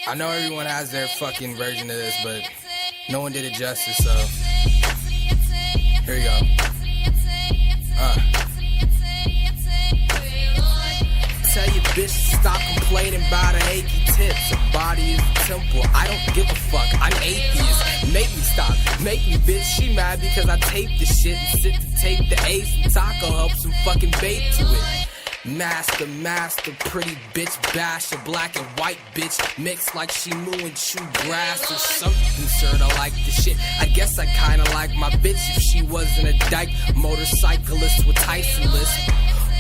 I know everyone has their fucking version of this, but no one did it justice, so here we go. Tell your bitch to stop complaining about her achy tits. Her body is a temple, I don't give a fuck, I'm atheist. Make me stop, make me bitch. She mad because I taped the shit and sit to tape the ace and taco help some fucking bait to it. Master, pretty bitch, bash a black and white bitch, mixed like she mooing chew grass or something. Sorta like the shit. I guess I kinda like my bitch if she wasn't a dyke motorcyclist with Tyson list.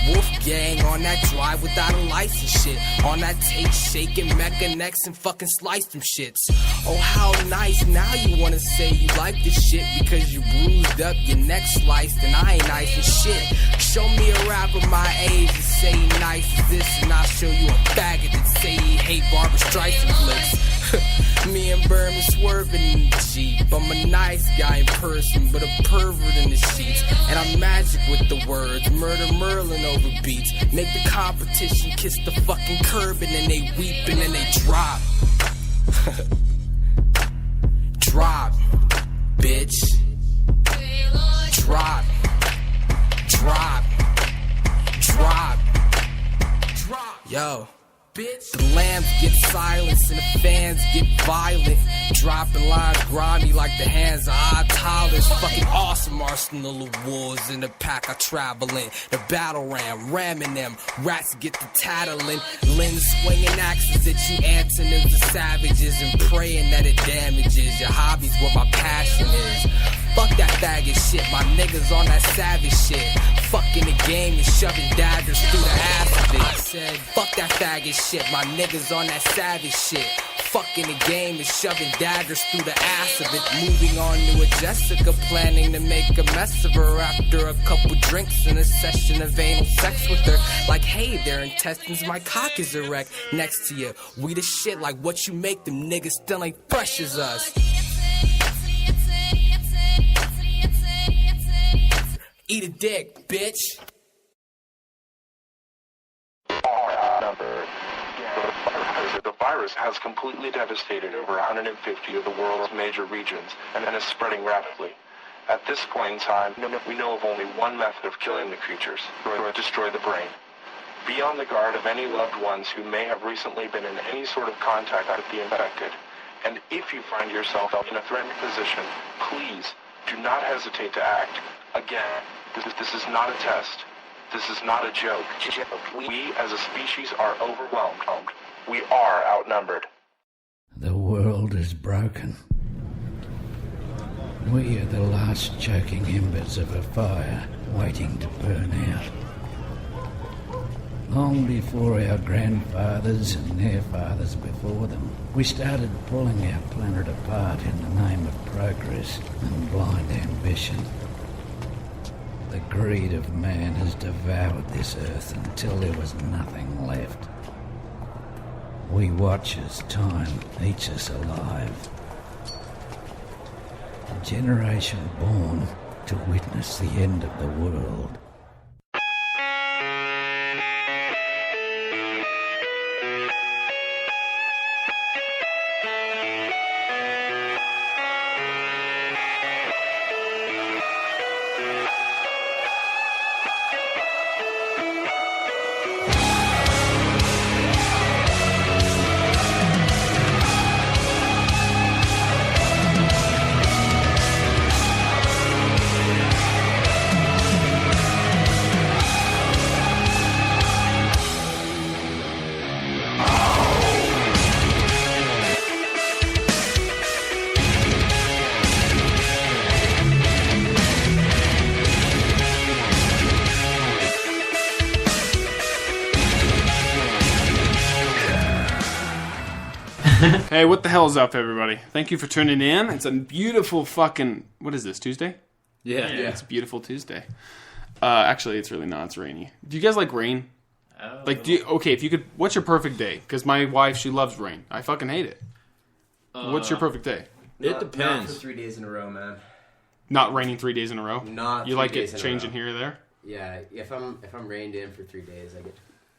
Wolfgang on that drive without a license shit. On that tape shaking mecha necks and fucking slice them shits. Oh how nice, now you wanna say you like this shit because you bruised up, your neck sliced, and I ain't nice and shit. Show me a rapper my age and say he nice as this, and I'll show you a faggot that say he hate Barbra Streisand flicks. Me and Berman swerving in the Jeep. I'm a nice guy in person, but a pervert in the sheets. And I'm magic with the words, murder Merlin over beats. Make the competition kiss the fucking curb, and then they weep and then they drop. Drop, bitch. Drop. Drop. Drop. Drop. Yo. The lambs get silenced and the fans get violent. Dropping lines grimy like the hands of odd toddlers. Fucking awesome arsenal of wolves in the pack I travel in. The battle ram, ramming them. Rats get the tattling. Limbs swinging axes at you antonyms of savages and praying that it damages your hobbies where my passion is. Fuck that faggot shit, my niggas on that savage shit. Fucking the game and shoving daggers through the ass of it. I said, fuck that faggot shit, my niggas on that savage shit. Fucking the game and shoving daggers through the ass of it. Moving on to a Jessica, planning to make a mess of her after a couple drinks and a session of anal sex with her. Like, hey, their intestines, my cock is erect next to you. We the shit, like what you make them niggas still ain't fresh as us. Eat a dick, bitch. The virus has completely devastated over 150 of the world's major regions and is spreading rapidly. At this point in time, we know of only one method of killing the creatures, to destroy the brain. Be on the guard of any loved ones who may have recently been in any sort of contact with the infected. And if you find yourself in a threatened position, please do not hesitate to act. Again, this is not a test. This is not a joke. We as a species are overwhelmed. We are outnumbered. The world is broken. We are the last choking embers of a fire waiting to burn out. Long before our grandfathers and their fathers before them, we started pulling our planet apart in the name of progress and blind ambition. The greed of man has devoured this earth until there was nothing left. We watch as time eats us alive. A generation born to witness the end of the world. Hey, what the hell is up, everybody? Thank you for tuning in. It's a beautiful fucking... What is this, Tuesday? Yeah. It's a beautiful Tuesday. Actually, it's really not. It's rainy. Do you guys like rain? Like, okay, if you could... What's your perfect day? Because my wife, she loves rain. I fucking hate it. What's your perfect day? It depends. Not for 3 days in a row, man. Not raining 3 days in a row? Not You 3 like days it in a changing row. here or there? Yeah, if I'm rained in for 3 days, I get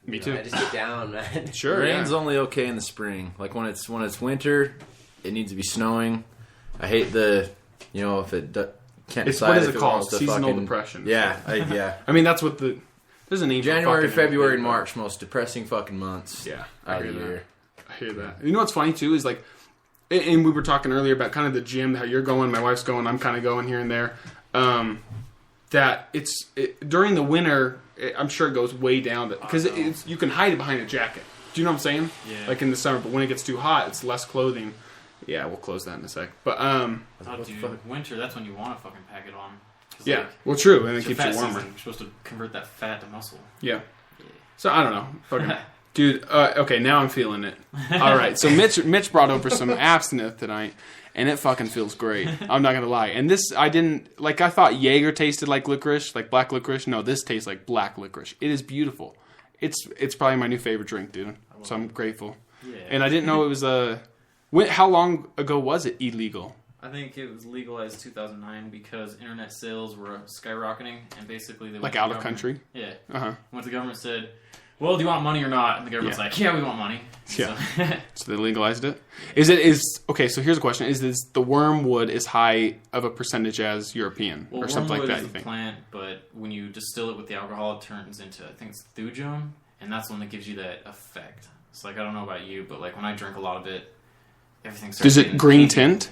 Me too. I just get down, man. Sure. Rain's only okay in the spring. Like when it's winter, it needs to be snowing. I hate the, if it can't decide. What is if it called? wants to Seasonal fucking, depression. Yeah, yeah. I mean, that's what there's a name. January, for February, and March, most depressing fucking months. Yeah, out of the year. I hear that. You know what's funny too is like, and we were talking earlier about kind of the gym, how you're going, my wife's going, I'm kind of going here and there. That during the winter, I'm sure it goes way down because you can hide it behind a jacket. Do you know what I'm saying? Yeah. Like in the summer, but when it gets too hot, it's less clothing. Yeah, we'll close that in a sec. But dude, winter, that's when you want to fucking pack it on. Yeah, well, true, and it it's keeps your you fat warmer. season. You're supposed to convert that fat to muscle. Yeah. So I don't know, fucking dude. Okay, now I'm feeling it. All right, so Mitch brought over some absinthe tonight, and it fucking feels great. I'm not gonna lie. And this, I didn't like. I thought Jaeger tasted like licorice, like black licorice. No, this tastes like black licorice. It is beautiful. It's probably my new favorite drink, dude. So I'm grateful. Yeah. And I didn't know it was how long ago was it illegal? I think it was legalized 2009 because internet sales were skyrocketing, and basically they Like went to out the of government. country? Yeah. Uh-huh. Once the government said, well, do you want money or not? And the government's like, yeah, we want money. Yeah. So, So they legalized it. Okay? So here's a question: Is the wormwood as high of a percentage as European well, or something like wormwood that? is You a think? plant, but when you distill it with the alcohol, it turns into, I think it's thujone, and that's one that gives you that effect. It's like, I don't know about you, but like when I drink a lot of it, everything starts. Does it getting green pink. tint?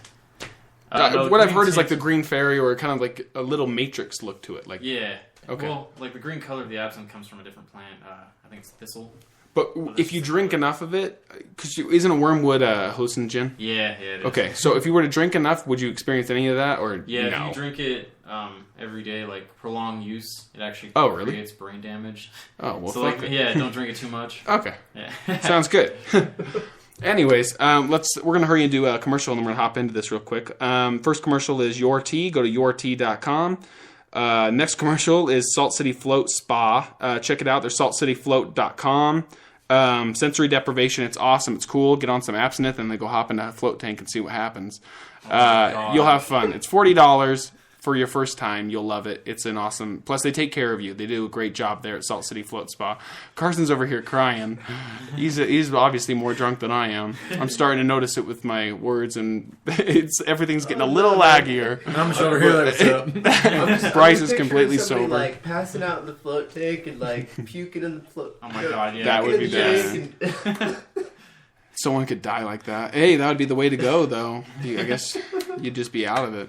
No, What I've green heard is like tint- the green fairy, or kind of like a little matrix look to it. Like, Yeah. Okay. Well, like the green color of the absinthe comes from a different plant. I think it's thistle. but if you drink enough of it, because isn't a wormwood a hallucinogen? Yeah, it is. Okay, so if you were to drink enough, would you experience any of that, or Yeah, no? if you drink it every day, like prolonged use, it actually really? creates brain damage. Oh well, So fuck like, it. don't drink it too much. Okay, Yeah. sounds good. Anyways, we're gonna hurry and do a commercial, and then we're gonna hop into this real quick. First commercial is Your Tea. Go to yourtea.com. Next commercial is Salt City Float Spa. Check it out. They're saltcityfloat.com. Sensory deprivation. It's awesome. It's cool. Get on some absinthe and then go hop in a float tank and see what happens. You'll have fun. It's $40 for your first time. You'll love it. It's an awesome. Plus, they take care of you. They do a great job there at Salt City Float Spa. Carson's over here crying. He's obviously more drunk than I am. I'm starting to notice it with my words, and everything's getting a little laggier. I'm just over here like, what's up? Bryce is completely sober. Like passing out in the float tank and like puking in the float. Oh my god, yeah. That would be bad. Someone could die like that. Hey, that would be the way to go, though. I guess you'd just be out of it.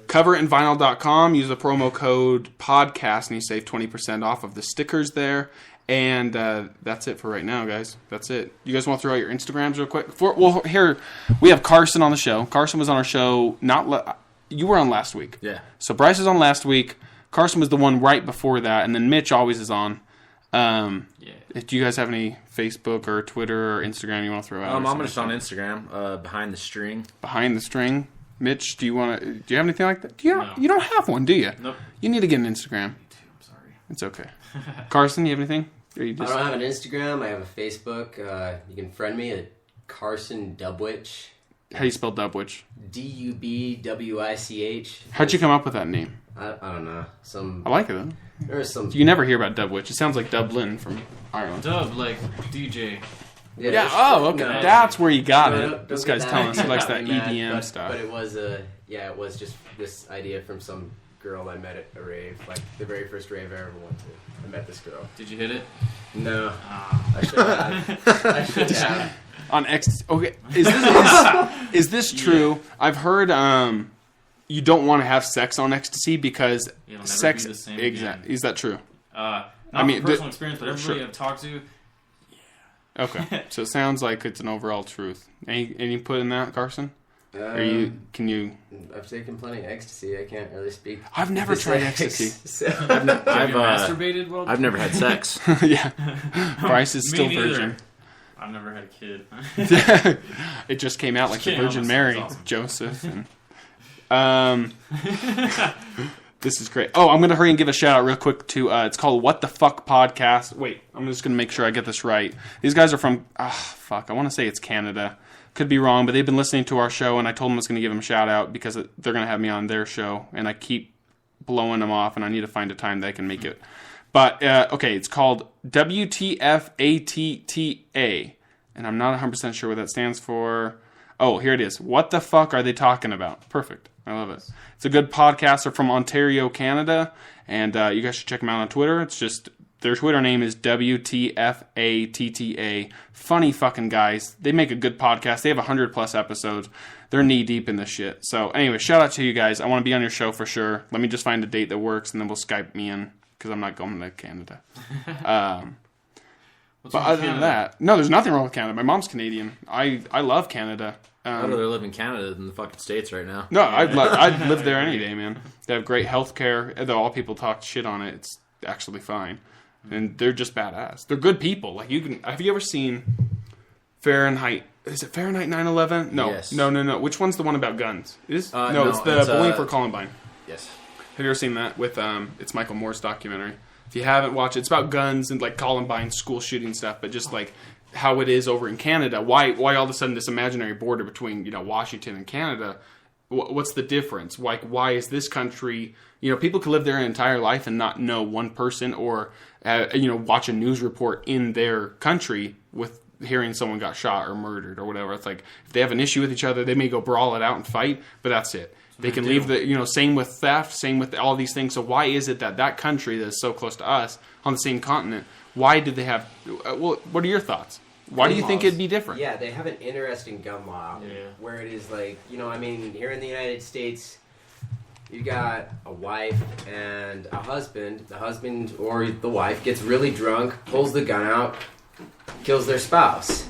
Coveritandvinyl.com. Use the promo code podcast and you save 20% off of the stickers there. And that's it for right now, guys. That's it. You guys want to throw out your Instagrams real quick? Here we have Carson on the show. Carson was on our show. You were on last week. Yeah. So Bryce was on last week. Carson was the one right before that, and then Mitch always is on. Yeah. Do you guys have any Facebook or Twitter or Instagram you want to throw out? I'm just on Instagram. Behind the string. Behind the string. Mitch, do you have anything like that? No. You don't have one, do you? Nope. You need to get an Instagram. I'm sorry. It's okay. Carson, you have anything? Or you I don't have an Instagram. I have a Facebook. You can friend me at Carson Dubwich. How do you spell Dubwich? Dubwich. How'd you come up with that name? I don't know. I like it though. There's some. You never hear about Dubwich. It sounds like Dublin from Ireland. Dub, like DJ. Yeah. Oh, okay. No. That's where you got No, it. don't This get guy's that. telling us he likes that Got me mad, EDM stuff. But it was it was just this idea from some girl I met at a rave, like the very first rave I ever went to. I met this girl. Did you hit it? No, I should have. I should have. On ecstasy. Okay. Is this true? I've heard you don't want to have sex on ecstasy because It'll never sex. be the same Exactly. again. Is that true? Not mean, from personal experience, but everybody sure. I've talked to. Okay. So it sounds like it's an overall truth. Any input in that, Carson? Can you? I've taken plenty of ecstasy. I can't really speak. I've never tried specifics, ecstasy. so- Have you masturbated? Well, I've never had sex. Yeah. Bryce is Me still neither. virgin. I've never had a kid. It just came out like the came out, Virgin that's Mary, awesome. Joseph. And, this is great. Oh, I'm going to hurry and give a shout out real quick to, it's called What the Fuck Podcast. Wait, I'm just going to make sure I get this right. These guys are from, I want to say it's Canada. Could be wrong, but they've been listening to our show, and I told them I was going to give them a shout out because they're going to have me on their show, and I keep blowing them off, and I need to find a time that I can make it. But, okay, it's called WTFATTA. And I'm not 100% sure what that stands for. Oh, here it is. What the fuck are they talking about? Perfect. I love it. It's a good podcast. They're from Ontario, Canada. And you guys should check them out on Twitter. It's just, their Twitter name is WTFATTA. Funny fucking guys. They make a good podcast. They have 100+ episodes. They're knee deep in this shit. So anyway, shout out to you guys. I want to be on your show for sure. Let me just find a date that works, and then we'll Skype me in, because I'm not going to Canada. But other than that, no, there's nothing wrong with Canada. My mom's Canadian. I love Canada. I'd rather live in Canada than the fucking States right now. No, I'd live there any day, man. They have great health care. Though all people talk shit on it, it's actually fine. And they're just badass. They're good people. Like, have you ever seen Fahrenheit? Is it Fahrenheit 9/11? No, yes. No. Which one's the one about guns? It's the it's Bullying for Columbine. Yes. Have you ever seen that with it's Michael Moore's documentary? If you haven't watched it, it's about guns and like Columbine school shooting stuff, but just like how it is over in Canada. Why all of a sudden this imaginary border between Washington and Canada? What's the difference? Like, why is this country? People could live their entire life and not know one person, or watch a news report in their country with hearing someone got shot or murdered or whatever. It's like if they have an issue with each other, they may go brawl it out and fight, but that's it. They can leave same with theft, same with all these things. So why is it that country that is so close to us on the same continent, why do they have, what are your thoughts? Why do you think it'd be different? Yeah, they have an interesting gun law where it is like, here in the United States, you got a wife and a husband. The husband or the wife gets really drunk, pulls the gun out, kills their spouse.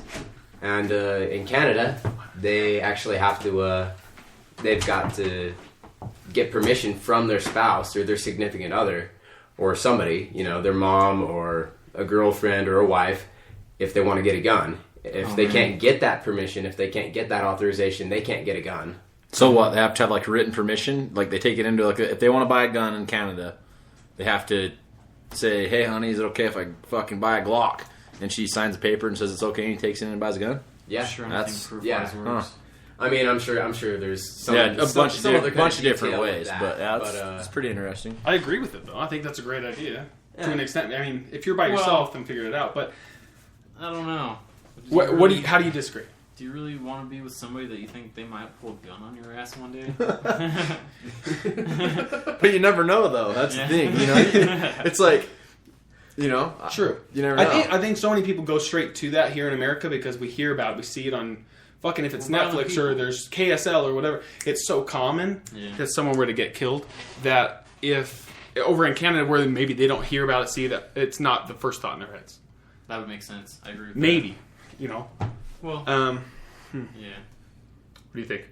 And in Canada, they actually have to, they've got to get permission from their spouse or their significant other or somebody, their mom or a girlfriend or a wife, if they want to get a gun. If they can't get that permission, if they can't get that authorization, they can't get a gun. So what? They have to have like written permission? Like they take it into if they want to buy a gun in Canada, they have to say, "Hey, honey, is it okay if I fucking buy a Glock?" And she signs a paper and says it's okay, and he takes it in and buys a gun. Yeah, sure. That's Proof yeah. works. I mean, I'm sure there's some, a bunch of different detail ways, with but that, it's pretty interesting. I agree with it, though. I think that's a great idea to an extent. I mean, if you're by yourself, then figure it out. But I don't know. How do you disagree? Do you really want to be with somebody that you think they might pull a gun on your ass one day? But you never know, though. That's the thing. It's like, True. You never know. I think so many people go straight to that here in America because we hear about it. We see it on fucking, if it's Netflix or there's KSL or whatever. It's so common that someone were to get killed that if over in Canada where maybe they don't hear about it, see that it's not the first thought in their heads. That would make sense. I agree with maybe, Well, yeah. What do you think?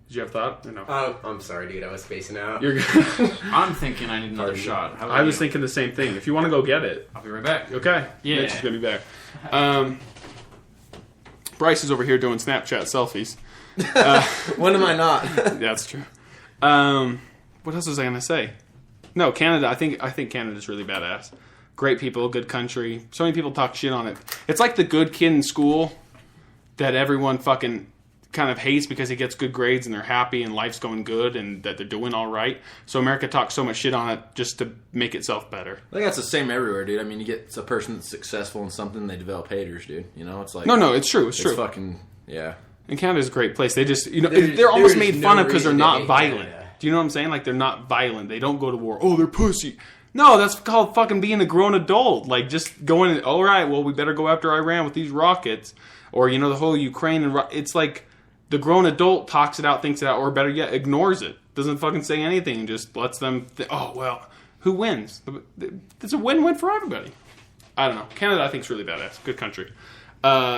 Did you have thought or no? I'm sorry, dude. I was spacing out. You're good. I'm thinking I need another shot. How about I was you? thinking the same thing. If you want to go get it, I'll be right back. okay. Yeah. Mitch is gonna be back. Bryce is over here doing Snapchat selfies. When am I not? Yeah, that's true. What else was I gonna say? No, Canada. I think Canada's really badass. Great people, good country. So many people talk shit on it. It's like the good kid in school that everyone fucking kind of hates because he gets good grades and they're happy and life's going good and that they're doing all right. So America talks so much shit on it just to make itself better. I think that's the same everywhere, dude. I mean, you get a person that's successful in something, they develop haters, dude. It's like No, it's true. It's true. Fucking yeah. And Canada's a great place. They just they're almost made fun of because they're not violent. Canada. Do you know what I'm saying? Like they're not violent. They don't go to war. Oh, they're pussy. No, that's called fucking being a grown adult. Like, just going, all right, well, we better go after Iran with these rockets. Or, the whole Ukraine. And it's like the grown adult talks it out, thinks it out, or better yet, ignores it. Doesn't fucking say anything and just lets them, oh, well, who wins? It's a win-win for everybody. I don't know. Canada, I think, is really badass. Good country.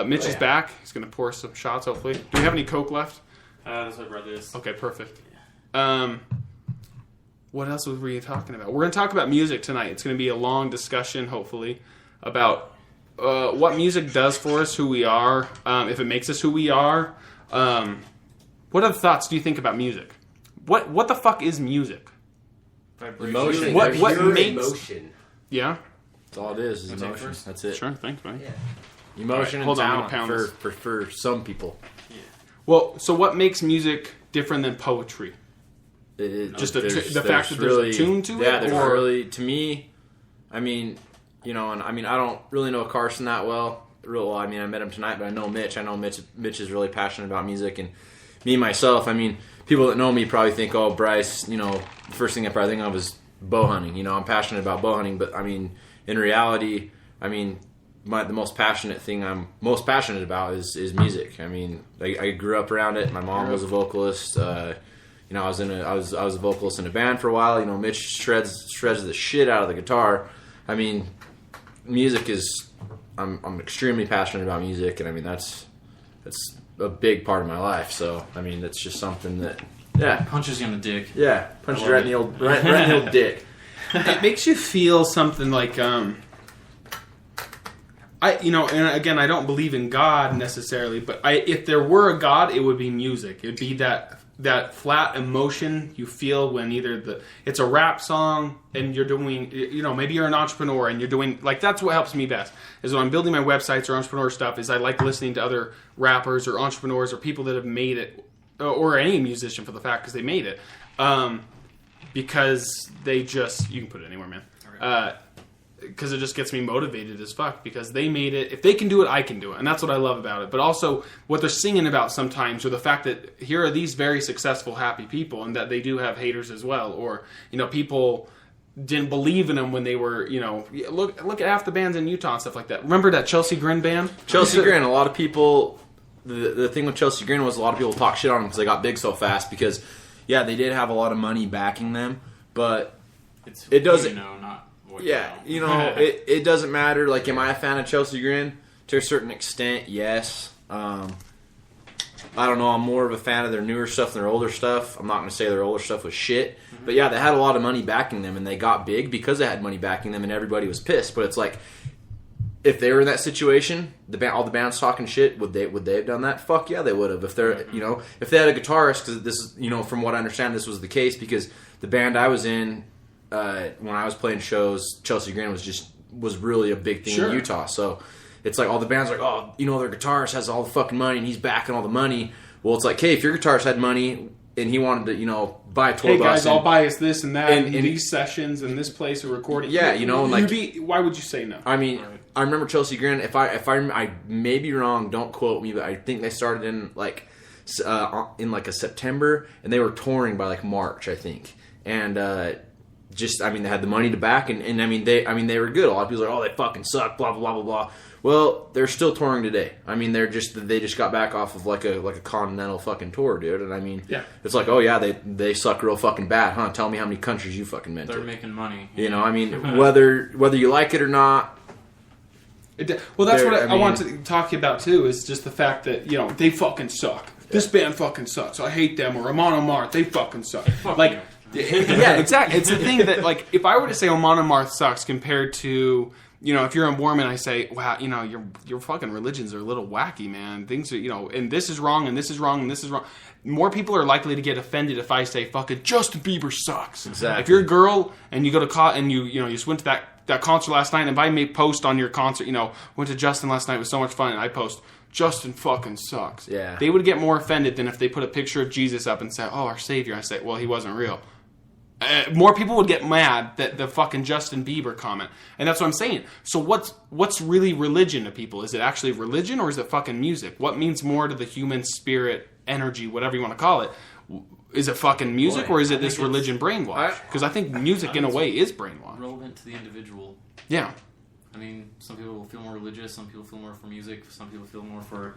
Mitch is back. He's going to pour some shots, hopefully. Do we have any Coke left? That's what I brought this. Okay, perfect. What else were we talking about? We're going to talk about music tonight. It's going to be a long discussion, hopefully, about what music does for us, who we are, if it makes us who we are. What other thoughts do you think about music? What the fuck is music? Emotion. What makes emotion? Yeah. That's all it is emotion. That's it. Sure. Thanks, buddy. Yeah. Emotion All right, hold on, I'm and gonna talent pound for some people. Well, so what makes music different than poetry? The fact that there's a tune to it? Yeah, there's Or- really, to me, I mean, you know, and I mean, I don't really know Carson that well. I mean, I met him tonight, but I know Mitch. I know Mitch is really passionate about music, and me myself. I mean, people that know me probably think, oh, Bryce. You know, the first thing I probably think of is bow hunting. You know, I'm passionate about bow hunting, but I mean, in reality, I mean, the most passionate thing I'm most passionate about is music. I mean, I grew up around it. My mom was a vocalist. You know, I was a vocalist in a band for a while. You know, Mitch shreds the shit out of the guitar. I mean, music is. I'm extremely passionate about music, and I mean that's a big part of my life. So I mean, that's just something that punches you in the dick. Yeah, punches you right in the old right in the old dick. It makes you feel something like you know, and again, I don't believe in God necessarily, but if there were a God, it would be music. It'd be that flat emotion you feel when either it's a rap song and you're doing, you know, maybe you're an entrepreneur and you're doing, like, that's what helps me best, is when I'm building my websites or entrepreneur stuff, is I like listening to other rappers or entrepreneurs or people that have made it, or any musician for the fact, because they made it, because they just, you can put it anywhere, man. Okay. Because it just gets me motivated as fuck, because they made it. If they can do it, I can do it, and that's what I love about it. But also what they're singing about sometimes, or the fact that here are these very successful, happy people, and that they do have haters as well, or, you know, people didn't believe in them when they were, you know, look at half the bands in Utah and stuff like that. Remember that Chelsea Grin band? Chelsea Grin. A lot of people. The thing with Chelsea Grin was a lot of people talk shit on them because they got big so fast. Because yeah, they did have a lot of money backing them, but it doesn't. You know, not. Yeah, you know, it doesn't matter. Like, am I a fan of Chelsea Grin? To a certain extent, yes. I don't know. I'm more of a fan of their newer stuff than their older stuff. I'm not going to say their older stuff was shit. Mm-hmm. But yeah, they had a lot of money backing them, and they got big because they had money backing them, and everybody was pissed. But it's like, if they were in that situation, all the bands talking shit, would they have done that? Fuck yeah, they would have. If they're, you know, if they had a guitarist, because this is, you know, from what I understand, this was the case, because the band I was in, when I was playing shows, Chelsea Grin was really a big thing in Utah. So it's like all the bands are like, oh, you know, their guitarist has all the fucking money and he's backing all the money. Well, it's like, hey, if your guitarist had money and he wanted to, you know, buy a tour bus. Hey guys, I'll buy us this and that and these sessions and this place of recording. Yeah, you know, like, why would you say no? I mean, I remember Chelsea Grin. If I may be wrong, don't quote me, but I think they started in like a September, and they were touring by like March, I think, and. I mean, they had the money to back, and I mean, they were good. A lot of people are like, oh, they fucking suck, blah blah blah blah blah. Well, they're still touring today. I mean, they just got back off of like a continental fucking tour, dude. And I mean, yeah, it's like, oh yeah, they suck real fucking bad, huh? Tell me how many countries you fucking been to. They're making money. You know, I mean, whether you like it or not. Well, that's what I want to talk to you about too. Is just the fact that, you know, they fucking suck. This band fucking sucks. I hate them. Or Amon Amarth, they fucking suck. Like. You. Yeah, exactly. It's the thing that, like, if I were to say Amon Amarth sucks compared to, you know, if you're a Mormon, I say, wow, you know, your fucking religions are a little wacky, man. Things are, you know, and this is wrong, and this is wrong, and this is wrong. More people are likely to get offended if I say fucking Justin Bieber sucks. Exactly. If you're a girl and you go to and you just went to that concert last night, and if I make post on your concert, you know, went to Justin last night, it was so much fun, and I post, Justin fucking sucks. Yeah. They would get more offended than if they put a picture of Jesus up and say, oh, our Savior. I say, well, he wasn't real. More people would get mad that the fucking Justin Bieber comment, and that's what I'm saying. So what's really religion to people? Is it actually religion, or is it fucking music? What means more to the human spirit, energy, whatever you want to call it? Is it fucking music, or is it this religion brainwash? Because I think music, in a way, is brainwash. Relevant to the individual. Yeah. I mean, some people will feel more religious. Some people feel more for music. Some people feel more for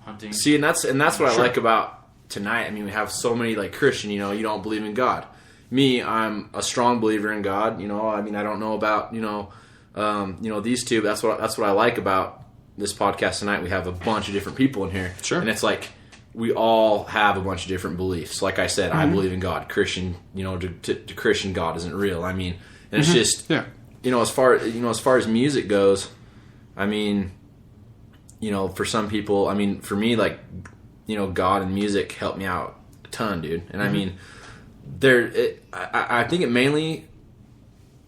hunting. See, and that's what I like about tonight. I mean, we have so many, like, Christian. You know, you don't believe in God. Me, I'm a strong believer in God. You know, I mean, I don't know about these two. But that's what I like about this podcast tonight. We have a bunch of different people in here, and it's like we all have a bunch of different beliefs. Like I said, I believe in God. Christian, you know, to Christian, God isn't real. I mean, and it's just you know, as far as music goes, I mean, you know, for some people, I mean, for me, like, you know, God and music helped me out a ton, dude. And I mean. I think it mainly,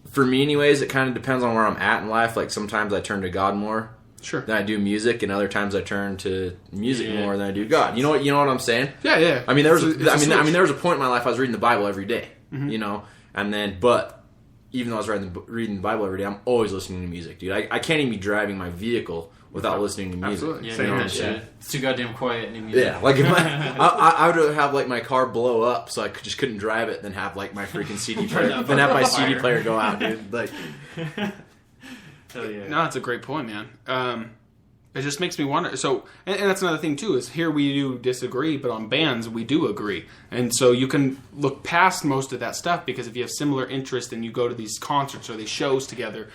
for me anyways, it kind of depends on where I'm at in life. Like, sometimes I turn to God more than I do music, and other times I turn to music more than I do God. You know what I'm saying? Yeah. I mean, there was a point in my life I was reading the Bible every day, you know, and then, but even though I was reading the Bible every day, I'm always listening to music, dude. I can't even be driving my vehicle without listening to music. Absolutely. Yeah, You know I what that I'm saying? shit. It's too goddamn quiet. Need music. Yeah, like if I would have like my car blow up so I just couldn't drive it, then have like my freaking CD player, then have my CD player go out, dude. Like, Hell yeah. No, that's a great point, man. It just makes me wonder. So, and that's another thing too, is here we do disagree, but on bands we do agree. And so you can look past most of that stuff, because if you have similar interest and you go to these concerts or these shows together,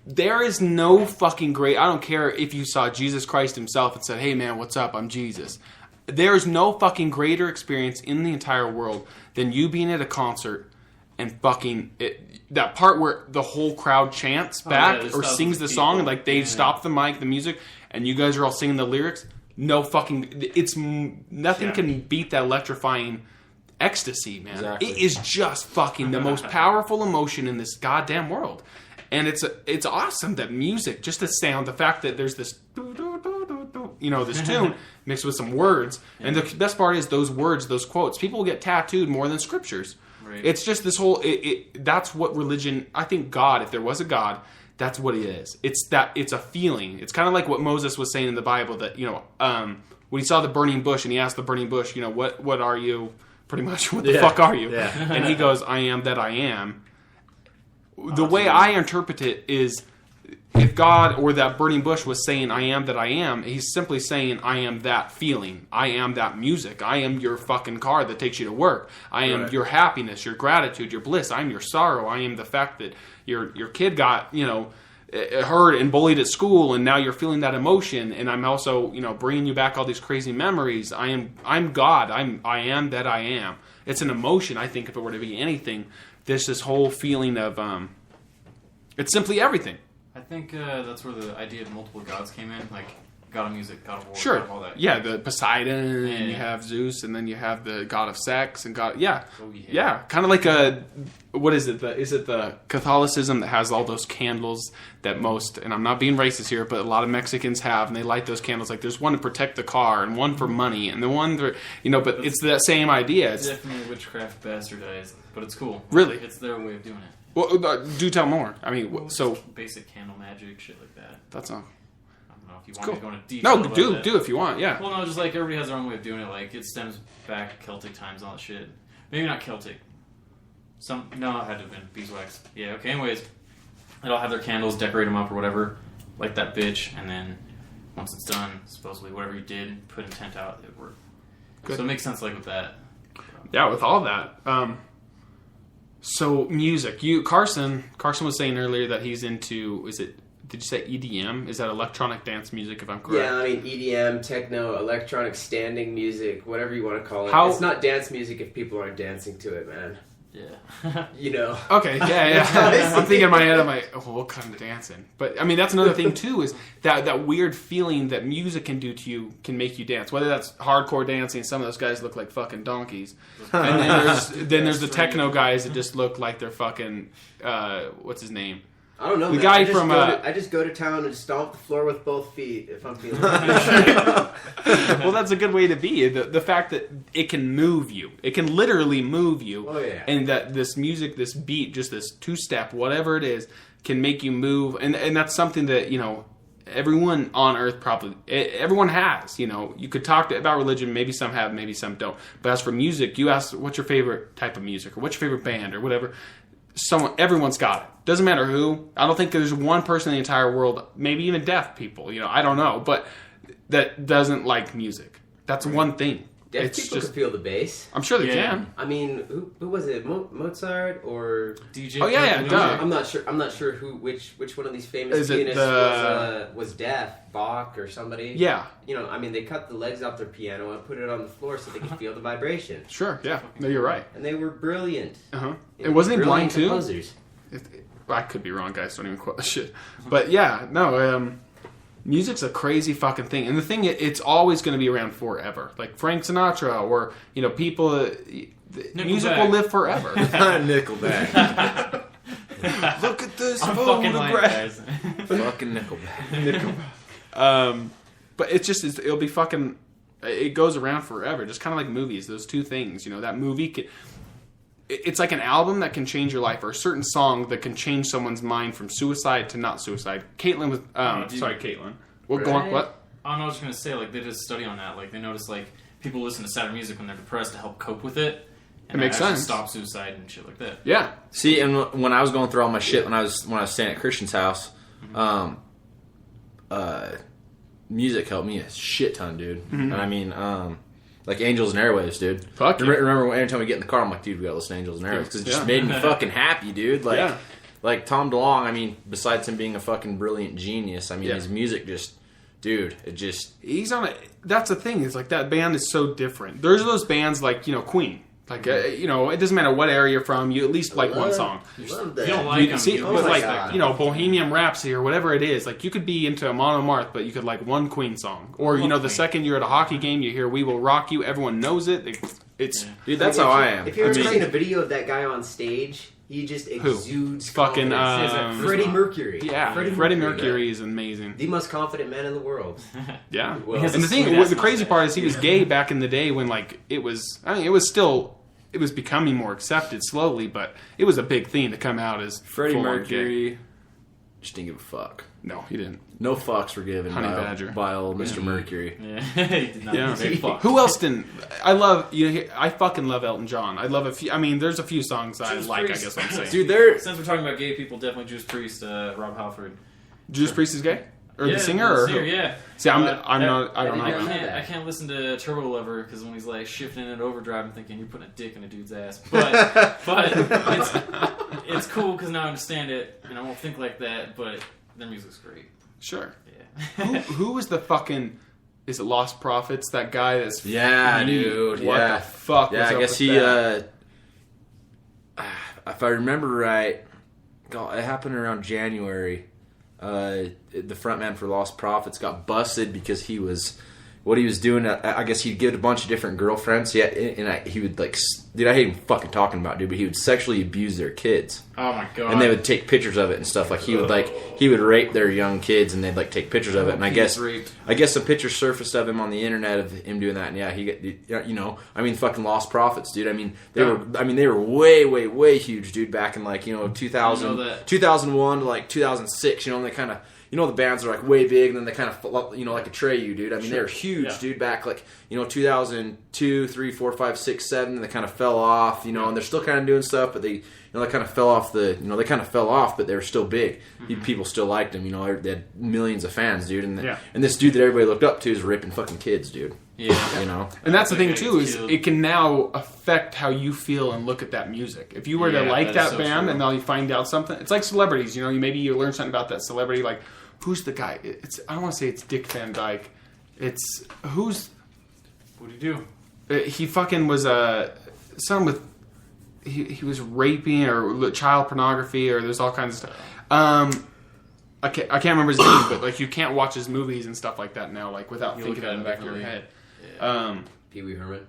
there is no fucking great. I don't care if you saw Jesus Christ himself and said, "Hey man, what's up? I'm Jesus." There is no fucking greater experience in the entire world than you being at a concert and fucking that part where the whole crowd chants back or sings the song, and like they stop the mic, the music, and you guys are all singing the lyrics. No fucking, nothing can beat that electrifying ecstasy, man. Exactly. It is just fucking the most powerful emotion in this goddamn world. And it's awesome that music, just the sound, the fact that there's this, this tune mixed with some words. And the best part is those words, those quotes, people get tattooed more than scriptures. Right. It's just this whole, that's what religion, I think God, if there was a God, that's what it is. It's a feeling. It's kind of like what Moses was saying in the Bible that, when he saw the burning bush and he asked the burning bush, what are you? Pretty much, what the fuck are you? Yeah. And he goes, I am that I am. The way I interpret it is, if God or that burning bush was saying, I am that I am, he's simply saying, I am that feeling. I am that music. I am your fucking car that takes you to work. I am your happiness, your gratitude, your bliss. I am your sorrow. I am the fact that your kid got, hurt and bullied at school, and now you're feeling that emotion. And I'm also, bringing you back all these crazy memories. I'm God. I am that I am. It's an emotion, I think, if it were to be anything. This whole feeling of, it's simply everything. I think that's where the idea of multiple gods came in, like God of music, God of war, Sure. God of all that. Yeah, the Poseidon, Yeah. and you have Zeus, and then you have the god of sex, and God. Yeah, Oh, yeah. yeah. Kind of like what is it? Is it the Catholicism that has all those candles that most? And I'm not being racist here, but a lot of Mexicans have, and they light those candles. Like there's one to protect the car, and one for money, and the one for But it's that same idea. It's It's definitely witchcraft bastardized, but it's cool. Really? It's their way of doing it. well, do tell more. I mean, so Just basic candle magic, shit like that. that's not. I don't know if you want Cool. me to go into detail. No, about do that. do if you want. Yeah. Well, no, just like everybody has their own way of doing it. Like it stems back Celtic times, all that shit. Maybe not Celtic. It had to have been beeswax. Yeah. Okay. Anyways, they'll have their candles, decorate them up or whatever, like that bitch, and then once it's done, supposedly whatever you did, put intent out, it worked. Good. So it makes sense, like with that. Yeah, with all that. So music. Carson was saying earlier that he's into. Did you say EDM? Is that electronic dance music? If I'm correct. Yeah, I mean EDM, techno, electronic standing music, whatever you want to call it. How- It's not dance music if people aren't dancing to it, man. Yeah. Okay, yeah. I'm thinking in my head, I'm like, what kind of dancing? But I mean, that's another thing too, is that weird feeling that music can do to you, can make you dance. Whether that's hardcore dancing, some of those guys look like fucking donkeys, and then there's the techno guys that just look like they're fucking what's his name? I don't know. The man. guy I just go to town and stomp the floor with both feet if I'm feeling. Well, that's a good way to be. The fact that it can move you. It can literally move you. Oh, yeah. And that this music, this beat, just this two-step, whatever it is, can make you move. And that's something that, everyone on Earth everyone has. You could talk about religion, maybe some have, maybe some don't. But as for music, you ask, what's your favorite type of music? Or what's your favorite band? Or whatever. Everyone's got it. Doesn't matter who. I don't think there's one person in the entire world, maybe even deaf people, I don't know, but that doesn't like music. That's one thing. Deaf people can feel the bass. I'm sure they can. I mean, who was it? Mozart or DJ. Oh, yeah, duh. I'm not sure which one of these famous Is it pianists was deaf, Bach or somebody. Yeah. They cut the legs off their piano and put it on the floor so they could feel the vibration. Sure, yeah. No, you're right. And they were brilliant. Uh-huh. And wasn't he blind too? Composers. I could be wrong, guys. Don't even quote the shit. But yeah, no, music's a crazy fucking thing. And the thing, it's always going to be around forever. Like Frank Sinatra or, people, music will live forever. Nickelback. Look at this I'm fucking lying, guys. Fucking Nickelback. But it'll be fucking, it goes around forever. Just kind of like movies, those two things. That movie it's like an album that can change your life, or a certain song that can change someone's mind from suicide to not suicide. Caitlin was, Caitlin. Well, go on. What? Oh, no, I was just gonna say, like, they did a study on that. Like, they noticed, like, people listen to sadder music when they're depressed to help cope with it. And it makes sense. Stop suicide and shit like that. Yeah. See, and when I was going through all my shit when I was staying at Christian's house, music helped me a shit ton, dude. And I mean, like Angels and Airwaves, dude. Fuck yeah. Remember every time we get in the car, I'm like, dude, we gotta listen to Angels and Airwaves because it just made me fucking happy, dude. Like, like Tom DeLonge. I mean, besides him being a fucking brilliant genius, I mean, his music just, dude, it just. He's on a. That's the thing. Is like that band is so different. There's those bands like Queen. Like it doesn't matter what area you're from. You at least like one song. Love that. You don't like them. See, but like God. Bohemian Rhapsody or whatever it is. Like you could be into Amon Amarth, but you could like one Queen song. Or the second you're at a hockey game, you hear "We Will Rock You." Everyone knows it. It's dude. That's how I am. If you're seeing a video of that guy on stage, he just exudes fucking Freddie Mercury. Yeah, Freddie Mercury is amazing. The most confident man in the world. Yeah, Well, and the thing, the crazy part is he was gay back in the day when like it was. I mean, it was becoming more accepted slowly, but it was a big thing to come out as Freddie full-on Mercury gay. just didn't give a fuck. No, he didn't. No fucks were given Honey Badger. by old Mr. Mercury. Yeah, he did not say fuck. Who else didn't? I fucking love Elton John. I love a few. I mean, there's a few songs that I like. Priest. I guess what I'm saying. Dude, Since we're talking about gay people, definitely Judas Priest, Rob Halford. Judas Priest is gay, or Yeah, the singer, or singer, who? yeah. See, I don't I know. I can't listen to Turbo Lover because when he's like shifting in overdrive, I'm thinking you're putting a dick in a dude's ass. But it's cool because now I understand it and I won't think like that. But their music's great. Sure. Yeah. Who was the fucking? Is it Lost Prophets? That guy that's dude. What yeah. the fuck? Yeah, was I up guess with he. that? If I remember right, it happened around January. The frontman for Lost Prophets got busted because he was. What he was doing, I guess he'd get a bunch of different girlfriends. Yeah, and he would like, dude, I hate him fucking talking about, dude, but he would sexually abuse their kids. Oh my god! And they would take pictures of it and stuff. Like he would rape their young kids, and they'd like take pictures of it. And I guess some pictures surfaced of him on the internet of him doing that. And yeah, he got, I mean, fucking Lost Prophets, dude. I mean, they were way, way, way huge, dude. Back in like 2000, 2001 to like 2006. And they kind of. The bands are like way big, and then they kind of, like Atreyu, dude. I mean, they were huge, dude. Back like 2002, 3, 4, 5, 6, 7. And they kind of fell off, and they're still kind of doing stuff, but they kind of fell off they kind of fell off, but they were still big. Mm-hmm. People still liked them, They had millions of fans, dude. And this dude that everybody looked up to is ripping fucking kids, dude. Yeah, And that's the thing too is it can now affect how you feel and look at that music. If you were to like that band true. and now you find out something, it's like celebrities. Maybe you learn something about that celebrity. Like, who's the guy? I don't want to say it's Dick Van Dyke. It's who's. What do you do? He fucking was some with. He was raping or child pornography or there's all kinds of stuff. I can't remember his name, but like you can't watch his movies and stuff like that now, like without thinking of it in the back of your head. Pee Wee Herman.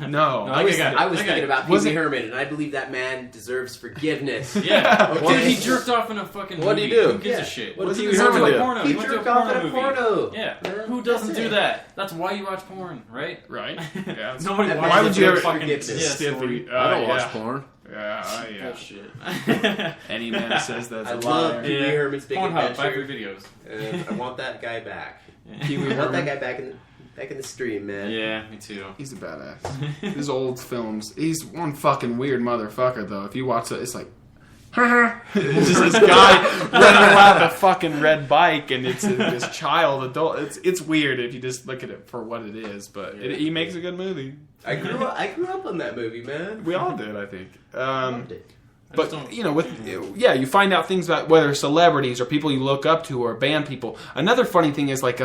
No, I was thinking about Pee Wee Herman, and I believe that man deserves forgiveness. Yeah, dude, he jerked off in a fucking movie. What did he do? Who gives a shit? What did He Pee Wee Herman do? porno. He went to a jerked off porno in a movie. porno. Yeah, Man, who doesn't that's do it. that? That's why you watch porn, right? Right. Yeah. Nobody That watches Why would you ever fucking forgiveness? story. I don't watch porn. Yeah. Bullshit. Any man that says that's I a love liar. Pee Wee Herman's Big Pornhub, buy free Adventure. videos. And I want that guy back. Pee Wee I want that Herman. guy back in the stream, man. Yeah, me too. He's a badass. His old films. He's one fucking weird motherfucker, though. If you watch it, it's like, it's just this guy running around with a fucking red bike, and it's this child adult. It's weird if you just look at it for what it is, but he makes a good movie. I grew up on that movie, man. We all did, I think. Loved it. But you find out things about whether celebrities or people you look up to or band people. Another funny thing is like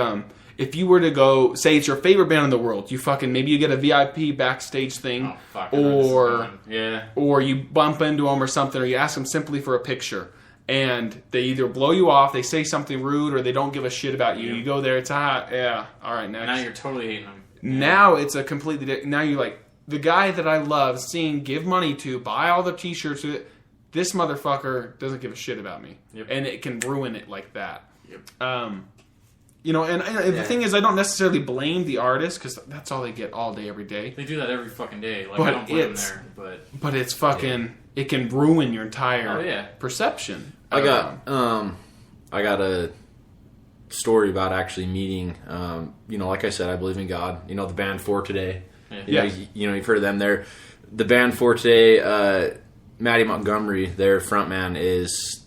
if you were to go, say it's your favorite band in the world, maybe you get a VIP backstage thing, or you bump into them or something, or you ask them simply for a picture, and they either blow you off, they say something rude, or they don't give a shit about you. You go there, it's all right, next. Now you're totally hating them. Now it's a completely different. Now you're like, the guy that I love seeing, give money to, buy all the t-shirts, this motherfucker doesn't give a shit about me. Yep. And it can ruin it like that. Yep. You know, and the thing is, I don't necessarily blame the artist because that's all they get all day, every day. They do that every fucking day. Like, But I don't blame them there. But it's fucking... It can ruin your entire perception. I got a story about actually meeting, you know, like I said, I believe in God. You know, the band For Today. Yeah. You know, you've heard of them. The band For Today, Matty Montgomery, their frontman, is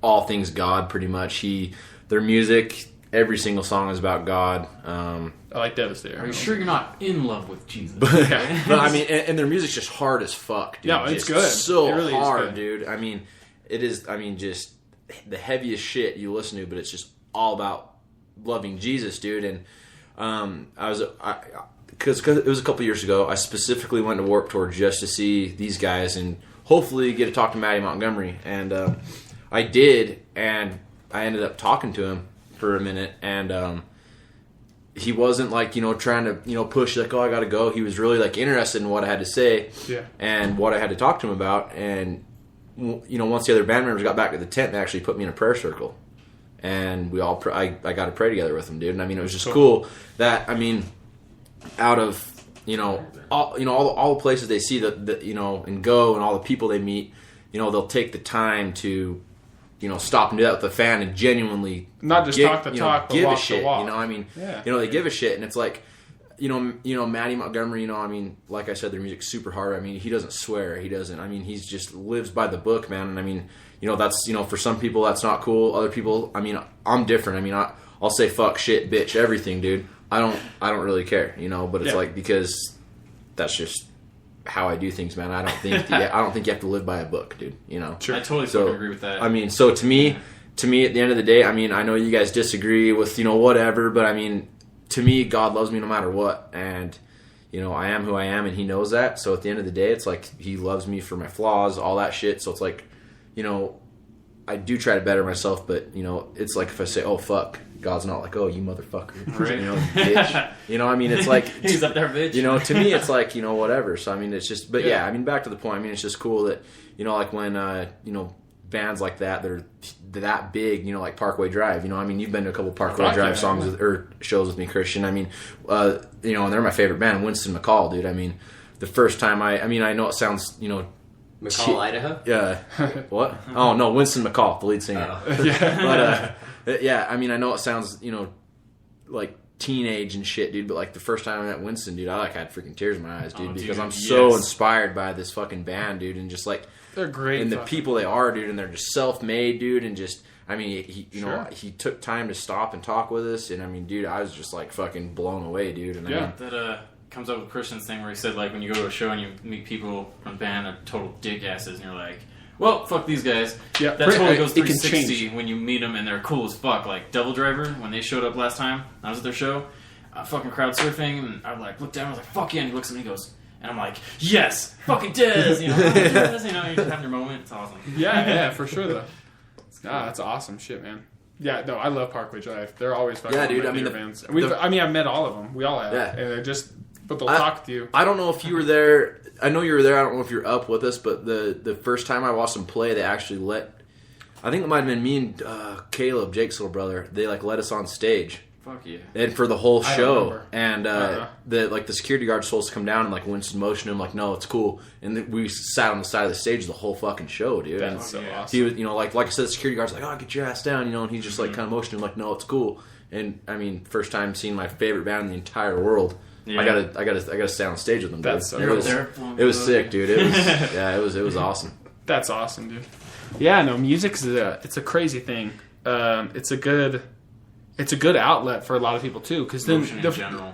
all things God, pretty much. Their music, every single song is about God. I like Devastator. Are you sure you're not in love with Jesus? But I mean, and their music's just hard as fuck, dude. Yeah, it's just good. So It really is hard, good. dude. I mean, it is. I mean, just the heaviest shit you listen to, but it's just all about loving Jesus, dude. And because it was a couple years ago, I specifically went to Warped Tour just to see these guys and hopefully get to talk to Matty Montgomery. And I did, and I ended up talking to him for a minute, and he wasn't like, you know, trying to, you know, push like, oh, I gotta go. He was really like interested in what I had to say and what I had to talk to him about. And you know, once the other band members got back to the tent, they actually put me in a prayer circle, and we all I got to pray together with him, dude. And I mean, it was just cool that, I mean, out of, you know, all the places they see that you know, and go, and all the people they meet, you know, they'll take the time to, you know, stop and do that with the fan and genuinely not just talk the talk, but give walk a shit. the walk. You know, I mean, you know, they give a shit, and it's like, you know, Matty Montgomery. You know, I mean, like I said, their music's super hard. I mean, he doesn't swear. He doesn't. I mean, he's just lives by the book, man. And I mean, you know, that's, you know, for some people that's not cool. Other people, I mean, I'm different. I mean, I'll say fuck, shit, bitch, everything, dude. I don't really care, you know. But it's like, because that's just how I do things, man. I don't think you have to live by a book, dude. You know. Sure. I totally fucking agree with that. I mean, so to me, at the end of the day, I mean, I know you guys disagree with, you know, whatever, but I mean, to me, God loves me no matter what, and you know, I am who I am, and He knows that. So at the end of the day, it's like He loves me for my flaws, all that shit. So it's like, you know, I do try to better myself, but you know, it's like if I say, "Oh fuck," God's not like, "Oh, you motherfucker," right. you know, bitch. You know, I mean, it's like he's up there, bitch. You know, to me, it's like, you know, whatever. So I mean, it's just, but yeah, I mean, back to the point. I mean, it's just cool that, you know, like when you know, bands like that, they're that big, you know, like Parkway Drive. You know, I mean, you've been to a couple Parkway Drive songs or shows with me, Christian. I mean, you know, and they're my favorite band, Winston McCall, dude. I mean, the first time I mean, I know it sounds, you know, McCall, Idaho? Yeah. What? Oh, no, Winston McCall, the lead singer. But, yeah, I mean, I know it sounds, you know, like teenage and shit, dude, but, like, the first time I met Winston, dude, I, like, had freaking tears in my eyes, dude, because I'm so inspired by this fucking band, dude, and just, like... They're great. And the people they are, dude, and they're just self-made, dude, and just... I mean, he you know, he took time to stop and talk with us, and, I mean, dude, I was just, like, fucking blown away, dude, and I mean... That, comes up with Christian's thing where he said, like, when you go to a show and you meet people from a band that are total dick asses, and you're like, well, fuck these guys. Yeah, that totally goes it can 360 change. when you meet them and they're cool as fuck. Like Devil Driver, when they showed up last time, I was at their show, fucking crowd surfing, and I like looked down, I was like, fuck yeah, and he looks at me and he goes, and I'm like, yes, fucking Dez, you know, Dez, you know, you just have your moment, it's awesome. Yeah, for sure though. That's awesome shit, man. Yeah, no, I love Parkway Drive. They're always fucking dude. I mean, bands. I've met all of them. We all have. Yeah. And they're just, but they'll talk to you. I don't know if you were there. I know you were there. I don't know if you're up with us, but the first time I watched them play, they actually I think it might have been me and Caleb, Jake's little brother. They like let us on stage. Fuck yeah. And for the whole show, remember. and the security guard was supposed to come down and like Winston motioned him like, no, it's cool. And then we sat on the side of the stage the whole fucking show, dude. That's so awesome. He was, you know, like I said, the security guard's like, oh, get your ass down, you know, and he just like kind of motioned him like, no, it's cool. And I mean, first time seeing my favorite band in the entire world. Yeah. I gotta stay on stage with them. That's dude. so It was sick, dude. It was it was awesome. That's awesome, dude. Yeah, no, music's it's a crazy thing. It's a good outlet for a lot of people too, because then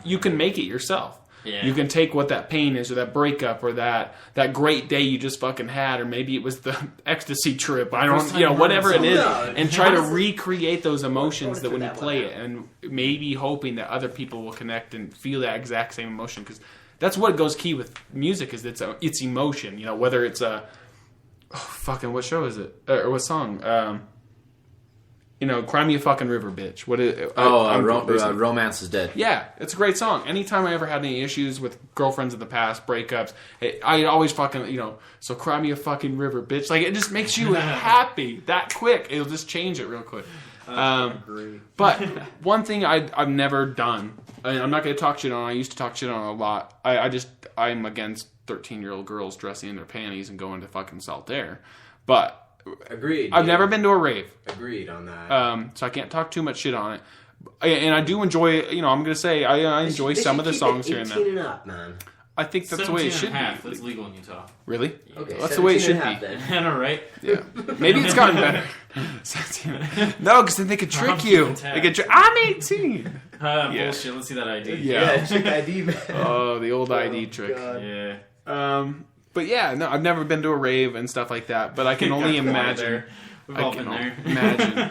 you can make it yourself. Yeah. You can take what that pain is, or that breakup, or that great day you just fucking had, or maybe it was the ecstasy trip. I don't, you know, whatever it is, and try to recreate those emotions that when you play it, and maybe hoping that other people will connect and feel that exact same emotion, because that's what goes key with music is it's emotion. You know, whether it's what show is it or what song? You know, Cry Me a Fucking River, bitch. What is? Romance is Dead. Yeah, it's a great song. Anytime I ever had any issues with girlfriends in the past, breakups, I always fucking, you know, so Cry Me a Fucking River, bitch. Like, it just makes you happy that quick. It'll just change it real quick. But one thing I've never done, I'm not going to talk shit on. I used to talk shit on a lot. I'm against 13-year-old girls dressing in their panties and going to fucking salt air. But agreed. I've never been to a rave. Agreed on that. So I can't talk too much shit on it. And I do enjoy, I'm going to say, I enjoy some of the songs here and there. 18 and up, man. I think that's the way it should be. That's legal in Utah. Really? Okay, that's the way it should half, be. then. I know, right? Yeah. Maybe it's gotten better. No, because then they could trick you. They could I'm 18. Bullshit. Let's see that ID. Yeah. Check ID, man. Oh, the old ID trick. God. Yeah. But yeah, no, I've never been to a rave and stuff like that. But I can only imagine. We've all been there. Imagine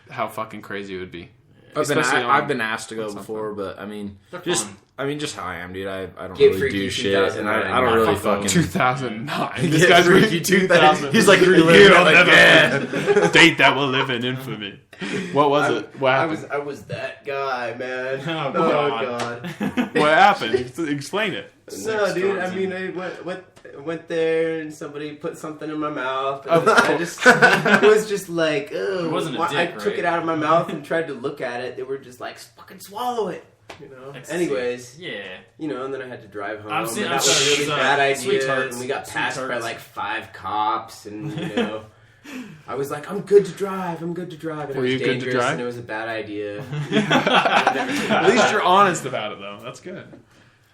how fucking crazy it would be. I've been asked to go before, but I mean, They're just fun. just how I am, dude. I don't Get really freaky do shit, and 2009. I don't really Fuck fucking. 2009. This Get guy's freaky 2000. He's like reliving You'll it like, never yeah. date that will live in infamy. What was it? What happened? I was that guy, man. Oh, God. What happened? Explain it. No, dude. I mean, I went there and somebody put something in my mouth. And I just was just like, oh. It wasn't a dick, I took right? it out of my mouth and tried to look at it. They were just like, fucking swallow it. Anyways, Yeah. and then I had to drive home. I'm seeing- and that I'm was a sorry, really it's, bad idea. sweethearts. And we got passed by Sweethearts. like 5 cops, and I was like, I'm good to drive. And Were it you was good to dangerous, drive? and it was a bad idea. At least you're honest about it, though. That's good.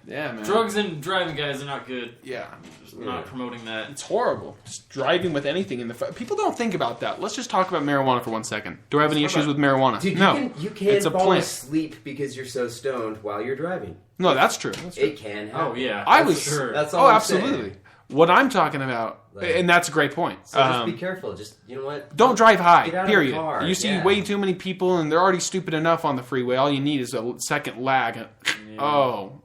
Yeah, man. Drugs and driving, guys, are not good. Yeah. Just not promoting that. It's horrible. Just driving with anything in the... People don't think about that. Let's just talk about marijuana for 1 second. Do I have any issues with marijuana? Dude, no. you can't It's a fall plant. asleep because you're so stoned while you're driving. No, that's true. It can happen. Oh, yeah. I That's was... sure. That's all I'm absolutely. saying. What I'm talking about... Like- and that's a great point. So just be careful. Just, you know what? Don't drive high, Get out of the period. car, You see yeah. way too many people, and they're already stupid enough on the freeway. All you need is a second lag. Oh.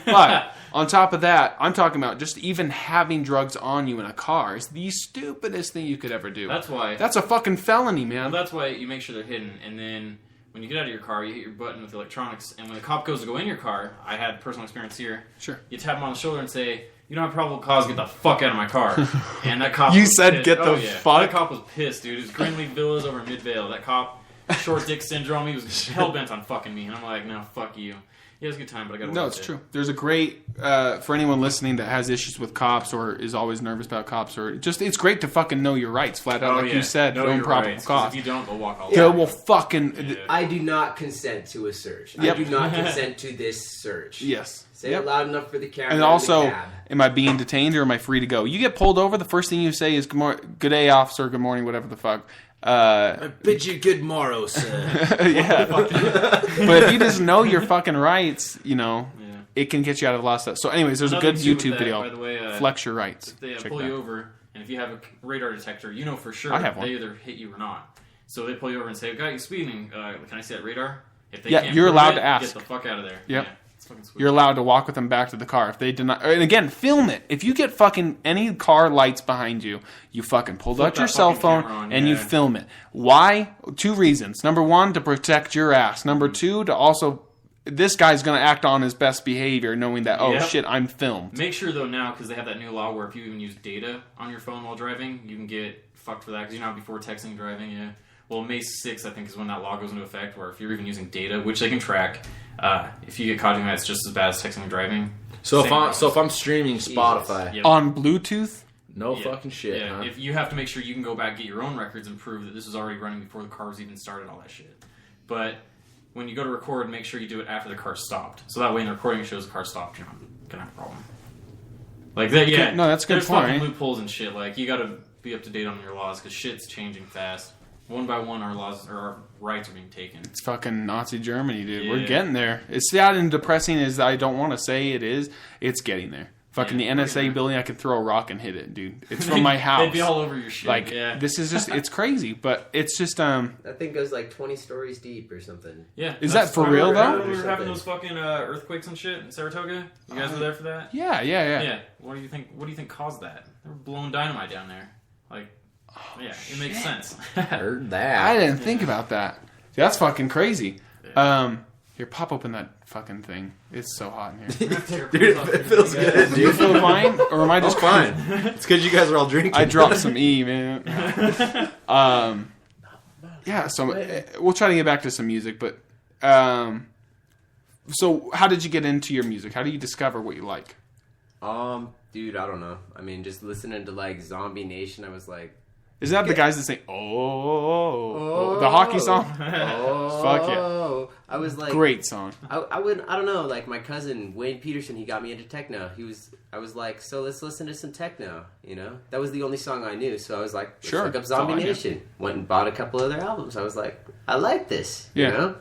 But on top of that, I'm talking about just even having drugs on you in a car is the stupidest thing you could ever do. That's why. That's a fucking felony, man. That's why you make sure they're hidden, and then when you get out of your car, you hit your button with electronics, and when the cop goes to go in your car, I had personal experience here. Sure. You tap him on the shoulder and say, "You don't have probable cause. Get the fuck out of my car." And that cop. You was said, pissed. "Get the fuck?" That cop was pissed, dude. It was Greenleaf Villas over Midvale. That cop, short dick syndrome. He was hell bent on fucking me, and I'm like, "No, fuck you." Yeah, it was a good time, but I gotta. No, it's true. There's a great for anyone listening that has issues with cops or is always nervous about cops or just it's great to fucking know your rights flat out, like you said, no, no you're improbable right. 'Cause cause. if you don't, they'll walk all They over. will fucking Yeah. I do not consent to a search. Yep. I do not consent to this search. yes. Say it loud enough for the camera. And also, the cab. am I being detained or am I free to go? You get pulled over, the first thing you say is good day, officer, good morning, whatever the fuck. I bid you good morrow, sir. Yeah. But if you just know your fucking rights, Yeah. it can get you out of a lot of stuff. So anyways, there's Another a good thing, too, YouTube with that, video. by the way, Flex your rights. If they Check pull that. you over, and if you have a radar detector, you know for sure I have one. they either hit you or not. So they pull you over and say, "Got you speeding. Can I see that radar?" If they Yeah, can't you're prove allowed it, to ask. Get the fuck out of there. Yep. Yeah, it's fucking sweet. You're allowed to walk with them back to the car. If they deny, and again, film it. If you get fucking any car lights behind you, you fucking pull Flip out your that cell fucking phone camera on, and you yeah. film it. Why? 2 reasons. Number 1, to protect your ass. Number 2, to also, this guy's going to act on his best behavior knowing that, oh Yep. shit, I'm filmed. Make sure though now, because they have that new law where if you even use data on your phone while driving, you can get fucked for that. Because you know before texting driving, yeah. Well, May 6th, I think, is when that law goes into effect, where if you're even using data, which they can track, if you get caught doing that, it's just as bad as texting and driving. So Same if I'm streaming Spotify, Yep. On Bluetooth? no Yeah. fucking shit. Yeah, Huh? if you have to make sure you can go back, get your own records, and prove that this was already running before the car was even started, all that shit. But when you go to record, make sure you do it after the car stopped. So that way, in the recording, it shows the car stopped. You're not gonna have a problem. Like that, yeah. No, that's a good There's point. fucking loopholes and shit. Like you got to be up to date on your laws because shit's changing fast. One by one, our laws or our rights are being taken. It's fucking Nazi Germany, dude. Yeah. We're getting there. It's sad and depressing as I don't want to say it is. It's getting there. Fucking Yeah, the we're NSA getting there. building, I could throw a rock and hit it, dude. It's from my house. They'd be all over your shit. Like, yeah. this is just, it's crazy, but it's just, That thing goes like 20 stories deep or something. Yeah. Is That's that for why real, remember though? when we were having those fucking earthquakes and shit in Saratoga? You guys were there for that? yeah. Yeah. What do you think caused that? They were blowing dynamite down there. Like, yeah, it makes sense. Heard that. I didn't think about that. That's fucking crazy. Here, pop open that fucking thing. It's so hot in here. Dude, it feels good, Do you dude. feel fine? Or am I just fine. It's because you guys are all drinking. I dropped some E, man. yeah, so we'll try to get back to some music, but so how did you get into your music? How do you discover what you like? Dude, I don't know. I mean, just listening to like Zombie Nation, I was like, Is that the guys that sing the hockey song? Fuck yeah. I was like, great song. I don't know, like my cousin Wayne Peterson, he got me into techno. I was like, so let's listen to some techno, you know? That was the only song I knew, so I was like, let's look up Zombie Nation. Went and bought a couple of their albums. I was like, I like this, you know?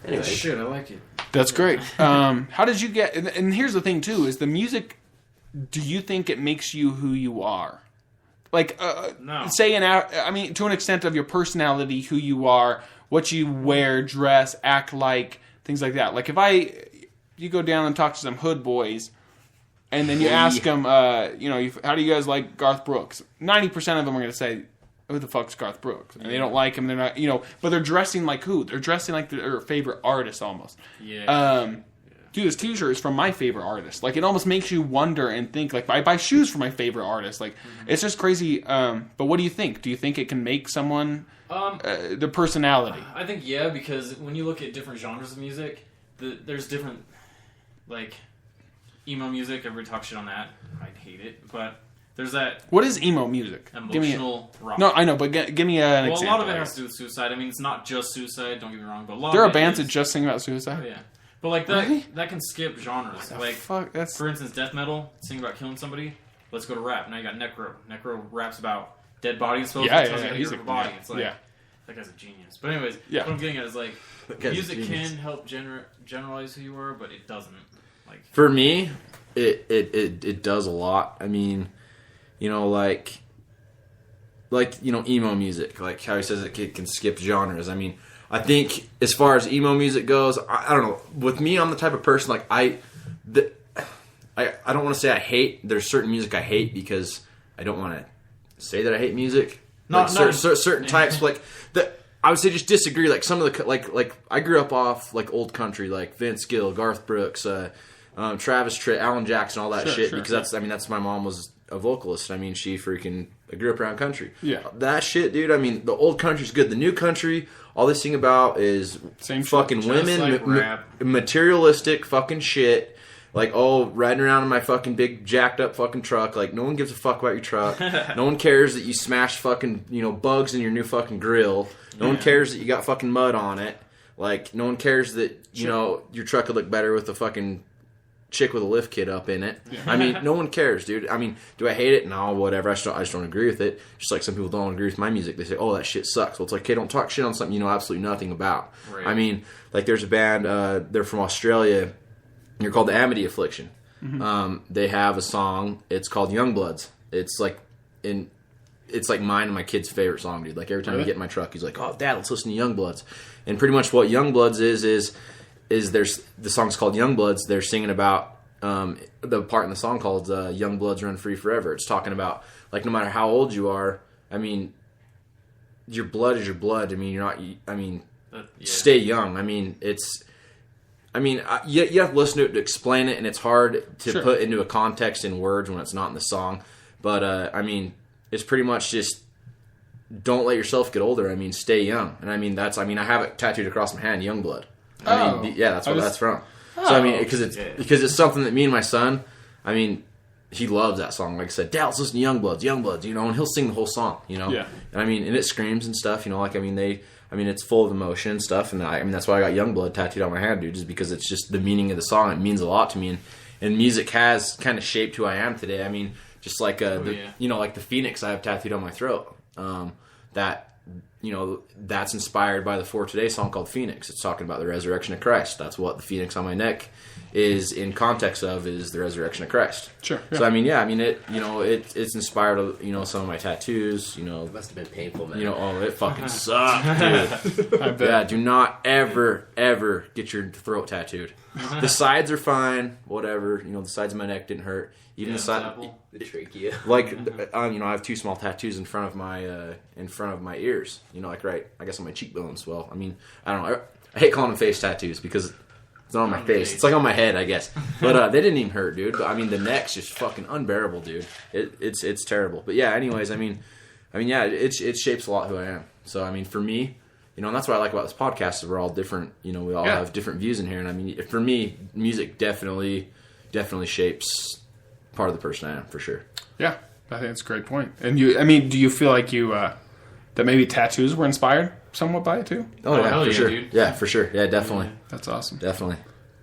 Anyway. Shit, I like it. That's great. How did you get, and here's the thing too, is the music, do you think it makes you who you are? Like, no. Say to an extent of your personality, who you are, what you wear, dress, act like, things like that. Like, you go down and talk to some hood boys, and then you ask them, how do you guys like Garth Brooks? 90% of them are going to say, who the fuck's Garth Brooks? And they don't like him. They're not, but they're dressing like who? They're dressing like their favorite artist almost. Yeah. Dude, this t-shirt is from my favorite artist. Like, it almost makes you wonder and think, like, I buy shoes for my favorite artist. Like, it's just crazy. But what do you think? Do you think it can make someone the personality? I think, yeah, because when you look at different genres of music, there's different, like, emo music. Everybody talks shit on that. I hate it. But there's that... What is emo music? Emotional rock. No, I know, but give me an example. Well, a lot of it has to do with suicide. I mean, it's not just suicide, don't get me wrong, but a lot there of are bands that just sing about suicide? Oh, yeah. But like that, really? That can skip genres. Like, fuck, for instance, death metal, sing about killing somebody. Let's go to rap. Now you got necro. Necro raps about dead bodies. He's a body. It's like that guy's a genius. But anyways, what I'm getting at is like music can help generalize who you are, but it doesn't. Like for me, it does a lot. I mean, like emo music, like how he says it can skip genres. I mean, I think as far as emo music goes, I don't know. With me, I'm the type of person like I don't want to say I hate. There's certain music I hate because I don't want to say that I hate music. Certain types like that. I would say just disagree. Like some of the like I grew up off like old country, like Vince Gill, Garth Brooks, Travis Tritt, Alan Jackson, all that shit. Because that's my mom was a vocalist. I mean, I grew up around country. Yeah, that shit, dude. I mean, the old country's good. The new country, all they sing about is fucking women, materialistic fucking shit. Like, riding around in my fucking big jacked up fucking truck. Like, no one gives a fuck about your truck. No one cares that you smashed fucking, bugs in your new fucking grill. No one cares that you got fucking mud on it. Like, no one cares that, your truck would look better with a fucking chick with a lift kit up in it. Yeah. I mean, no one cares, dude. I mean, do I hate it? No, whatever. I just don't agree with it. Just like some people don't agree with my music. They say, that shit sucks. Well, it's like, okay, don't talk shit on something you know absolutely nothing about. Right. I mean, like there's a band, they're from Australia. They're called the Amity Affliction. Mm-hmm. They have a song. It's called Youngbloods. It's like mine and my kid's favorite song, dude. Like every time we get in my truck, he's like, "Oh, Dad, let's listen to Youngbloods." And pretty much what Youngbloods is there's the song's called Youngbloods. They're singing about the part in the song called "Young Bloods Run Free Forever." It's talking about like no matter how old you are, I mean, your blood is your blood. I mean, you're not. I mean, stay young. I mean, it's. I mean, you have to listen to it to explain it, and it's hard to put into a context in words when it's not in the song. But, I mean, it's pretty much just don't let yourself get older. I mean, stay young. And, I have it tattooed across my hand, Youngblood. That's what that's from. So, I mean, because it's something that me and my son, I mean, he loves that song. Like I said, Dad, let's listen to Youngbloods, and he'll sing the whole song, Yeah. And, and it screams and stuff, it's full of emotion and stuff, and that's why I got Youngblood tattooed on my hand, dude, just because it's just the meaning of the song. It means a lot to me, and music has kind of shaped who I am today. I mean, just like like the Phoenix I have tattooed on my throat. That's inspired by the For Today song called Phoenix. It's talking about the resurrection of Christ. That's what the Phoenix on my neck is in context of, is the resurrection of Christ. Sure. Yeah. So it's inspired some of my tattoos. It must have been painful, man. It fucking sucked, dude. I bet. Yeah, do not ever get your throat tattooed. The sides are fine, whatever. The sides of my neck didn't hurt. Even the side, the trachea. Like, I have two small tattoos in front of my ears. Like right, I guess on my cheekbones. Well, I don't know. I hate calling them face tattoos because it's not on my face. It's like on my head, I guess. But they didn't even hurt, dude. But the neck's just fucking unbearable, dude. It's terrible. But yeah, anyways, it shapes a lot who I am. So for me, You know, and that's what I like about this podcast is we're all different. You know, we all have different views in here. And I mean, for me, music definitely shapes part of the person I am, for sure. Yeah, I think that's a great point. And do you feel like that maybe tattoos were inspired somewhat by it too? Oh, yeah, for sure. Dude. Yeah, for sure. Yeah, definitely. That's awesome. Definitely.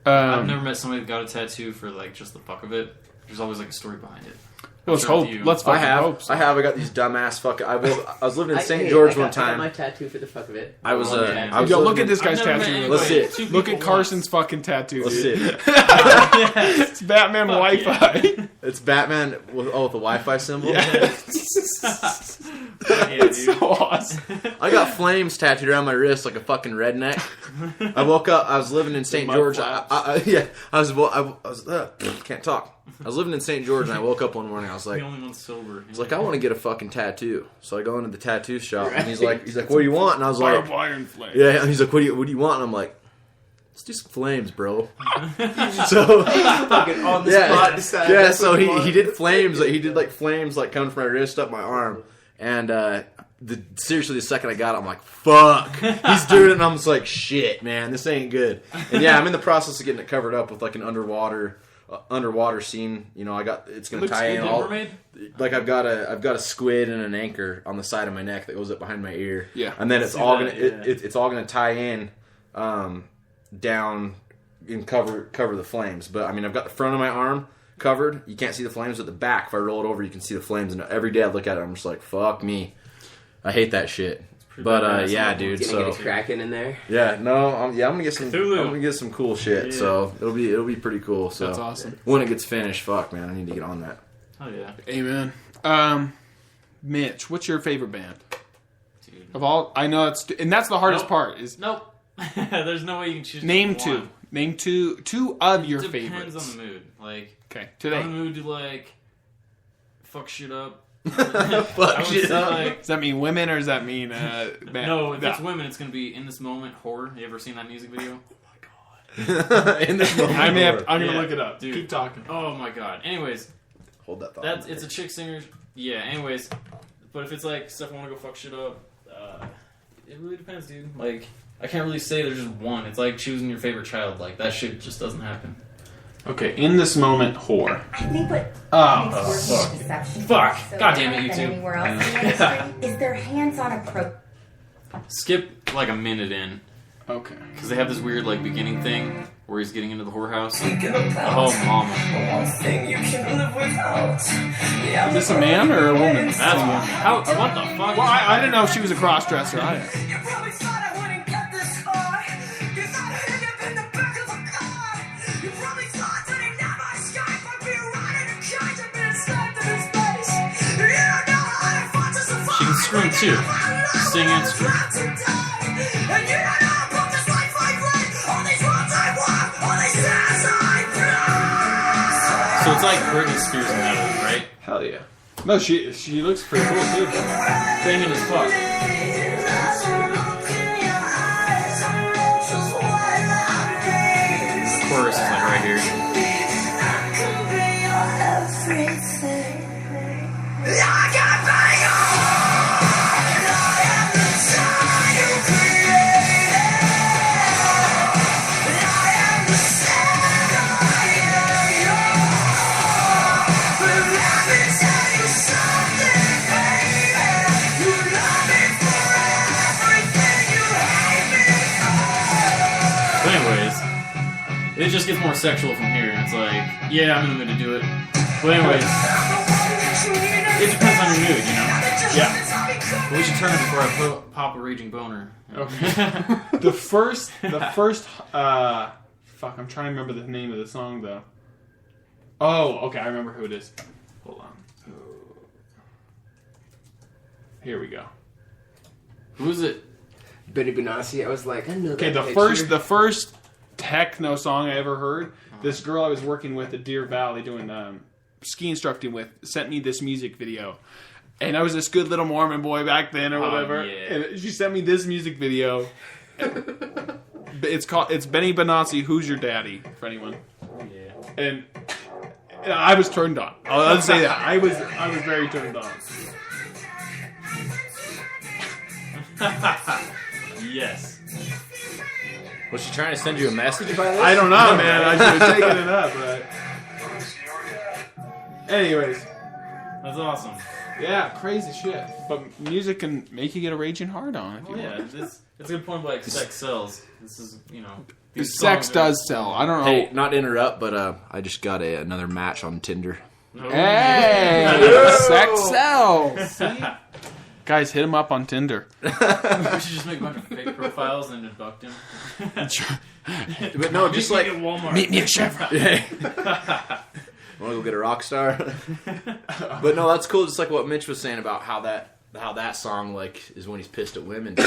I've never met somebody that got a tattoo for like just the fuck of it. There's always like a story behind it. Let's hope. Let's fucking hope. So. I got these dumbass fucking. I was living in St. George one time. I got my tattoo for the fuck of it. I was look at this guy's tattoo. Let's see. Look at Carson's fucking tattoo. Let's see. It's Batman Wi-Fi. It's Batman with the Wi-Fi symbol. Yeah. It's so awesome. I got flames tattooed around my wrist like a fucking redneck. I woke up. I was living in St. George. I can't talk. I was living in St. George and I woke up one morning. I was like, the only one sober. He's like, I want to get a fucking tattoo. So I go into the tattoo shop and he's like, what do you want? And I was like, barbed wire and flames. Yeah. And he's like, what do you want? And I'm like, let's do some flames, bro. So fucking on the spot. Yeah. So he did flames. He did like flames like coming from my wrist up my arm. And seriously, the second I got it, I'm like, fuck. He's doing it, and I'm just like, shit, man, this ain't good. And yeah, I'm in the process of getting it covered up with like an underwater scene. You know, it's gonna tie in all. Like I've got a squid and an anchor on the side of my neck that goes up behind my ear. Yeah, and then it's all gonna tie in down and cover the flames. But I mean, I've got the front of my arm covered. You can't see the flames at the back. If I roll it over, you can see the flames. And every day I look at it, I'm just like, fuck me. I hate that shit. But yeah, dude. Gonna get a Kraken in there. Yeah, no, I'm gonna get some. Cthulhu. I'm gonna get some cool shit. Yeah. So it'll be pretty cool. So that's awesome. When it gets finished, fuck man, I need to get on that. Oh yeah. Amen. Mitch, what's your favorite band? Dude. Of all, I know and that's the hardest part. Is nope. There's no way you can choose. Name two. One. Name two of your favorites. Depends on the mood. Like okay, today. I'm in the mood to like fuck shit up. Fuck shit up. Like, does that mean women or does that mean no, if it's women, it's gonna be In This Moment horror. You ever seen that music video? Oh my god. In This Moment. I'm gonna look it up. Dude. Keep talking. Oh my god. Anyways, hold that thought. It's a chick singer. Yeah. Anyways, but if it's like stuff I want to go fuck shit up, it really depends, dude. Like I can't really say there's just one. It's like choosing your favorite child. Like that shit just doesn't happen. Okay, In This Moment whore. I think what fuck. Deception fuck. so God damn it, you than two. anywhere else in the industry is their hands-on approach. Skip like a minute in. Okay. Because they have this weird like beginning thing where he's getting into the whorehouse. Oh, mama. Is this a man or a woman? That's how. What the fuck? Well, I didn't know if she was a cross-dresser. She can scream too. Sing and scream. So it's like Britney Spears and Natalie, right? Hell yeah. No, she looks pretty cool too. Banging as fuck. The chorus is like right here. It just gets more sexual from here, and it's like, yeah, I'm in the mood to do it. But anyways, it depends on your mood, you know? Yeah. But we should turn it before I pop a raging boner. Okay. the first, fuck, I'm trying to remember the name of the song, though. Oh, okay, I remember who it is. Hold on. Here we go. Who is it? Benny Benassi. I was like, I know that Okay, the first techno song I ever heard. This girl I was working with at Deer Valley doing ski instructing with sent me this music video, and I was this good little Mormon boy back then or whatever. Yeah. And she sent me this music video. It's Benny Benassi. Who's Your Daddy? For anyone. Yeah. And I was turned on. I'll say that I was very turned on. Yes. Was she trying to send you a message by this? I don't know, man. I should have taken it up, but... Anyways. That's awesome. Yeah, crazy shit. But music can make you get a raging hard on. If you Yeah, want. it's a good point. Like sex sells. This is, these Sex songs does sell. I don't know. Hey, not to interrupt, but I just got another match on Tinder. Hey, sex sells. See? Guys, hit him up on Tinder. We should just make a bunch of fake profiles and abduct him. But no, just like at Walmart. Meet me at Chevron. Want to go get a rock star? But no, that's cool. Just like what Mitch was saying about how that song like is when he's pissed at women. No,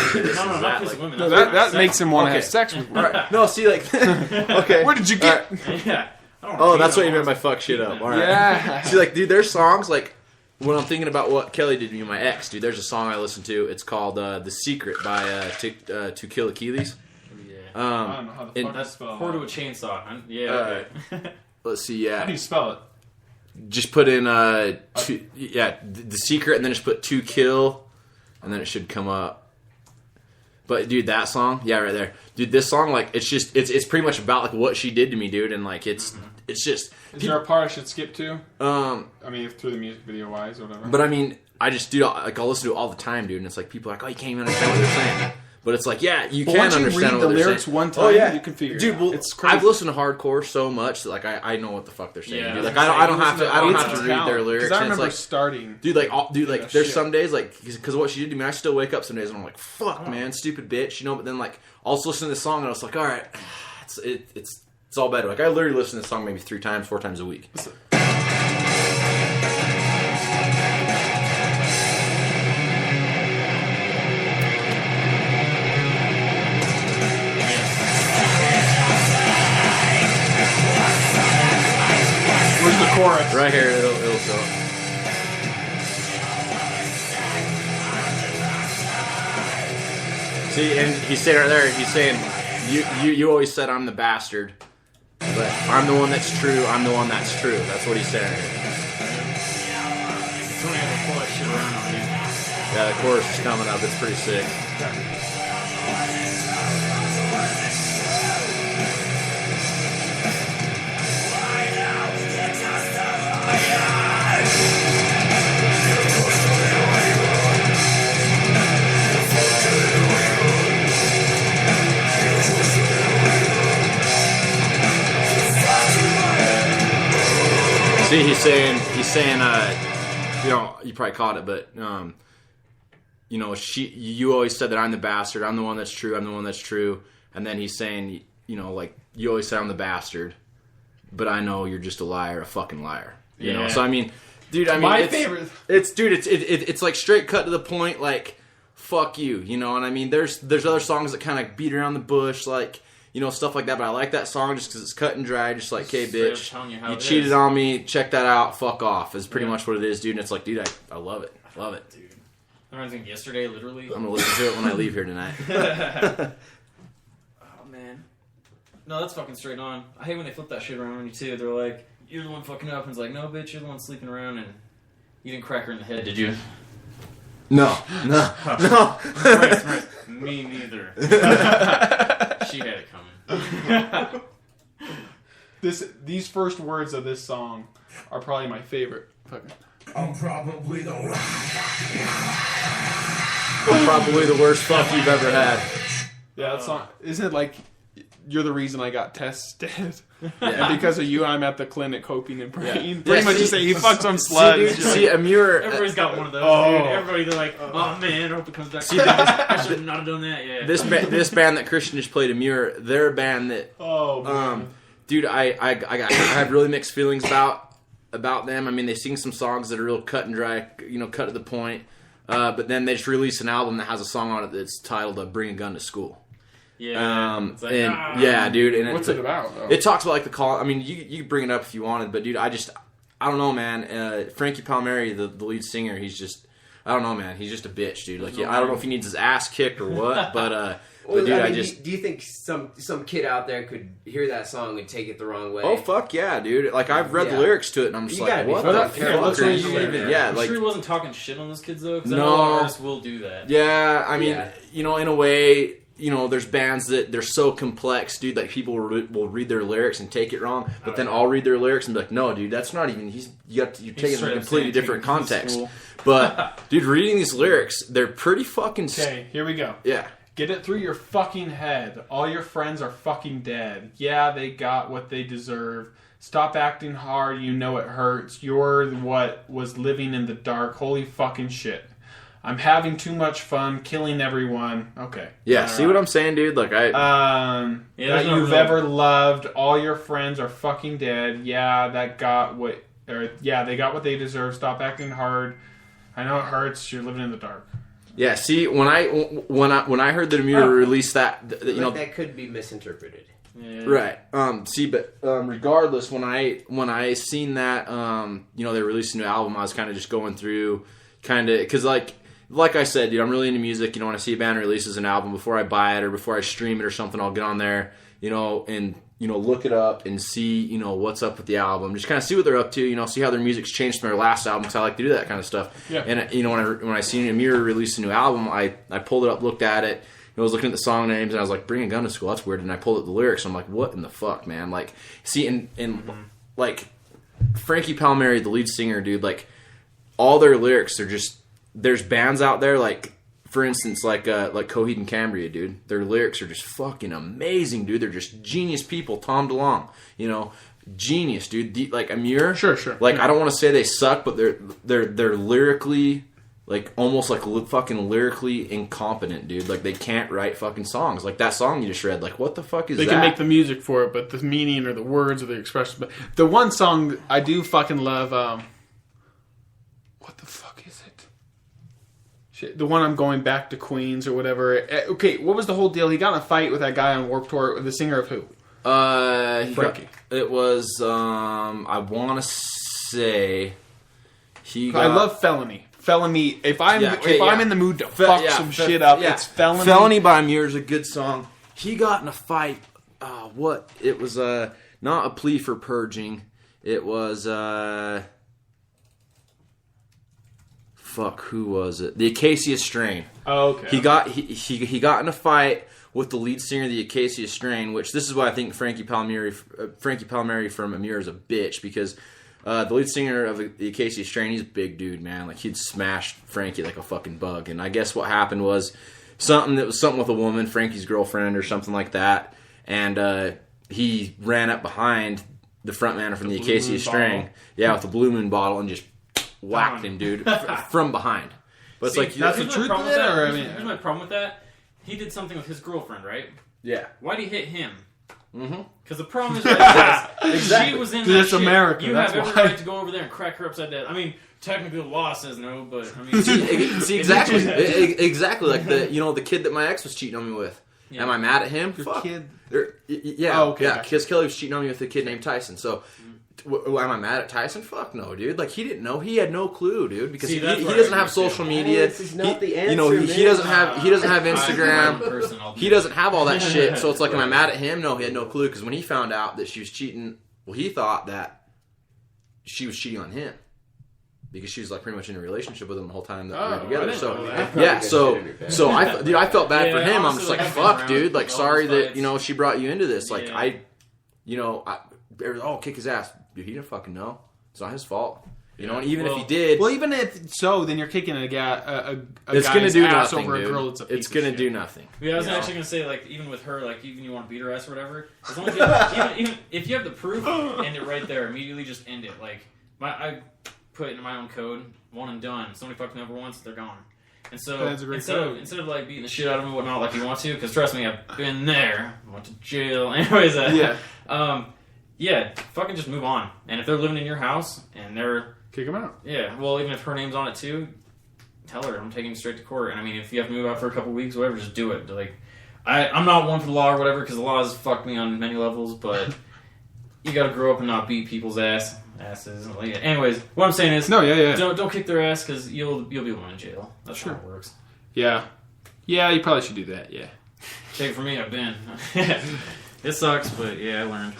not pissed at women. No, That's that sex. makes him want to Okay. have sex with me. All right. No, see, like, okay. Where did you get? Yeah. I don't Oh, know that's what you that meant by fuck shit up. All right. Yeah. See, like, dude, there's songs like when I'm thinking about what Kelly did to me, my ex, dude. There's a song I listen to. It's called "The Secret" by To Kill Achilles. Yeah. I don't know how the fuck to That's spell Whore to a that. chainsaw. Huh? Yeah. Okay. Let's see. How do Yeah, you spell it? just put in The Secret, and then just put "To Kill," and then it should come up. But dude, that song, yeah, right there, dude. This song, like, it's pretty much about like what she did to me, dude, and like it's just. Is there a part I should skip to? I mean, through the music video wise or whatever. But I mean, I just do like I'll listen to it all the time, dude, and it's like people are like, oh, you can't even understand what they're saying. But it's like, yeah, you can once you understand read what the they're lyrics saying. one time, Oh yeah, you can figure dude. it out. Well, It's crazy. I've listened to hardcore so much that like I know what the fuck they're saying. Yeah, dude. Like I I don't have to read their talent. lyrics. 'Cause I and it's remember like, starting. dude, like there's shit. some days like because of what she did to me, I still wake up some days and I'm like, fuck, man, stupid bitch, you know. But then like I'll also listen to this song and I was like, all right, it's all better. Like I literally listen to this song maybe 4 times a week. Where's the chorus? Right here, it'll show up. See, and he's saying right there, he's saying, you always said I'm the bastard, but I'm the one that's true, I'm the one that's true. That's what he's saying right here. Tony had to pull that shit around on you. Yeah, the chorus is coming up, it's pretty sick. See, he's saying, you know, you probably caught it, but, you know, you always said that I'm the bastard, I'm the one that's true, I'm the one that's true, and then he's saying, you know, like, you always said I'm the bastard, but I know you're just a liar, a fucking liar, you know, Yeah. so I mean, dude, I mean, My it's, favorite. it's like straight cut to the point, like, fuck you, you know, and I mean, there's other songs that kind of beat around the bush, like, you know, stuff like that, but I like that song just because it's cut and dry, just like, hey, Straight up bitch, telling you how you it cheated is. on me, check that out, fuck off, is pretty Yeah. much what it is, dude, and it's like, dude, I love it, love it. Dude. I remember thinking yesterday, literally. I'm gonna listen to it when I leave here tonight. Oh, man. No, that's fucking straight on. I hate when they flip that shit around on you, too. They're like, you're the one fucking up, and it's like, no, bitch, you're the one sleeping around, and you didn't crack her in the head, did you? No. Right. Me neither. She had it coming. These first words of this song are probably my favorite. I'm probably the worst fuck you've ever had. Yeah, that song. Isn't it like, you're the reason I got tested? Yeah. And because of you, I'm at the clinic hoping and praying. Yeah. Pretty Yeah, much see- just say, you fucked some See, slut. dude, see, Amir. Everybody's got one of those, Oh. dude. Everybody, they're like, oh, man, I hope it comes back. See, dude, I should not have done that, yeah. This band that Christian just played, Amir, they're a band that, Oh, man. dude, I have really mixed feelings about them. I mean, they sing some songs that are real cut and dry, you know, cut to the point. But then they just released an album that has a song on it that's titled "Bring a Gun to School." Yeah. It's like, and ah. yeah, dude. And What's it about, though? It talks about like the call. I mean, you could bring it up if you wanted, but dude, I don't know, man. Frankie Palmieri, the lead singer, he's just, I don't know, man. He's just a bitch, dude. Like, I don't know if he needs his ass kicked or what, but dude, I I mean, just. do you think some kid out there could hear that song and take it the wrong way? Oh fuck yeah, dude! Like I've read the Yeah. lyrics to it, and I'm just You like, gotta be what fucking the careful. fuck That's are what you you even? do. Yeah, I'm like sure he wasn't talking shit on those kids, though, because No. I know artists will do that. yeah. I mean, Yeah. you know, in a way, there's bands that they're so complex, dude, that people will read their lyrics and take it wrong, but then I'll read their lyrics and be like, no, dude, that's not even, you're taking it in a completely different context. But, dude, reading these lyrics, they're pretty fucking... Okay, here we go. Yeah. Get it through your fucking head. All your friends are fucking dead. Yeah, they got what they deserve. Stop acting hard, you know it hurts. You're what was living in the dark. Holy fucking shit. I'm having too much fun, killing everyone. Okay. Yeah, all see right. What I'm saying, dude? Like, that you've ever loved. All your friends are fucking dead. Yeah, they got what they deserve. Stop acting hard. I know it hurts. You're living in the dark. Yeah, see, when I heard that Amir released that, that could be misinterpreted. Yeah. Right. Regardless, when I seen that, they released a new album, I was kind of just going through, because like I said, dude, I'm really into music. When I see a band releases an album, before I buy it or before I stream it or something, I'll get on there, and look it up and see, what's up with the album. Just kind of see what they're up to, see how their music's changed from their last album, because I like to do that kind of stuff. Yeah. And, when I seen Amir release a new album, I pulled it up, looked at it, I was looking at the song names, and I was like, bring a gun to school, that's weird. And I pulled up the lyrics, and I'm like, what in the fuck, man? Like, see, like, Frankie Palmieri, the lead singer, dude, like, all their lyrics are just, there's bands out there, like, for instance, like Coheed and Cambria, dude. Their lyrics are just fucking amazing, dude. They're just genius people. Tom DeLonge, genius, dude. Like Amir, sure. Like, I don't want to say they suck, but they're lyrically, like, almost like fucking lyrically incompetent, dude. Like, they can't write fucking songs. Like that song you just read. Like, what the fuck is that? They can make the music for it, but the meaning or the words or the expression. But the one song I do fucking love. What the fuck is it? Shit, the one I'm going back to Queens or whatever. Okay, what was the whole deal? He got in a fight with that guy on Warped Tour. The singer of who? Frankie. It was, I want to say, I love Felony. Felony. If I'm in the mood to fuck some shit up, it's Felony. Felony by Amir is a good song. He got in a fight. It was not a plea for purging. It was who was it? The Acacia Strain. Oh, okay. He got in a fight with the lead singer of the Acacia Strain, which this is why I think Frankie Palmieri from Amir is a bitch, because the lead singer of the Acacia Strain, he's a big dude, man. Like, he'd smash Frankie like a fucking bug. And I guess what happened was something with a woman, Frankie's girlfriend or something like that, and he ran up behind the frontman from the Acacia Strain, with the Blue Moon bottle, and just whacked him, dude, from behind. But it's like, that's the truth of it, or here's my problem with that. He did something with his girlfriend, right? Yeah. Why'd he hit him? Because the problem is that exactly. She was in that shit. America. You that's have every why. right to go over there and crack her upside the head. I mean, technically the law says no, but I mean, see exactly like the kid that my ex was cheating on me with. Yeah. Am I mad at him? Your kid? Yeah. Oh, okay. Yeah, because Kelly was cheating on me with a kid named Tyson. So. Am I mad at Tyson? Fuck no, dude. Like, he didn't know. He had no clue, dude. Because he doesn't have social media. He doesn't have Instagram. He doesn't have all that shit. So it's like, am I mad at him? No, he had no clue. Because when he found out that she was cheating, he thought that she was cheating on him, because she was like pretty much in a relationship with him the whole time that we were together. So I felt bad for him. I'm just like, fuck, dude. Like, sorry that she brought you into this. Like, kick his ass. Dude, he didn't fucking know. It's not his fault. And even if he did... Well, even if so, then you're kicking a guy's gonna do ass nothing, over dude. a girl that's a piece It's going to of do shit. nothing. Yeah, I was actually going to say, like, even with her, like, even you want to beat her ass or whatever, as long as even if you have the proof, end it right there. Immediately just end it. Like, I put it in my own code, one and done. Somebody fucking over once, they're gone. And so, instead of, like, beating the shit out of him and whatnot like you want to, because trust me, I've been there. I went to jail. Anyways, yeah, fucking just move on. And if they're living in your house and they're... Kick them out. Yeah, well, even if her name's on it too, tell her I'm taking you straight to court. And I mean, if you have to move out for a couple weeks, whatever, just do it. Like, I'm not one for the law or whatever, because the law has fucked me on many levels, but you gotta grow up and not beat people's asses. Anyways, what I'm saying is... Don't kick their ass, because you'll be the one in jail. That's how it works. Yeah. Yeah, you probably should do that, yeah. Take it from me, I've been. It sucks, but yeah, I learned.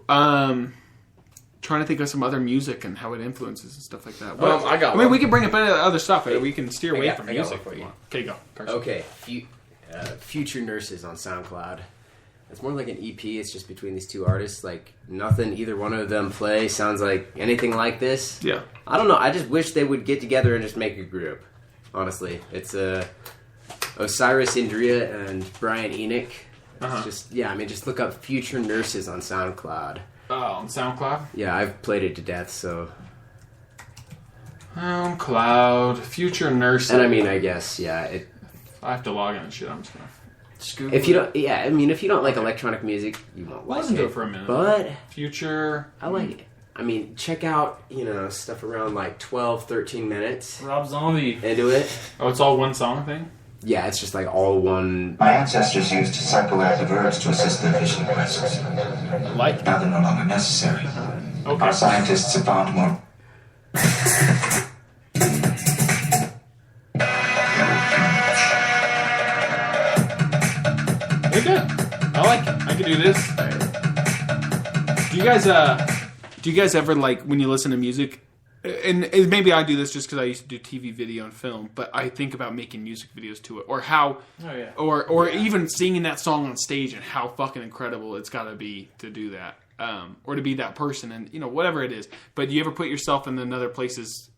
Trying to think of some other music and how it influences and stuff like that. I mean, we can bring up other stuff. We can steer away from music. For you. Okay, go. Carson. Okay, Future Nurses on SoundCloud. It's more like an EP. It's just between these two artists. Like, nothing either one of them play sounds like anything like this. Yeah. I don't know. I just wish they would get together and just make a group. Honestly. It's Osiris Indria and Brian Enoch. It's just, just look up Future Nurses on SoundCloud. Oh, on SoundCloud? Yeah, I've played it to death, so... SoundCloud, Future Nurses. And I guess, I have to log in and shit. I'm just gonna... If you don't, if you don't like electronic music, you won't like listen it. to it for a minute. But Future, I like it. Check out stuff around like 12, 13 minutes. Rob Zombie into it. Oh, it's all one song thing. Yeah, it's just like all one. My ancestors used psychoactive herbs to assist their vision quest. Like now they're no longer necessary. Okay. Our scientists have found more. They're good. I like it. I can do this. Do you guys ever like when you listen to music? And maybe I do this just because I used to do TV, video, and film. But I think about making music videos to it, or how, or even singing that song on stage, and how fucking incredible it's got to be to do that, or to be that person, and whatever it is. But do you ever put yourself in another places,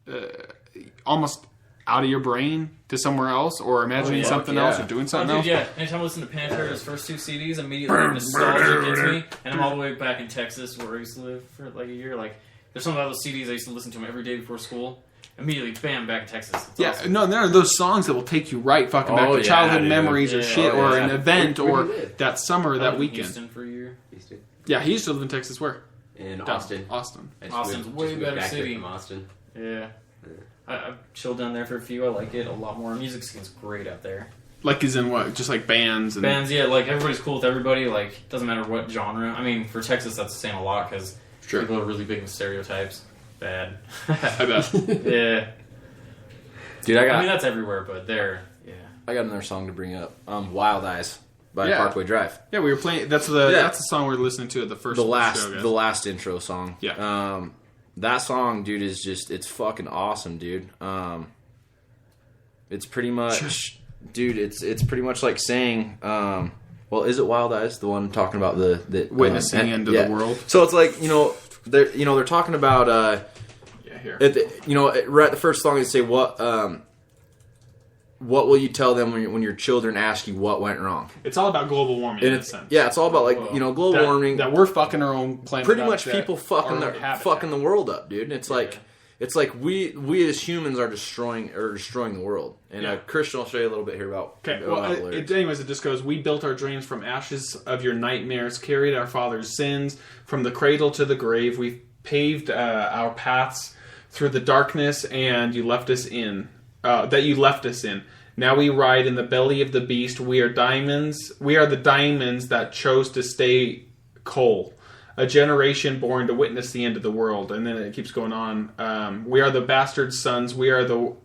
almost out of your brain to somewhere else, or imagining something else, or doing something else? Yeah, anytime I listen to Pantera's first 2 CDs, immediately nostalgia gets me, and I'm all the way back in Texas where I used to live for like a year. Like, there's some of those CDs I used to listen to them every day before school. Immediately, bam, back in Texas. It's awesome. No, there are those songs that will take you right fucking back to childhood memories or shit, or an event, or that summer, that weekend. Houston for a year. Houston. Yeah, he used to live in Texas. Where? In Austin. Austin's way better city. From Austin. Yeah. I've chilled down there for a few. I like it a lot more. Music scene's great out there. Like, is in what? Just like bands? And... Bands, yeah. Like, everybody's cool with everybody. Like, doesn't matter what genre. I mean, for Texas, that's saying a lot because people are really big with stereotypes. Bad. I bet. Yeah. Dude, I mean, that's everywhere, but there, yeah. I got another song to bring up. Wild Eyes by Parkway Drive. Yeah, we were playing. That's the song we were listening to at the first the show, last intro song. Yeah. That song, dude, is just, it's fucking awesome, dude. It's pretty much, dude, it's pretty much like saying, well, is it Wild Eyes, the one talking about the witnessing into the world? So it's like, they're talking about, here. Right at the first song, they say, what will you tell them when your children ask you what went wrong? It's all about global warming in a sense. Yeah, it's all about global warming. That we're fucking our own planet. Pretty much people fucking the world up, dude. And it's like we as humans are destroying the world. And Christian will show you a little bit here about. Okay. Well, anyways, it just goes. We built our dreams from ashes of your nightmares, carried our father's sins from the cradle to the grave. We paved our paths through the darkness, and you left us in. That you left us in. Now we ride in the belly of the beast. We are diamonds. We are the diamonds that chose to stay coal. A generation born to witness the end of the world. And then it keeps going on. We are the bastard sons. We are the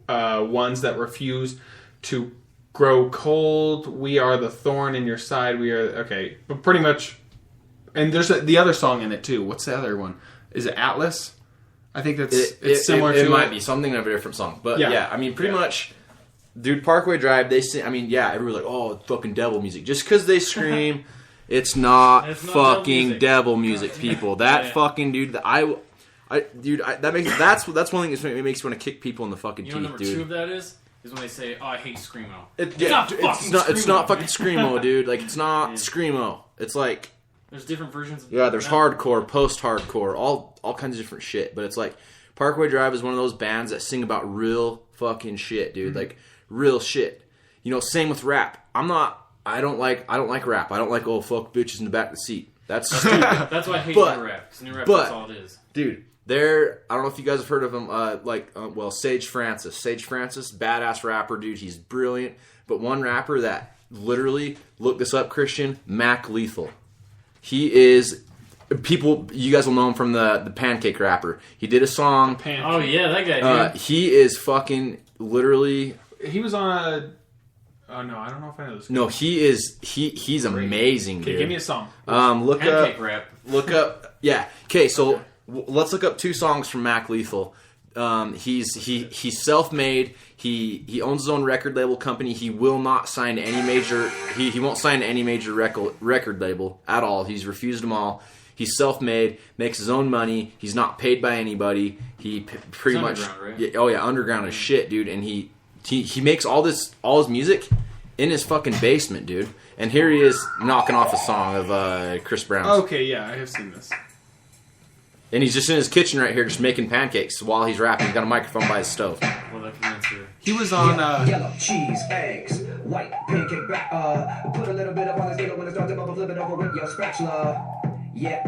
ones that refuse to grow cold. We are the thorn in your side. We are... Okay. But pretty much... And there's the other song in it, too. What's the other one? Is it Atlas? I think it's similar to... It might be something of a different song. But yeah I mean, pretty much... Dude, Parkway Drive, they sing... I mean, yeah, everybody's like, oh, fucking devil music. Just because they scream, it's not fucking devil music, people. That fucking dude... That's one thing that makes me want to kick people in the fucking teeth, dude. Number 2 of that is when they say, oh, I hate Screamo. It's not fucking Screamo, dude. Like, it's not Screamo. It's like... There's different versions. There's hardcore, post-hardcore, all kinds of different shit. But it's like, Parkway Drive is one of those bands that sing about real fucking shit, dude. Mm-hmm. Like, real shit. Same with rap. I don't like rap. I don't like, oh, fuck bitches in the back of the seat. That's stupid. That's why I hate new rap. Because new rap, that's all it is. Dude, I don't know if you guys have heard of him, Sage Francis. Sage Francis, badass rapper, dude. He's brilliant. But one rapper that literally, look this up, Christian, Mac Lethal. He is... you guys will know him from the Pancake rapper. He did a song... Oh, yeah, that guy, dude. He is fucking literally... He was on a... Oh, no, I don't know if I know this guy. No, he's amazing, dude. Okay, give me a song. Pancake rap. Look up... Yeah. Okay, so let's look up 2 songs from Mac Lethal. He's self-made. He owns his own record label company. He will not sign any major. He won't sign any major record label at all. He's refused them all. He's self-made, makes his own money. He's not paid by anybody. He pretty much, right? Underground as shit, dude. And he makes all his music in his fucking basement, dude. And here he is knocking off a song of Chris Brown's. Okay, yeah, I have seen this. And he's just in his kitchen right here, just making pancakes while he's rapping. He's got a microphone by his stove. Well, that can answer. He was on. Yellow cheese, eggs, white pancake back. Put a little bit up on the table when it starts to bubble, flip it over with your spatula. Yeah,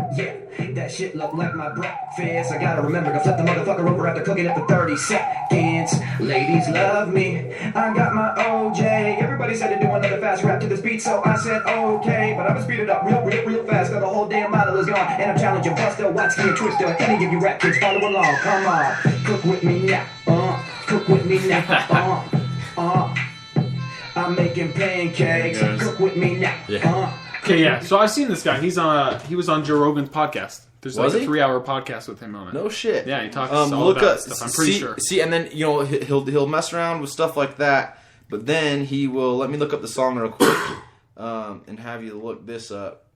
that shit look like my breakfast. I gotta remember to flip the motherfucker over after cooking it for 30 seconds. Ladies love me, I got my OJ. Everybody said to do another fast rap to this beat, so I said okay. But I'ma speed it up real fast, cause the whole damn model is gone. And I'm challenging Buster, Watsky, and Twister. Any of you rap kids follow along, come on. Cook with me now, cook with me now, I'm making pancakes, cook with me now, Okay, yeah. So I've seen this guy. He was on Joe Rogan's podcast. There's like a 3-hour podcast with him on it. No shit. Yeah, he talks all about stuff. I'm pretty sure. See, and then he'll mess around with stuff like that, but then he will let me look up the song real quick, and have you look this up.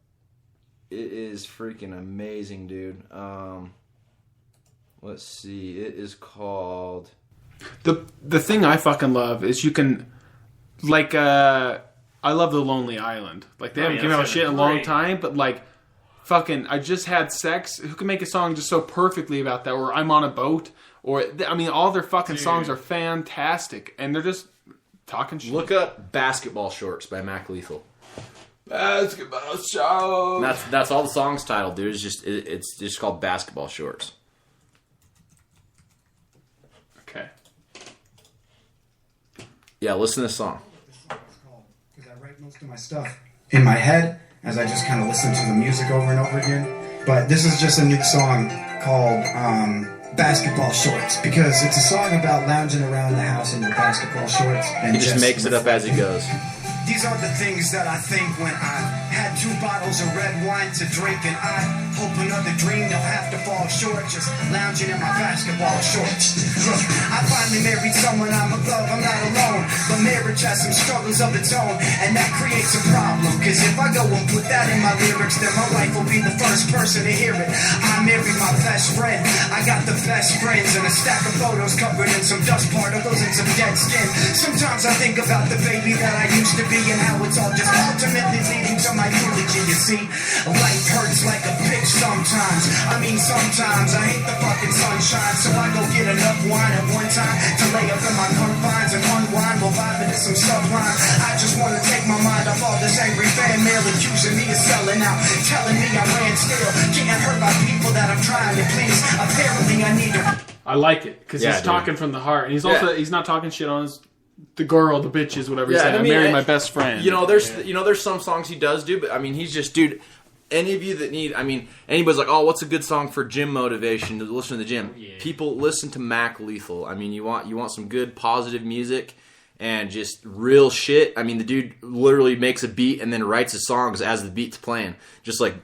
It is freaking amazing, dude. Let's see. It is called. The thing I fucking love is you can, like, I love The Lonely Island. Like, they haven't given out shit in a long time, but, like, fucking, I just had sex. Who can make a song just so perfectly about that? Or I'm on a boat. Or, I mean, all their fucking songs are fantastic. And they're just talking shit. Look up Basketball Shorts by Mac Lethal. Basketball Shorts. That's all the song's titled, dude. It's just called Basketball Shorts. Okay. Yeah, listen to this song. Because I write most of my stuff in my head as I just kind of listen to the music over and over again. But this is just a new song called Basketball Shorts, because it's a song about lounging around the house in your basketball shorts. And He just makes it up as he goes. These are the things that I think when I had 2 bottles of red wine to drink, and I hope another dream they'll have to fall short, just lounging in my basketball shorts. Look, I finally married someone I'm in love, I'm not alone, but marriage has some struggles of its own, and that creates a problem, cause if I go and put that in my lyrics, then my wife will be the first person to hear it. I married my best friend, I got the best friends, and a stack of photos covered in some dust particles and some dead skin. Sometimes I think about the baby that I used to be, and how it's all just ultimately leading to my eulogy. You see, life hurts like a bitch sometimes. I mean, sometimes I hate the fucking sunshine, so I go get enough wine at one time to lay up in my confines and unwind while vibing to some sublime. I just want to take my mind off all this angry fan mail accusing me of selling out, telling me I ran still, getting hurt by people that I'm trying to please. Apparently I need to. I like it because he's talking from the heart, and he's not talking shit on the girl, the bitches, whatever. Yeah, I married my best friend. There's some songs he does do, but I mean, he's just, dude. Any of you that need, I mean, anybody's like, oh, what's a good song for gym motivation to listen to the gym? Yeah. People listen to Mac Lethal. I mean, you want some good positive music and just real shit. I mean, the dude literally makes a beat and then writes his songs as the beat's playing. Just like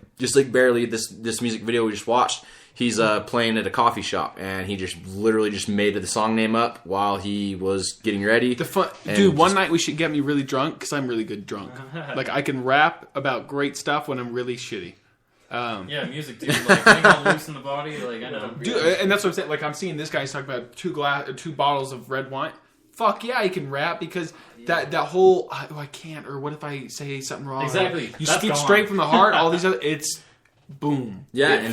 barely this music video we just watched. He's playing at a coffee shop, and he just literally just made the song name up while he was getting ready. One night we should get me really drunk, because I'm really good drunk. Like, I can rap about great stuff when I'm really shitty. Yeah, music, dude. Like, being all loose in the body, like, I know. Dude, and that's what I'm saying. Like, I'm seeing this guy talk about 2 bottles of red wine. Fuck yeah, he can rap, because that whole, I can't, or what if I say something wrong? Exactly. You speak straight from the heart, all these other, it's... boom. Yeah, and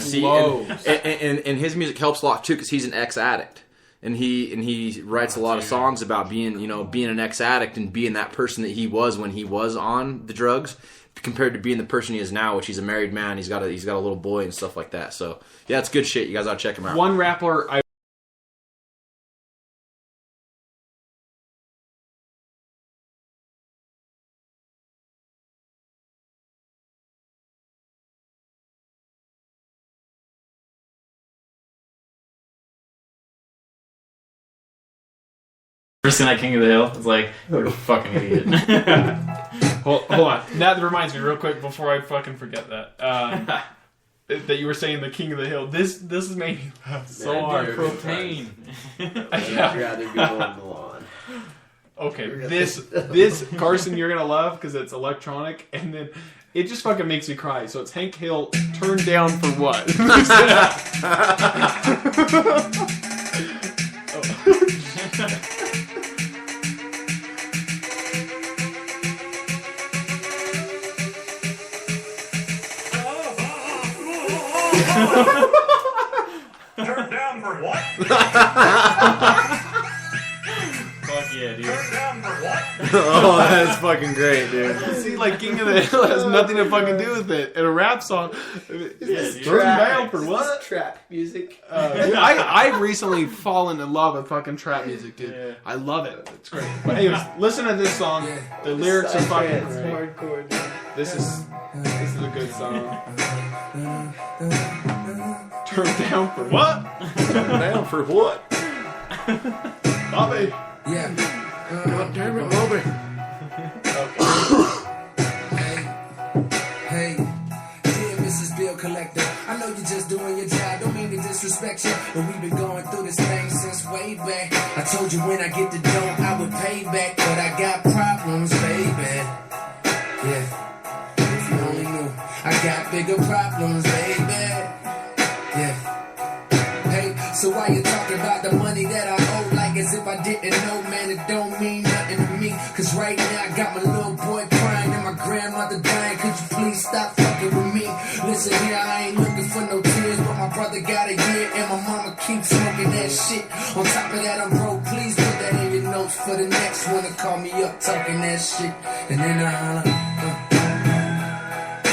his music helps a lot too, because he's an ex-addict, and he writes a lot of songs about being an ex-addict and being that person that he was when he was on the drugs, compared to being the person he is now, which he's a married man. He's got a little boy and stuff like that. So yeah, it's good shit. You guys ought to check him out. One rapper Person at King of the Hill is like, you're a fucking idiot. hold on. That reminds me real quick before I fucking forget that. that you were saying the King of the Hill. This has made me laugh so hard. Propane. I'd rather be on the lawn. Okay, this Carson you're gonna love because it's electronic, and then it just fucking makes me cry. So it's Hank Hill, Turned Down for What? Turned down for what? Fuck yeah, dude. Turned down for what? Oh, that's fucking great, dude. See, like King of the Hill has nothing to fucking do with it. In a rap song, it's dude. Turned Down for This What? is trap music. Dude, I've recently fallen in love with fucking trap music, dude. Yeah. I love it. It's great. But anyways, listen to this song. The lyrics are fucking great. hardcore, dude. This is a good song. Turned down for what? Down for what? Bobby. Yeah. God damn it, Bobby. Hey, dear Mrs. Bill Collector, I know you're just doing your job, don't mean to disrespect you, but we've been going through this thing since way back. I told you when I get the dough, I would pay back, but I got problems, baby. Yeah, if you only knew, I got bigger problems, baby. Yeah. Hey, so why you talking about the money that I owe like as if I didn't know, man, it don't mean nothing to me. Cause right now I got my little boy crying and my grandmother dying. Could you please stop fucking with me? Listen here, I ain't looking for no tears, but my brother got a year and my mama keeps smoking that shit. On top of that, I'm broke, please put that in your notes for the next one to call me up talking that shit. And then I holler,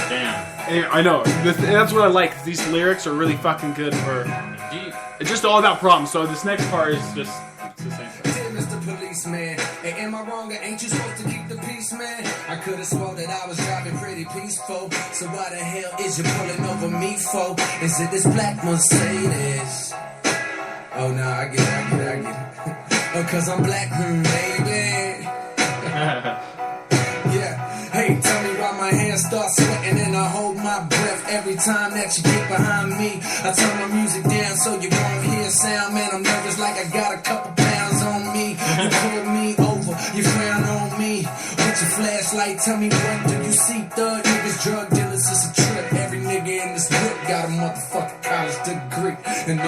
Damn. I know. That's what I like. 'Cause these lyrics are really fucking good for. Deep. It's just all about problems. So this next part is just it's the same thing. Dear Mr. Policeman, hey, am I wrong or ain't you supposed to keep the peace, man? I could have sworn that I was driving pretty peaceful. So why the hell is you pulling over me for? Is it this black Mercedes? Oh no, I get it. Oh, cause I'm black, baby. Yeah. Hey, tell me why my hands start sweating and I hold my breath every time that you get behind me. I turn my music down so you won't hear sound, man. I'm nervous like I got a couple pounds on me. You pull me over, you frown on me with your flashlight. Tell me what do you see? Thug niggas, drug dealers, it's a trip. Every nigga in this whip got a motherfucking college degree. And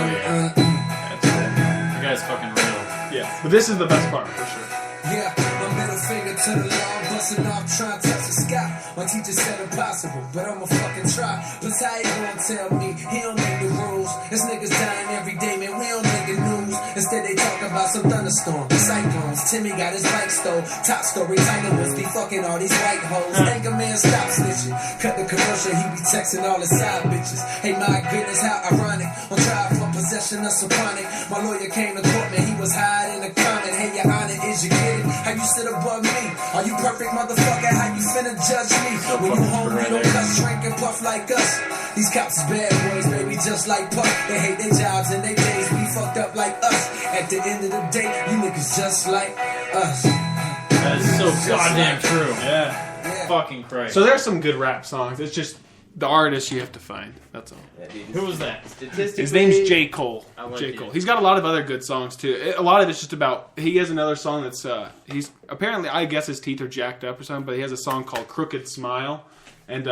You guys fucking real. Yeah. But this is the best part for sure. yeah, my middle finger to the law, busting off, trying to touch the sky. My teacher said impossible, but I'ma fucking try. Plus, how you gonna tell me he don't make the rules? This niggas dying every day, man, we don't make the news. Instead, they talk about some thunderstorms, cyclones. Timmy got his bike stole. Top story, Tiger Woods be fucking all these white hoes. Think a man stop snitching. Cut the commercial, he be texting all his side bitches. Hey, my goodness, how ironic. On trial for possession of Sopronic. My lawyer came to court, man, he was hiding a comment. Hey, your honor, is you kidding? How you sit above me? Are you perfect, motherfucker? How you finna judge me? When you home, you don't cuss, drink, and puff like us. These cops is bad boys, baby, just like Puff. They hate their jobs and their days be fucked up like us. At the end of the day, you niggas just like us. That is so goddamn true. Yeah. Fucking Christ. So there's some good rap songs. It's just the artist you have to find. That's all. Who was that? Statistically, His name's J. Cole. I like J. it. Cole. He's got a lot of other good songs too. A lot of it's just about. He has another song that's. He's apparently, I guess his teeth are jacked up or something. But he has a song called "Crooked Smile," and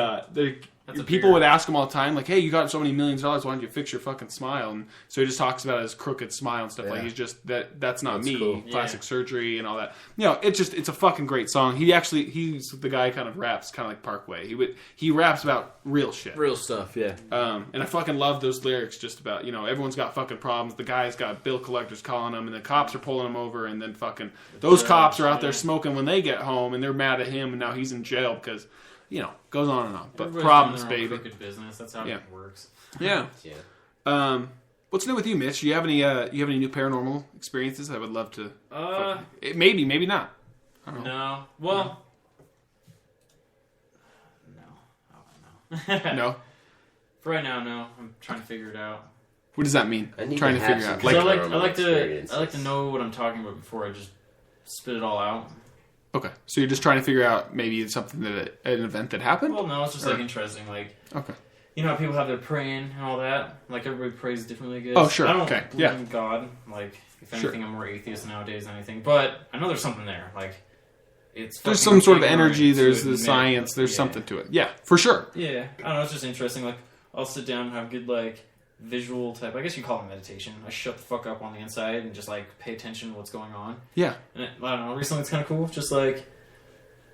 people would ask him all the time, like, "Hey, you got so many millions of dollars. Why don't you fix your fucking smile?" And so he just talks about his crooked smile and stuff. Like he's just that's not me. cool. Plastic surgery and all that. You know, it's a fucking great song. He's the guy who kind of raps kind of like Parkway. He raps about real shit. Real stuff, yeah. And I fucking love those lyrics just about, you know, everyone's got fucking problems. The guy's got bill collectors calling him, and the cops are pulling him over, and then fucking those cops are out there smoking when they get home, and they're mad at him, and now he's in jail because, you know, goes on and on. But Everybody's problems, doing their own baby. crooked business. That's how it works. Yeah. Yeah. What's new with you, Mitch? Do you have any new paranormal experiences? I would love to. Maybe not. I don't know. No. Well. No. No. For right now, no. I'm trying to figure it out. What does that mean? I need Trying to to have figure out. some I paranormal like experiences. to know what I'm talking about before I just spit it all out. Okay, so you're just trying to figure out maybe it's something an event that happened. Well, no, it's just like interesting. Like, Okay. you know how people have their praying and all that? Like, everybody prays differently, I guess. Oh, sure. I don't Okay. believe Yeah. in God. Like, if Sure. anything, I'm more atheist nowadays than anything. But I know there's something there. Like, it's There's fucking some sort of ignorant energy. to There's the admit. science. There's Yeah. something to it. Yeah, for sure. Yeah. I don't know. It's just interesting. Like, I'll sit down and have good, like, visual type. I guess you call it meditation. I shut the fuck up on the inside and just, like, pay attention to what's going on. Yeah. And I don't know. Recently, it's kind of cool. Just, like,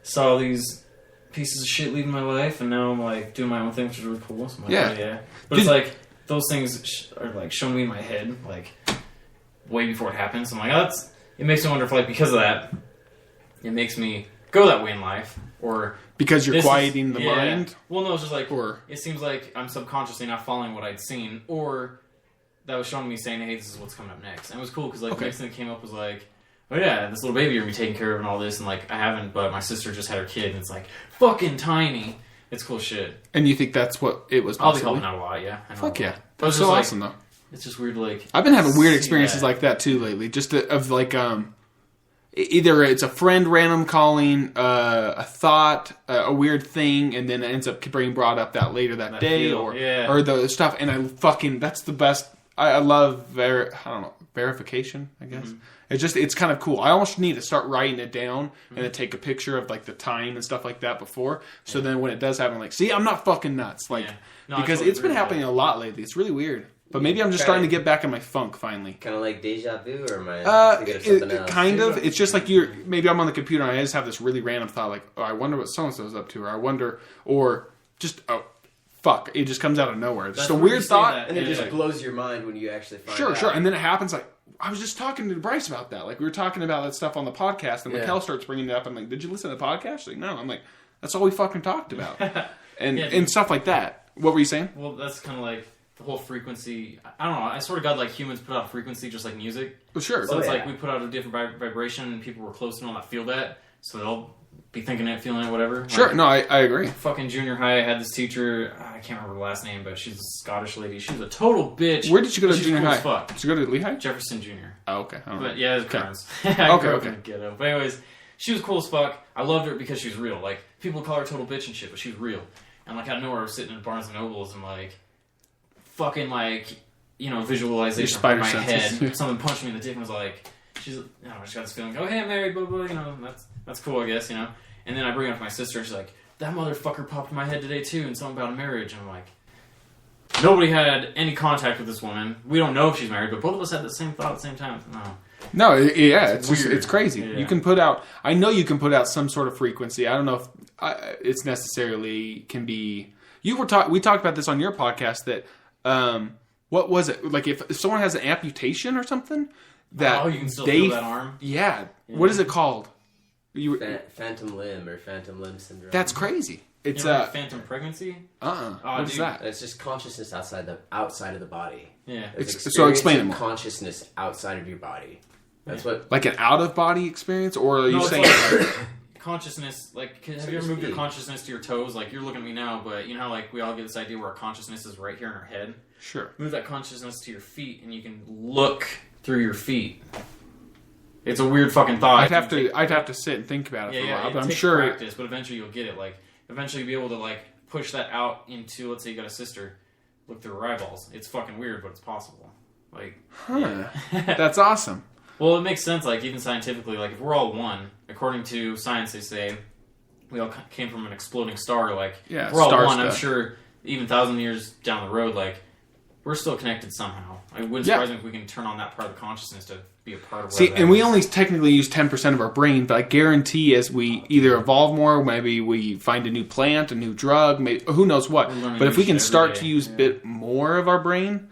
saw these pieces of shit leaving my life, and now I'm like doing my own thing, which is really cool. So I'm like, Yeah. oh, yeah. But it's like those things are like showing me in my head, like way before it happens. I'm like, oh, that's. It makes me wonder if, like, because of that, it makes me go that way in life, or because you're this quieting is- the yeah. mind. Well, no, it's just like Or- it seems like I'm subconsciously not following what I'd seen, or that was showing me saying, hey, this is what's coming up next. And it was cool because, like, the next thing that came up was like, oh yeah, this little baby you're gonna be taking care of and all this, and like I haven't, but my sister just had her kid, and it's like fucking tiny. It's cool shit. And you think that's what it was? I'll be Possibly? helping out a lot, yeah. I know Fuck a yeah, lot. But that's it's so just, like, awesome though. It's just weird, like I've been having weird see experiences that. like that too lately. Just of like either it's a friend random calling, a thought, a weird thing, and then it ends up being brought up that later that day, feel, or yeah. or the stuff. And I fucking that's the best. I love verification. I guess it's kind of cool. I almost need to start writing it down and then take a picture of like the time and stuff like that before. So then when it does happen, like, see, I'm not fucking nuts. Like No, I because totally it's been agree with happening that. a lot lately. It's really weird. But maybe I'm just starting to get back in my funk finally. Kind of like deja vu, or am I thinking of something else? Kind of. It's just like maybe I'm on the computer and I just have this really random thought, like, oh, I wonder what so-and-so's up to, or I wonder, or just, oh, fuck. It just comes out of nowhere. Just That's a where weird you say thought. that. And it Yeah, just like- blows your mind when you actually find out. Sure. And then it happens like, I was just talking to Bryce about that. Like, we were talking about that stuff on the podcast, and Raquel starts bringing it up. I'm like, did you listen to the podcast? She's like, no. I'm like, that's all we fucking talked about. And Yeah, and stuff like that. What were you saying? Well, that's kind of like the whole frequency. I don't know. I sort of got like humans put out a frequency just like music. Well, sure. So it's like we put out a different vibration, and people were close enough to feel that, so they'll be thinking it, feeling it, whatever. Sure. Like, No, I agree. fucking junior high, I had this teacher. I can't remember the last name, but she's a Scottish lady. She was a total bitch. Where did you go to but she's junior cool high? as fuck. Did you go to Lehigh? Jefferson Junior. Oh, okay. I don't know. But yeah, it's Okay. Kearns. I grew up Okay. in the ghetto. But anyways, she was cool as fuck. I loved her because she was real. Like, people call her a total bitch and shit, but she was real. And like, out of nowhere, I was sitting in Barnes & Nobles and like, fucking like, you know, visualization Your in my spider senses. head. Someone punched me in the dick and was like, she's, you know, I just got this feeling, oh hey, I'm married, blah, blah, you know, that's cool, I guess, you know. And then I bring it up to my sister, and she's like, that motherfucker popped in my head today too, and something about a marriage. And I'm like, nobody had any contact with this woman. We don't know if she's married, but both of us had the same thought at the same time. No. No, yeah, it's just, weird. it's crazy. Yeah. You can put out. I know you can put out some sort of frequency. I don't know if it's necessarily can be. We talked about this on your podcast that. What was it like? If someone has an amputation or something, that you can still feel that arm. Yeah. What is it called? Phantom limb or phantom limb syndrome. That's crazy. It's You know, like phantom pregnancy. what is dude. that? It's just consciousness outside of the body. Yeah. It's So explain it experiencing more. consciousness outside of your body. That's what. Like an out of body experience, or are you No, it's saying? like consciousness. Like, have you ever moved your consciousnly to your toes? Like, you're looking at me now, but you know how like we all get this idea where our consciousness is right here in our head. Sure. Move that consciousness to your feet, and you can look through your feet. It's a weird fucking thought. I'd have to sit and think about it for a while, it but I'm takes sure. practice, but eventually you'll get it. Like, eventually you'll be able to like push that out into. Let's say you got a sister, look through her eyeballs. It's fucking weird, but it's possible. Like, Huh. That's awesome. well, it makes sense. Like, even scientifically, like if we're all one, according to science, they say we all came from an exploding star. Like, Yeah, if we're all star one. I'm stuff. sure even 1,000 years down the road, like we're still connected somehow. It wouldn't Yeah. surprise me if we can turn on that part of the consciousness to be a part of. See, whatever and that we is. only technically use 10% of our brain, but I guarantee as we either evolve more, maybe we find a new plant, a new drug, maybe who knows what. We're learning But if new we can shit every start day. to use a Yeah. bit more of our brain,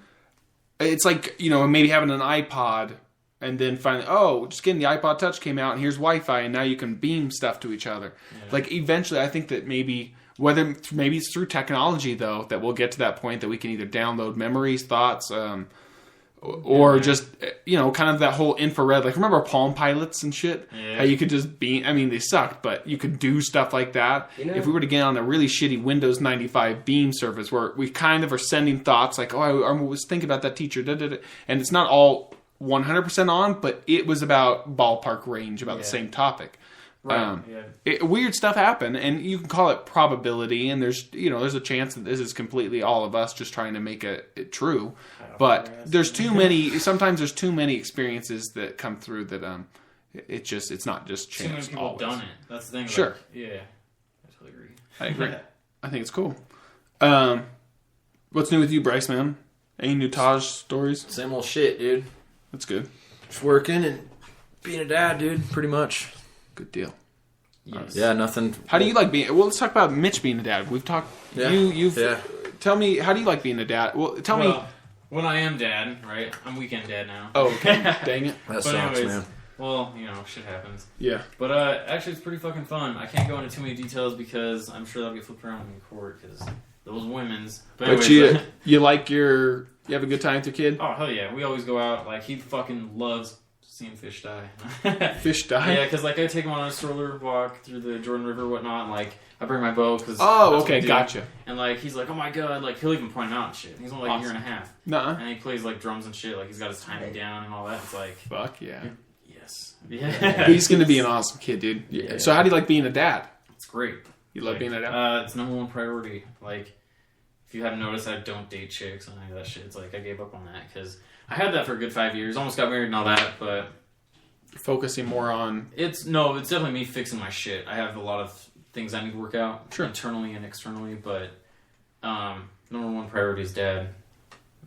it's like, you know, maybe having an iPod and then finally, oh, just getting the iPod Touch came out and here's Wi-Fi and now you can beam stuff to each other. Like eventually, I think that maybe it's through technology though that we'll get to that point that we can either download memories, thoughts, or just, you know, kind of that whole infrared. Like, remember Palm Pilots and shit? Yeah. How you could just be, I mean, they sucked, but you could do stuff like that. You know- If we were to get on a really shitty Windows 95 beam service where we kind of are sending thoughts like, oh, I was thinking about that teacher, da, da, da. And it's not all 100% on, but it was about ballpark range, about the same topic. Right. Weird stuff happen, and you can call it probability, and there's a chance that this is completely all of us just trying to make it true. But there's too many. Sometimes there's too many experiences that come through that it's not just chance. Too many people have done it. That's the thing. Sure. Like, yeah, I totally agree. I agree. I think it's cool. What's new with you, Bryce, man? Any new Taj stories? Same old shit, dude. That's good. Just working and being a dad, dude. Pretty much. Good deal. Yes. Yeah, nothing. How do you like being? Well, let's talk about Mitch being a dad. We've talked. Yeah. You've. Tell me, how do you like being a dad? Well, tell me. When I am dad, right? I'm weekend dad now. Oh, okay. Dang it. That sucks, man. Well, shit happens. Yeah. But actually, it's pretty fucking fun. I can't go into too many details because I'm sure that'll get flipped around in court because those women's. But anyways, you like you have a good time with your kid? Oh, hell yeah. We always go out. Like, he fucking loves seeing fish die. Fish die? Yeah, because, I take him on a stroller walk through the Jordan River and whatnot, and, I bring my bow because... Oh, okay, gotcha. And, he's like, oh my god, he'll even point out and shit. He's only, a year and a half. Nuh-uh. And he plays, drums and shit. He's got his timing down and all that. It's like... Fuck, yeah. Yes. Yeah. He's going to be an awesome kid, dude. Yeah. So how do you like being a dad? It's great. You love being a dad? It's number one priority. If you haven't noticed, I don't date chicks and any of that shit. It's I gave up on that because I had that for a good 5 years. Almost got married and all that, but... Focusing more on... It's definitely me fixing my shit. I have a lot of things I need to work out internally and externally, but number one priority is dad.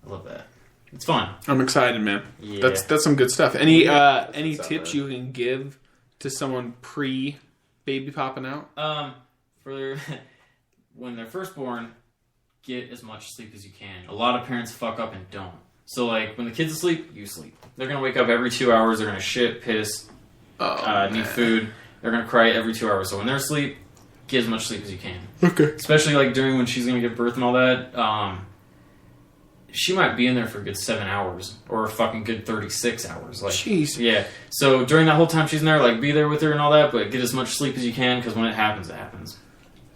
I love that. It's fun. I'm excited, man. Yeah. That's some good stuff. Any tips you can give to someone pre-baby popping out? For when they're first born, get as much sleep as you can. A lot of parents fuck up and don't. So, when the kid's asleep, you sleep. They're going to wake up every 2 hours. They're going to shit, piss, need food. They're going to cry every 2 hours. So when they're asleep, get as much sleep as you can. Okay. Especially, during when she's going to give birth and all that. She might be in there for a good 7 hours. Or a fucking good 36 hours. Jeez. Yeah. So during that whole time she's in there, be there with her and all that, but get as much sleep as you can, because when it happens, it happens.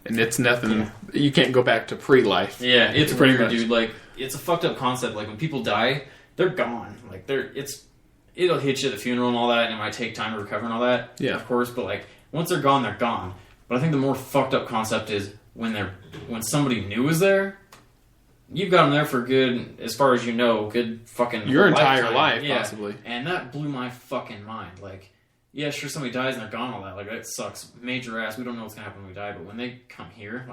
And it's nothing... Yeah. You can't go back to pre-life. Yeah, it's weird, dude. It's a fucked up concept. When people die, they're gone. It'll hit you at the funeral and all that, and it might take time to recover and all that. Yeah. Of course, but once they're gone, they're gone. But I think the more fucked up concept is when somebody new is there, you've got them there for good, as far as you know, good fucking your entire lifetime. life, yeah. possibly. And that blew my fucking mind. Yeah, sure, somebody dies and they're gone, all that. That sucks. Major ass. We don't know what's gonna happen when we die, but when they come here,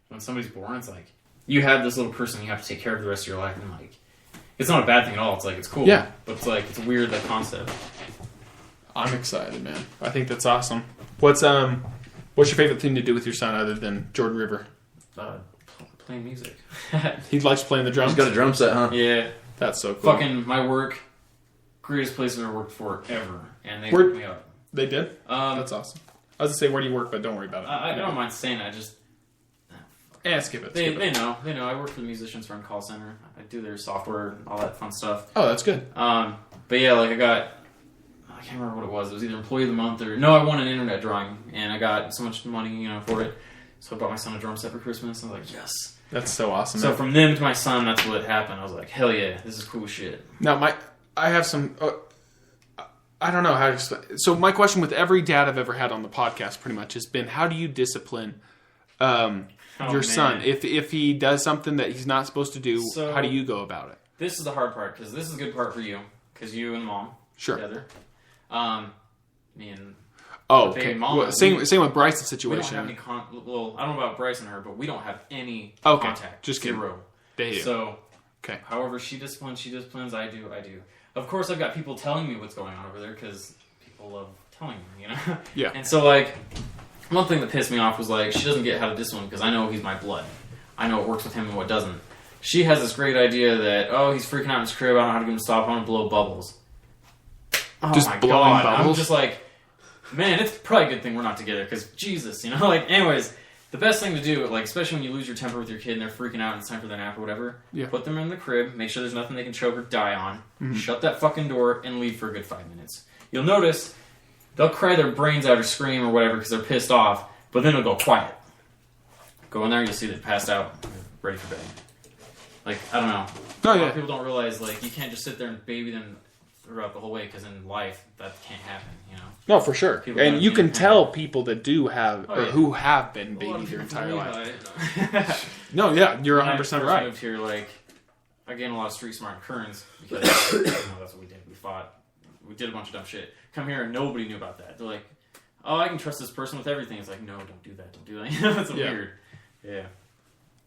when somebody's born, it's you have this little person you have to take care of the rest of your life, and it's not a bad thing at all. It's it's cool. Yeah. But it's weird, that concept. I'm excited, man. I think that's awesome. What's your favorite thing to do with your son other than Jordan River? Playing music. He likes playing the drums? He's got a drum set, huh? Yeah. That's so cool. Fucking my work, greatest place I've ever worked for ever. And they hooked me up. They did? That's awesome. I was going to say, where do you work, but don't worry about it. I don't mind saying it. Skip it. They know. I work for the musicians run call center. I do their software and all that fun stuff. Oh, that's good. But yeah, I can't remember what it was. It was either employee of the month or... No, I won an internet drawing, and I got so much money, for it. So I bought my son a drum set for Christmas. I was like, yes. That's so awesome. So from them to my son, that's what happened. I was like, hell yeah, this is cool shit. Now, I have some... I don't know how to explain. So my question with every dad I've ever had on the podcast pretty much has been, how do you discipline your son? If he does something that he's not supposed to do, how do you go about it? This is the hard part, because this is a good part for you, because you and mom together. Me and mom. Well, same with Bryce's situation. We don't have any I don't know about Bryce and her, but we don't have any Okay. contact. Just zero. They do. So, okay. However she disciplines, I do. Of course, I've got people telling me what's going on over there, because people love telling me, Yeah. And so, one thing that pissed me off was, she doesn't get how to discipline, because I know he's my blood. I know what works with him and what doesn't. She has this great idea that, he's freaking out in his crib, I don't know how to get him to stop, I want to blow bubbles. Oh just my blowing God. bubbles? I'm just man, it's probably a good thing we're not together, because Jesus, anyways, the best thing to do, especially when you lose your temper with your kid and they're freaking out and it's time for their nap or whatever, put them in the crib, make sure there's nothing they can choke or die on, shut that fucking door, and leave for a good 5 minutes. You'll notice they'll cry their brains out or scream or whatever because they're pissed off, but then it'll go quiet. Go in there, you'll see they're passed out, ready for bed. I don't know. Oh, A lot of people don't realize, you can't just sit there and baby them throughout the whole way, because in life that can't happen, you know. No, for sure. People And gotta you be can tell independent. people that do have, or yeah. who have been A lot babied of their people entire believe life. that. No, yeah, you're When I 100% first right. moved here, like, I gained a lot of street smart currents because that's what we did. We fought. We did a bunch of dumb shit. Come here and nobody knew about that. They're like, oh, I can trust this person with everything. It's like, no, don't do that. Don't do that. That's weird. Yeah.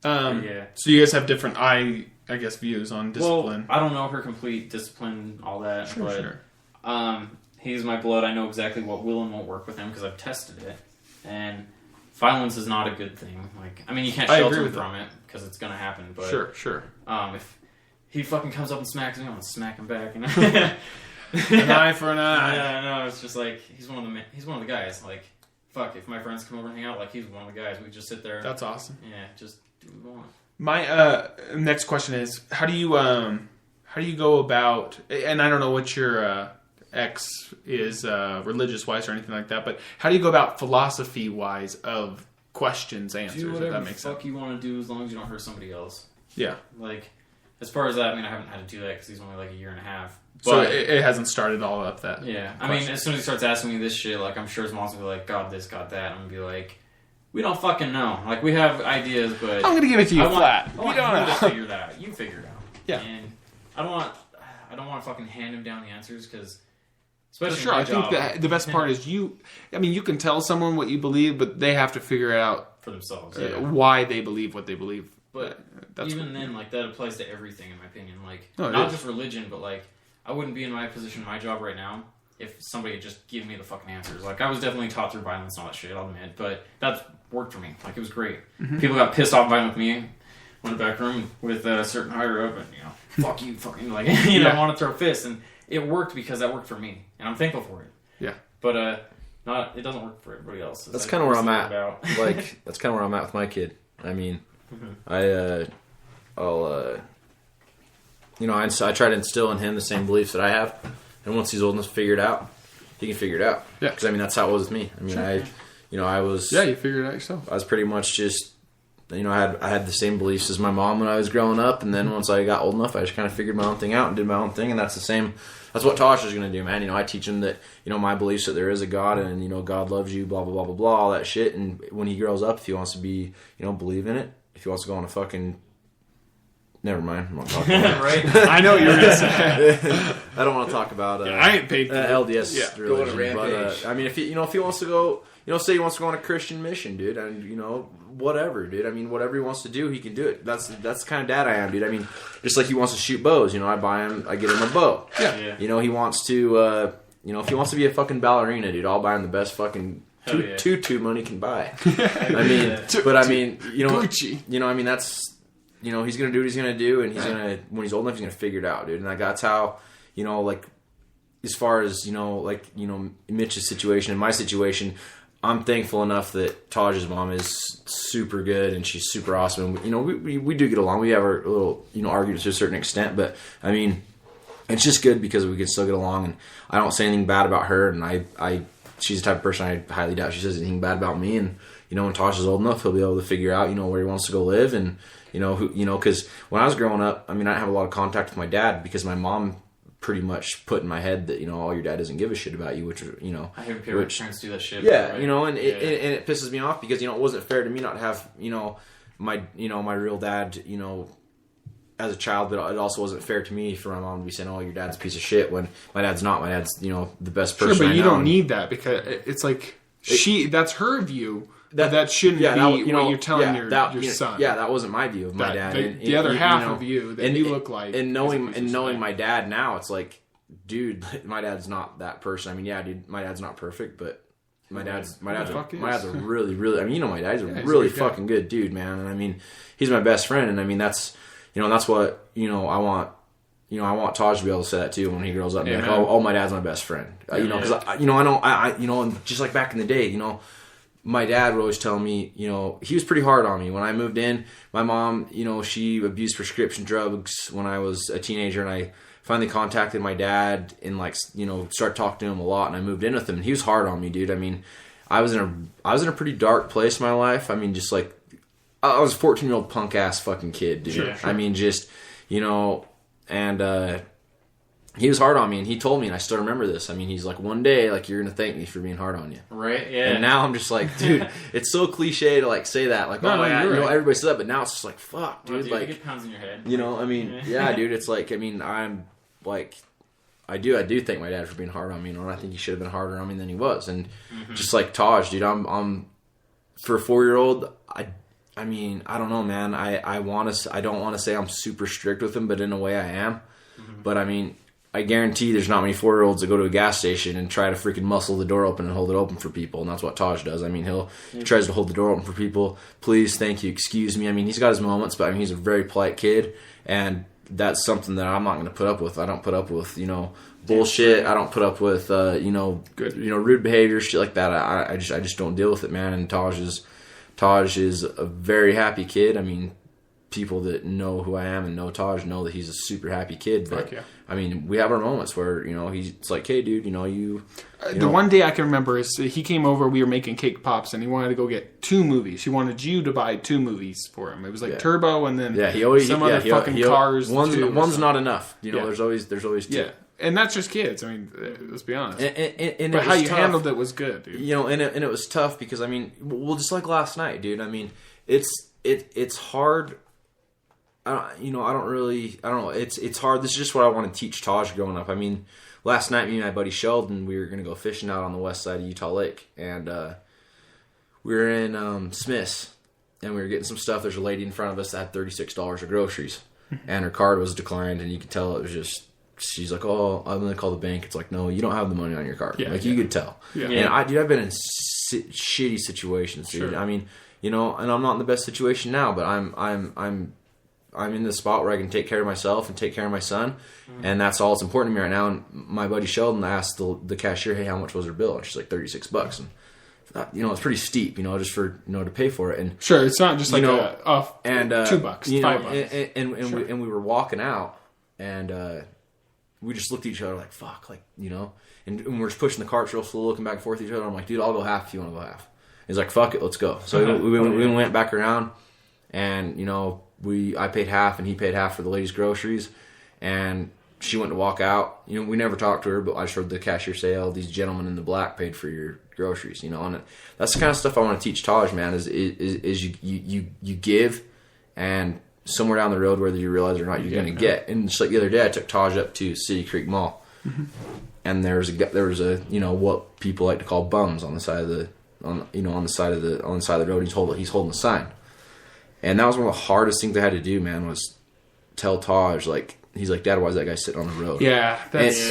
Yeah. So you guys have different, I guess, views on discipline. Well, I don't know her complete discipline, all that, but he's my blood. I know exactly what will and won't work with him because I've tested it. And violence is not a good thing. Like, I mean, you can't shelter him from it because it's gonna happen. But Sure. If he fucking comes up and smacks me, I'm gonna smack him back. You know? An eye for an eye. Yeah, no, it's just like he's one of the guys. Like, fuck, if my friends come over and hang out, like he's one of the guys. We just sit there. That's awesome. Yeah, just do what we want. My next question is, how do you go about? And I don't know what your ex is religious wise or anything like that, but how do you go about philosophy wise of questions, answers? Do if whatever that the makes fuck sense. you want to do as long as you don't hurt somebody else. Yeah. Like, as far as that, I mean, I haven't had to do that because he's only like a year and a half. So But, it hasn't started all up that. yeah. I mean, as soon as he starts asking me this shit, like, I'm sure his mom's gonna be like, God this, God that. I'm gonna be like, we don't fucking know. Like, we have ideas, but I'm gonna give it to you I want- flat. I want We don't you know. to figure that out. You figure it out. Yeah. And I don't want to fucking hand him down the answers because, For especially sure, in my I think job, that the best part is you can tell someone what you believe, but they have to figure it out for themselves. why they believe what they believe. But that's even then, like, that applies to everything, in my opinion. Like, No, it not is. just religion, but, like, I wouldn't be in my position, my job right now, if somebody had just given me the fucking answers. Like, I was definitely taught through violence and all that shit, I'll admit, but that's worked for me. Like, it was great. Mm-hmm. People got pissed off violent with me, went in the back room with a certain higher up, and, you know, fuck you, fucking, like, you know, want to throw fists, and it worked because that worked for me, and I'm thankful for it. Yeah. But, it doesn't work for everybody else. That's kind of where I'm at. Like, that's kind of where I'm at with my kid. I mean, I try to instill in him the same beliefs that I have, and once he's old enough to figure it out, he can figure it out. Yeah. Because I mean, that's how it was with me. I mean, I was. Yeah, you figured it out yourself. I was pretty much just, I had the same beliefs as my mom when I was growing up, and then once I got old enough, I just kind of figured my own thing out and did my own thing, and that's the same. That's what Tosh is going to do, man. You know, I teach him that, you know, my beliefs that there is a God and, you know, God loves you, blah, blah, blah, blah, blah, all that shit. And when he grows up, if he wants to be, you know, believe in it, if he wants to go on a fucking... Never mind. I'm not talking about Right? I know what you're going to say. I don't want to talk about I ain't paid for it. LDS Go on a religion. rampage. But, I mean, if he wants to go... You know, say he wants to go on a Christian mission, dude, and, you know, whatever, dude. I mean, whatever he wants to do, he can do it. That's the kind of dad I am, dude. I mean, just like he wants to shoot bows, you know, I get him a bow. Yeah. You know, he wants to, you know, if he wants to be a fucking ballerina, dude, I'll buy him the best fucking tutu money can buy. I mean, but I mean, you know, Gucci. You know, I mean, that's, you know, he's gonna do what he's gonna do, and he's gonna, when he's old enough, he's gonna figure it out, dude. And like, that's how, you know, like, as far as, you know, like, you know, Mitch's situation and my situation, I'm thankful enough that Taj's mom is super good and she's super awesome. And, you know, we do get along. We have our little, you know, arguments to a certain extent, but I mean, it's just good because we can still get along. And I don't say anything bad about her. And she's the type of person I highly doubt she says anything bad about me. And, you know, when Taj is old enough, he'll be able to figure out, you know, where he wants to go live. And, you know, because when I was growing up, I mean, I didn't have a lot of contact with my dad because my mom pretty much put in my head that, you know, all your dad doesn't give a shit about you, which, you know, I hear parents do that shit. yeah, right? you know, and it pisses me off because, you know, it wasn't fair to me not to have, you know, my real dad, you know, as a child, but it also wasn't fair to me for my mom to be saying, "Oh, your dad's a piece of shit," when my dad's not. My dad's, you know, the best person. Sure, but I you know. don't need that because it's like that's her view. That shouldn't Yeah, be that, you know, what you're telling yeah, your you know, son. Yeah, that wasn't my view of my dad. The other half you know, of you that you look like, and knowing my dad now, it's like, dude, my dad's not that person. I mean, yeah, dude, my dad's not perfect, but my dad's a really, really. I mean, you know, my dad's a really fucking good dude, man. And I mean, he's my best friend, and I mean, that's, you know, that's what, you know, I want. You know, I want Taj to be able to say that too when he grows up. And be like, oh, my dad's my best friend. You know, because you know, you know, and just like back in the day, you know, my dad would always tell me, you know, he was pretty hard on me when I moved in. My mom, you know, she abused prescription drugs when I was a teenager, and I finally contacted my dad and, like, you know, started talking to him a lot, and I moved in with him, and he was hard on me, dude. I mean, I was in a pretty dark place in my life. I mean, just like, I was a 14-year-old punk ass fucking kid, dude. Sure. I mean, just, you know, and he was hard on me, and he told me, and I still remember this. I mean, he's like, one day, like, you're gonna thank me for being hard on you. Right? Yeah. And now I'm just like, dude, it's so cliche to like say that, like, No, yeah, you're you know, right. everybody said that, but now it's just like, fuck, Well, dude, you like, get pounds in your head. you know, I mean, yeah, dude, it's like, I mean, I'm like, I do thank my dad for being hard on me, you know, and I think he should have been harder on me than he was, and just like Taj, dude, I'm for a 4-year-old, I mean, I don't know, man, I don't want to say I'm super strict with him, but in a way I am, but I mean, I guarantee there's not many 4-year-olds that go to a gas station and try to freaking muscle the door open and hold it open for people, and that's what Taj does. I mean, he tries to hold the door open for people. Please, thank you, excuse me. I mean, he's got his moments, but I mean, he's a very polite kid, and that's something that I'm not going to put up with. I don't put up with, you know, bullshit. I don't put up with, you know, rude behavior, shit like that. I just don't deal with it, man. And Taj is a very happy kid. I mean, people that know who I am and know Taj know that he's a super happy kid. But yeah. I mean, we have our moments where, you know, it's like, hey, dude, you know, The one day I can remember is he came over, we were making cake pops, and he wanted to go get 2 movies. He wanted you to buy 2 movies for him. It was like Turbo and then some other fucking cars. One's not enough. You know, Yeah. there's always 2. Yeah. And that's just kids. I mean, let's be honest. And but it how was you tough. handled it was good, dude. You know, and it was tough because, I mean, well, just like last night, dude. I mean, it's hard. I don't know. It's hard. This is just what I want to teach Taj growing up. I mean, last night, me and my buddy Sheldon, we were going to go fishing out on the west side of Utah Lake. And we were in Smith's, and we were getting some stuff. There's a lady in front of us that had $36 of groceries. And her card was declined, and you could tell it was just, she's like, oh, I'm going to call the bank. It's like, no, you don't have the money on your card. Yeah, you could tell. Yeah. And I've been in shitty situations, dude. Sure. I mean, you know, and I'm not in the best situation now, but I'm in the spot where I can take care of myself and take care of my son, and that's all that's important to me right now. And my buddy Sheldon asked the cashier, "Hey, how much was her bill?" And she's like, $36, and you know, it's pretty steep, you know, just for, you know, to pay for it. And sure, it's not just like $2, $2, $5. And we were walking out, and we just looked at each other like, fuck, like, you know, and we're just pushing the carts real slow, looking back and forth at each other. I'm like, dude, I'll go half if you want to go half. He's like, fuck it, let's go. So we went back around, and, you know, I paid half and he paid half for the lady's groceries, and she went to walk out. You know, we never talked to her, but I just heard the cashier say, "Oh, these gentlemen in the black paid for your groceries." You know, and that's the kind of stuff I want to teach Taj, man. Is you give, and somewhere down the road, whether you realize it or not, you're going to get. And just like the other day, I took Taj up to City Creek Mall, and there was a you know, what people like to call bums on the side of the on the side of the road. He's holding a sign. And that was one of the hardest things I had to do, man, was tell Taj, like, he's like, "Dad, why is that guy sitting on the road?" Yeah, that's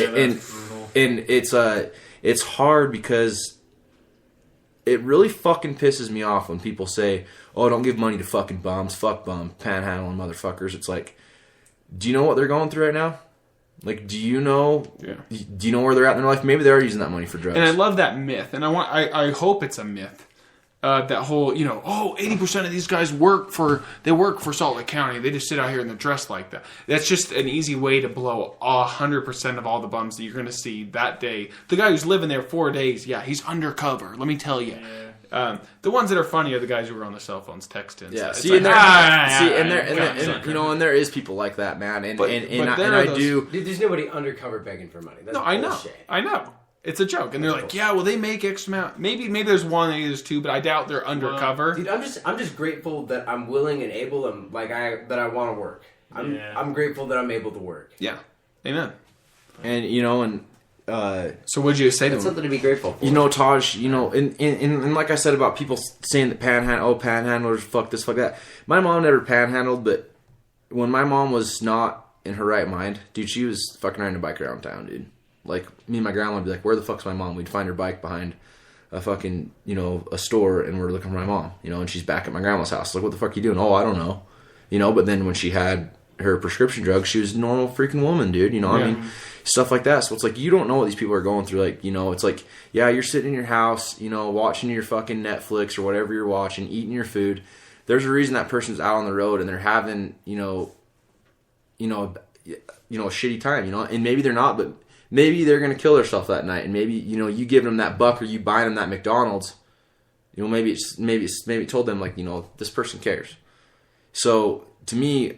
and it's hard because it really fucking pisses me off when people say, "Oh, don't give money to fucking bums, fuck bum, panhandling motherfuckers." It's like, do you know what they're going through right now? Like, do you know? Yeah. Do you know where they're at in their life? Maybe they're using that money for drugs. And I love that myth, and I hope it's a myth. That whole, you know, 80% of these guys work for Salt Lake County. They just sit out here and they're dressed like that. That's just an easy way to blow 100% of all the bums that you're going to see that day. The guy who's living there 4 days, yeah, he's undercover. Let me tell you. The ones that are funny are the guys who are on their cell phones texting. Yeah, so you know, and there is people like that, man. And I do. Dude, there's nobody undercover begging for money. That's No, bullshit. I know. It's a joke, and they're like, "Yeah, well, they make X amount. Maybe there's one, maybe there's 2, but I doubt they're undercover." Dude, I'm just grateful that I'm willing and able, and that I want to work. I'm grateful that I'm able to work. Yeah, amen. And you know, and so what'd you say to That's him? something to be grateful for. You know, Taj, you know, and like I said about people saying that panhandlers, fuck this, fuck that. My mom never panhandled, but when my mom was not in her right mind, dude, she was fucking riding a bike around town, dude. Like, me and my grandma would be like, "Where the fuck's my mom?" We'd find her bike behind a fucking, you know, a store, and we're looking for my mom, you know, and she's back at my grandma's house. Like, "What the fuck are you doing?" "Oh, I don't know." You know, but then when she had her prescription drugs, she was a normal freaking woman, dude. You know, I mean, stuff like that. So it's like, you don't know what these people are going through. Like, you know, it's like, yeah, you're sitting in your house, you know, watching your fucking Netflix or whatever you're watching, eating your food. There's a reason that person's out on the road and they're having, you know, a shitty time, you know, and maybe they're not, but maybe they're going to kill themselves that night, and maybe, you know, you give them that buck or you buy them that McDonald's, you know, maybe it told them, like, you know, this person cares. So to me,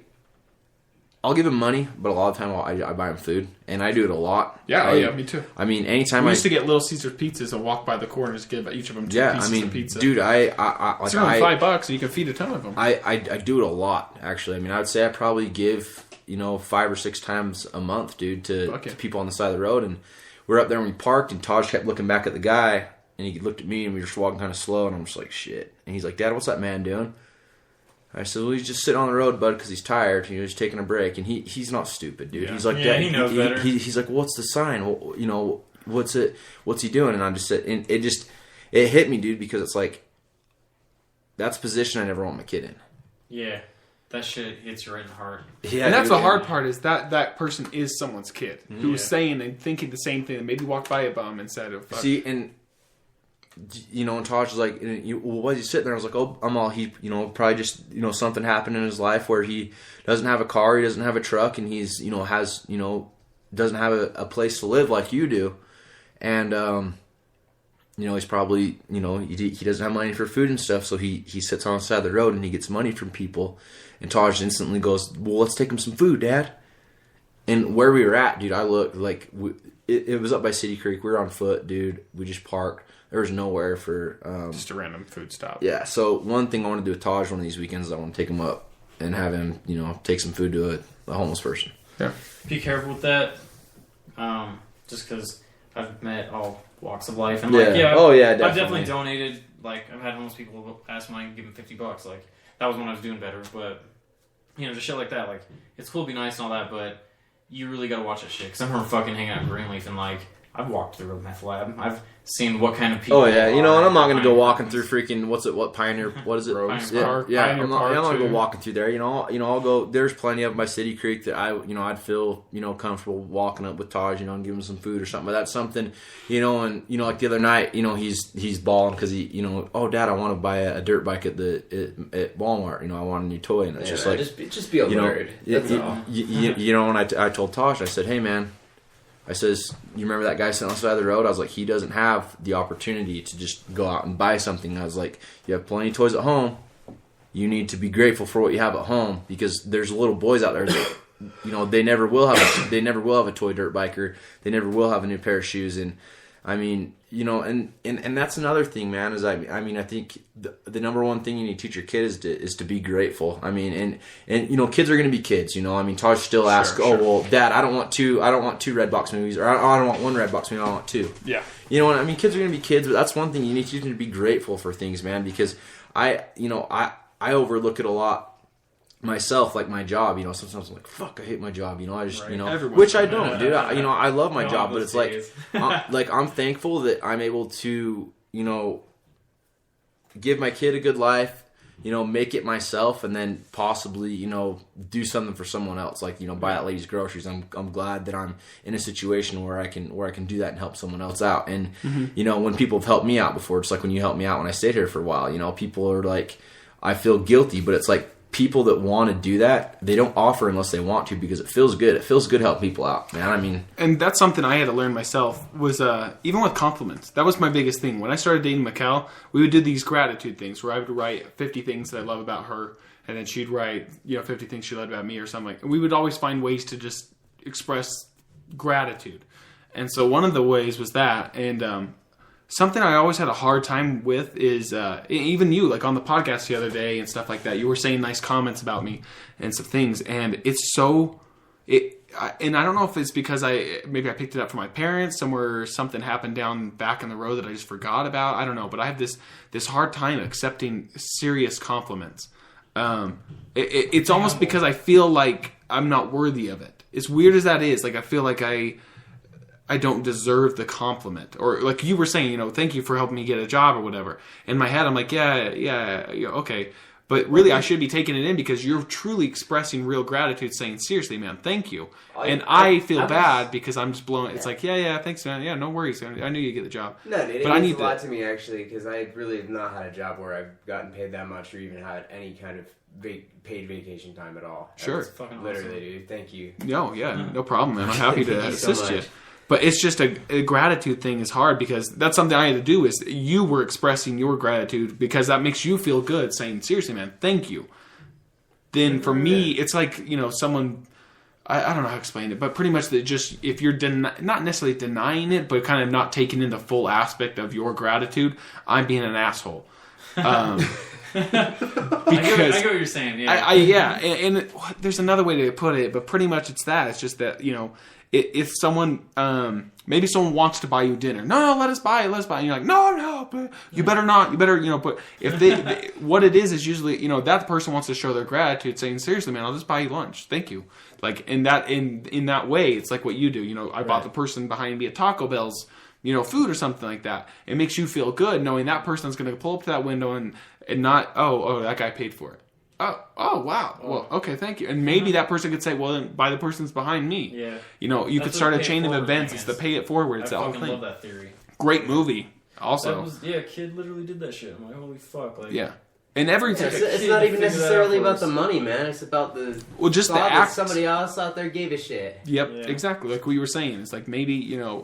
I'll give him money, but a lot of the time I buy him food, and I do it a lot. Yeah, me too. I mean, anytime we used to get Little Caesars pizzas and walk by the corner and just give each of them two pieces of pizza. Dude, it's only $5 and you can feed a ton of them. I do it a lot, actually. I mean, I would say I probably give 5 or 6 times a month, dude, to people on the side of the road. And we're up there and we parked, and Taj kept looking back at the guy, and he looked at me, and we were just walking kind of slow, and I'm just like, shit. And he's like, Dad, what's that man doing? I said, well, he's just sitting on the road, bud, because he's tired. He's taking a break. And he's not stupid, dude. Yeah. He's like, he knows better. He's like, well, what's the sign? Well, what's he doing? And I just said, and it hit me, dude, because it's like, that's a position I never want my kid in. Yeah. That shit hits you right in the heart. Yeah, and that's the hard part, is that person is someone's kid who was saying and thinking the same thing, and maybe walked by a bum and said, fuck. See, and and Taj was like, well, why is he sitting there? I was like, oh, I'm all, he, probably just, something happened in his life where he doesn't have a car, he doesn't have a truck, and he's, doesn't have a place to live like you do. And, he's probably, he doesn't have money for food and stuff, so he sits on the side of the road and he gets money from people. And Taj instantly goes, well, let's take him some food, Dad. And where we were at, dude, I looked like, it was up by City Creek. We were on foot, dude. We just parked. There was nowhere for... just a random food stop. Yeah, so one thing I want to do with Taj one of these weekends is I want to take him up and have him, take some food to a homeless person. Yeah. Be careful with that. Just because I've met all walks of life. And definitely. I've definitely donated. Like, I've had homeless people ask me I can give them $50. Like, that was when I was doing better. But, just shit like that. Like, it's cool to be nice and all that, but you really got to watch that shit. Because I remember fucking hanging out in Greenleaf and, like, I've walked through a meth lab. I've seen what kind of people. Oh yeah, and I'm not gonna go walking through freaking Pioneer? What is it? Rose yeah, Park. Yeah, Pioneer I'm not Park gonna go walking through there. I'll go. There's plenty of them by City Creek that I'd feel comfortable walking up with Taj, and give him some food or something. But that's something, and like the other night, he's balling because he, oh Dad, I want to buy a dirt bike at Walmart. I want a new toy, and it's just like just be alert. That's all. When I told Taj, I said, hey man. I says, you remember that guy sitting on the side of the road? I was like, he doesn't have the opportunity to just go out and buy something. I was like, you have plenty of toys at home. You need to be grateful for what you have at home, because there's little boys out there that, they never will have a toy dirt bike, or they never will have a new pair of shoes. And I mean, and that's another thing, man, is I think the number one thing you need to teach your kid is to be grateful. I mean, and kids are going to be kids, I mean, Taj still asks, well, Dad, I don't want two Redbox movies, or I don't want one Redbox movie, I want two. Yeah. I mean, kids are going to be kids, but that's one thing you need to teach them, to be grateful for things, man, because I overlook it a lot myself, like my job, sometimes I'm like, fuck, I hate my job, I just, which I don't, dude. I love my job, but it's like, I'm thankful that I'm able to, give my kid a good life, make it myself, and then possibly, do something for someone else, like, buy that lady's groceries. I'm glad that I'm in a situation where I can do that and help someone else out. And, when people have helped me out before, it's like when you helped me out when I stayed here for a while, people are like, I feel guilty, but it's like, people that want to do that, they don't offer unless they want to, because it feels good. It feels good helping people out, man. I mean, and that's something I had to learn myself, was even with compliments. That was my biggest thing. When I started dating Mikkel, we would do these gratitude things where I would write 50 things that I love about her, and then she'd write 50 things she loved about me or something. And we would always find ways to just express gratitude. And so one of the ways was that, and something I always had a hard time with is, even you, like on the podcast the other day and stuff like that, you were saying nice comments about me and some things, and it's so, and I don't know if it's because maybe I picked it up from my parents, somewhere something happened down back in the road that I just forgot about, I don't know, but I have this hard time accepting serious compliments. It's almost because I feel like I'm not worthy of it. As weird as that is, like I feel like I don't deserve the compliment. Or like you were saying, thank you for helping me get a job or whatever. In my head, I'm like, yeah, okay. But really, I should be taking it in because you're truly expressing real gratitude, saying, seriously, man, thank you. I feel bad because I'm just blowing. It's like, yeah, thanks, man. Yeah, no worries. I knew you'd get the job. No, dude, it means a lot to me, actually, because I really have not had a job where I've gotten paid that much or even had any kind of paid vacation time at all. Sure. Literally, dude. Thank you. No, yeah, no problem, man. I'm happy to assist you. But it's just a gratitude thing is hard, because that's something I had to do, is you were expressing your gratitude because that makes you feel good, saying, seriously, man, thank you. Then for me, it's like, someone I don't know how to explain it, but pretty much that just if you're not necessarily denying it, but kind of not taking in the full aspect of your gratitude, I'm being an asshole. Because I get what you're saying. Yeah, yeah, and there's another way to put it, but pretty much it's that. It's just that if someone maybe someone wants to buy you dinner, no, let us buy it. And you're like, no, but you better not. You better, But if they what it is usually, that person wants to show their gratitude, saying, seriously, man, I'll just buy you lunch. Thank you. Like in that way, it's like what you do. I bought the person behind me at Taco Bell's, food or something like that. It makes you feel good knowing that person's going to pull up to that window and not, oh, that guy paid for it. Oh, wow. Well, okay, thank you. And maybe that person could say, well, then buy the person's behind me. Yeah. You could start a chain of events. It's the pay it forward. It's the whole thing. I fucking love that theory. Great movie. Also. A kid literally did that shit. I'm like, holy fuck. Like, yeah. And everything. It's not even necessarily about the money, man. It's about the just the act. Somebody else out there gave a shit. Yep, exactly. Like we were saying, it's like maybe